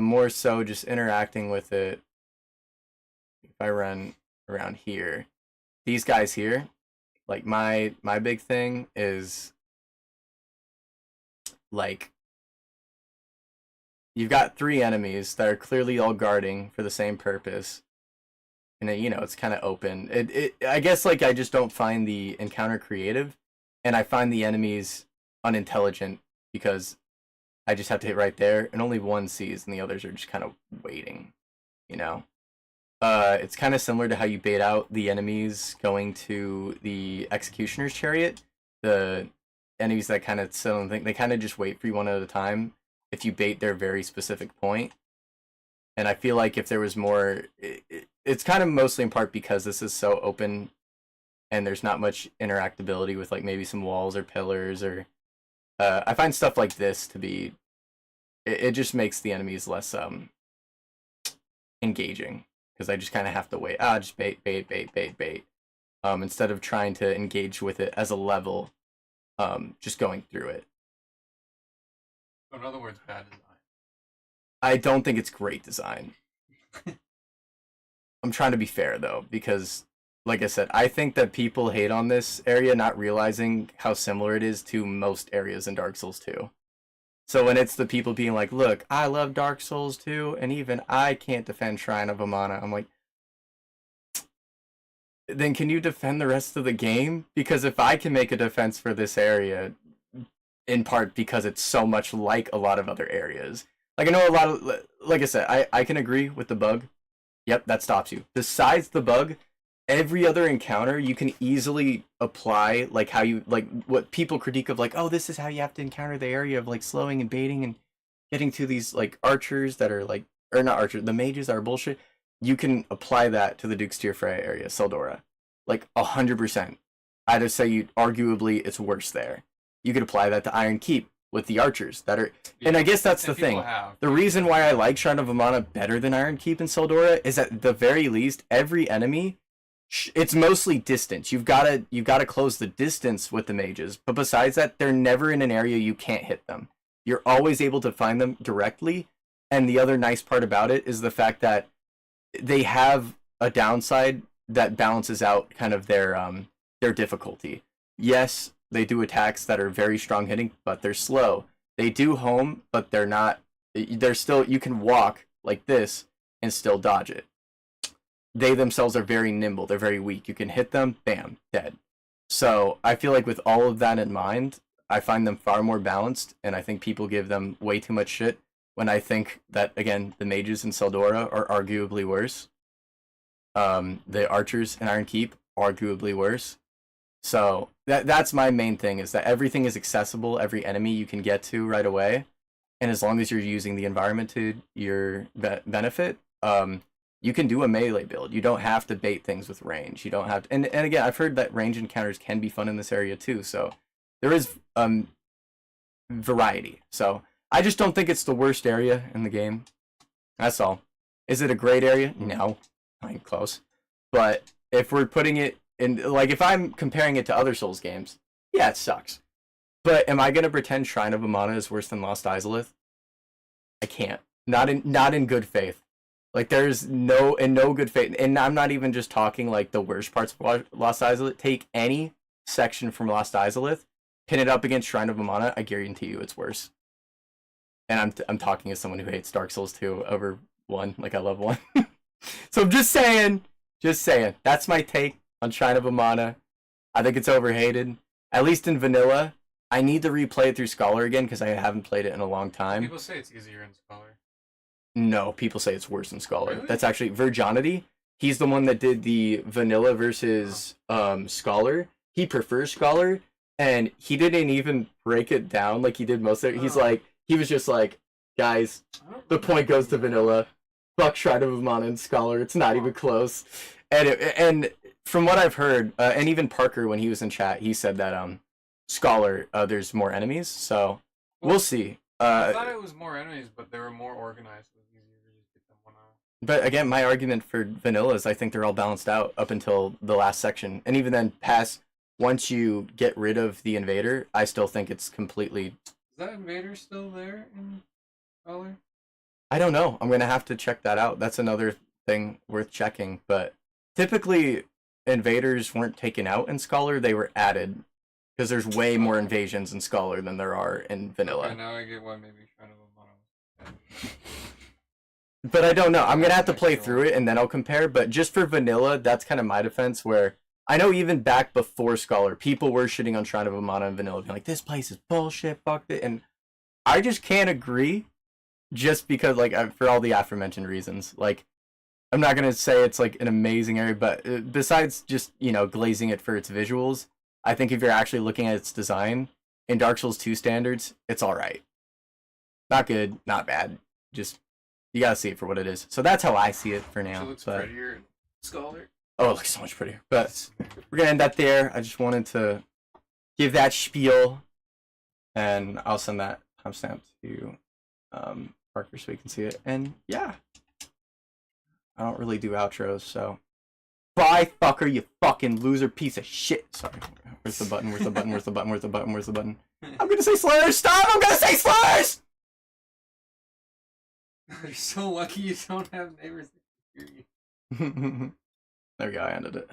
more so just interacting with it. If I run around here, these guys here, like my big thing is like you've got 3 enemies that are clearly all guarding for the same purpose. And it, it's kind of open. I guess like I just don't find the encounter creative, and I find the enemies unintelligent because I just have to hit right there, and only one sees, and the others are just kind of waiting. It's kind of similar to how you bait out the enemies going to the executioner's chariot. The enemies that kind of they kind of just wait for you one at a time if you bait their very specific point. And I feel like if there was more, it's kind of mostly in part because this is so open and there's not much interactability with like maybe some walls or pillars or I find stuff like this to be, it just makes the enemies less engaging because I just kind of have to wait. Just bait. Instead of trying to engage with it as a level, just going through it. So in other words, bad design. I don't think it's great design. I'm trying to be fair though, because like I said, I think that people hate on this area not realizing how similar it is to most areas in Dark Souls 2. So when it's the people being like, look, I love Dark Souls 2, and even I can't defend Shrine of Amana, I'm like, then can you defend the rest of the game? Because if I can make a defense for this area, in part because it's so much like a lot of other areas. Like I know a lot of, like I said, I can agree with the bug. Yep, that stops you. Besides the bug, every other encounter you can easily apply, like how you, like what people critique of like, oh, this is how you have to encounter the area of like slowing and baiting and getting to these like archers that are like, or not archers, the mages are bullshit. You can apply that to the Duke's Tear Freya area, Seldora. Like 100%. I'd just say you arguably it's worse there. You could apply that to Iron Keep with the archers that are, and I guess that's the thing. The reason why I like Shrine of Amana better than Iron Keep and Seldora is at the very least every enemy, it's mostly distance. You've got to close the distance with the mages, but besides that, they're never in an area you can't hit them. You're always able to find them directly, and the other nice part about it is the fact that they have a downside that balances out kind of their difficulty. Yes, they do attacks that are very strong hitting, but they're slow. They do home, but they're not. They're still, you can walk like this and still dodge it. They themselves are very nimble. They're very weak. You can hit them, bam, dead. So I feel like with all of that in mind, I find them far more balanced, and I think people give them way too much shit when I think that, again, the mages in Seldora are arguably worse. The archers in Iron Keep, arguably worse. So that's my main thing, is that everything is accessible, every enemy you can get to right away, and as long as you're using the environment to your benefit, you can do a melee build. You don't have to bait things with range. You don't have to, and again, I've heard that range encounters can be fun in this area too, so there is variety. So I just don't think it's the worst area in the game. That's all. Is it a great area? No, not even close. But if we're putting it in, like, if I'm comparing it to other Souls games, yeah, it sucks. But am I gonna pretend Shrine of Amana is worse than Lost Izalith? I can't. Not in good faith. Like, there's no good faith, and I'm not even just talking like the worst parts of Lost Izalith. Take any section from Lost Izalith, pin it up against Shrine of Amana, I guarantee you it's worse. And I'm talking as someone who hates Dark Souls 2 over 1, like I love 1. So I'm just saying, that's my take on Shrine of Amana. I think it's overhated, at least in vanilla. I need to replay it through Scholar again because I haven't played it in a long time. People say it's easier in Scholar. No, people say it's worse in Scholar. Really? That's actually Virginity. He's the one that did the vanilla versus Scholar. He prefers Scholar, and he didn't even break it down like he did most of it. He's like, he was just like, guys, the point goes to vanilla. Fuck Shrine of Amana and Scholar. It's not even close. And from what I've heard, and even Parker when he was in chat, he said that Scholar, there's more enemies. So we'll see. I thought it was more enemies, but they were more organized. It was easier to just get them one out. But again, my argument for vanilla is I think they're all balanced out up until the last section, and even then, past once you get rid of the invader, I still think it's completely. Is that invader still there in Scholar? I don't know. I'm gonna have to check that out. That's another thing worth checking. But typically, invaders weren't taken out in Scholar; they were added because there's way more invasions in Scholar than there are in Vanilla. Okay, now I get why maybe Shrine of Amana was. But I don't know. I'm gonna have to play through it and then I'll compare. But just for Vanilla, that's kind of my defense. Where I know even back before Scholar, people were shitting on Shrine of Amana and Vanilla, being like, "This place is bullshit, fuck it," and I just can't agree. Just because, like, for all the aforementioned reasons, like, I'm not gonna say it's like an amazing area, but besides just glazing it for its visuals, I think if you're actually looking at its design in Dark Souls 2 standards, it's all right. Not good, not bad. Just you gotta see it for what it is. So that's how I see it for now. It looks but, prettier in Scholar. Oh, it looks so much prettier. But we're gonna end that there. I just wanted to give that spiel, and I'll send that timestamp to Parker so we can see it. And yeah, I don't really do outros, so bye, fucker, you fucking loser piece of shit. Sorry, where's the button? Where's the button? Where's the button? Where's the button? Where's the button? I'm gonna say slurs. Stop! I'm gonna say slurs. You're so lucky you don't have neighbors that can hear you. There we go. I ended it.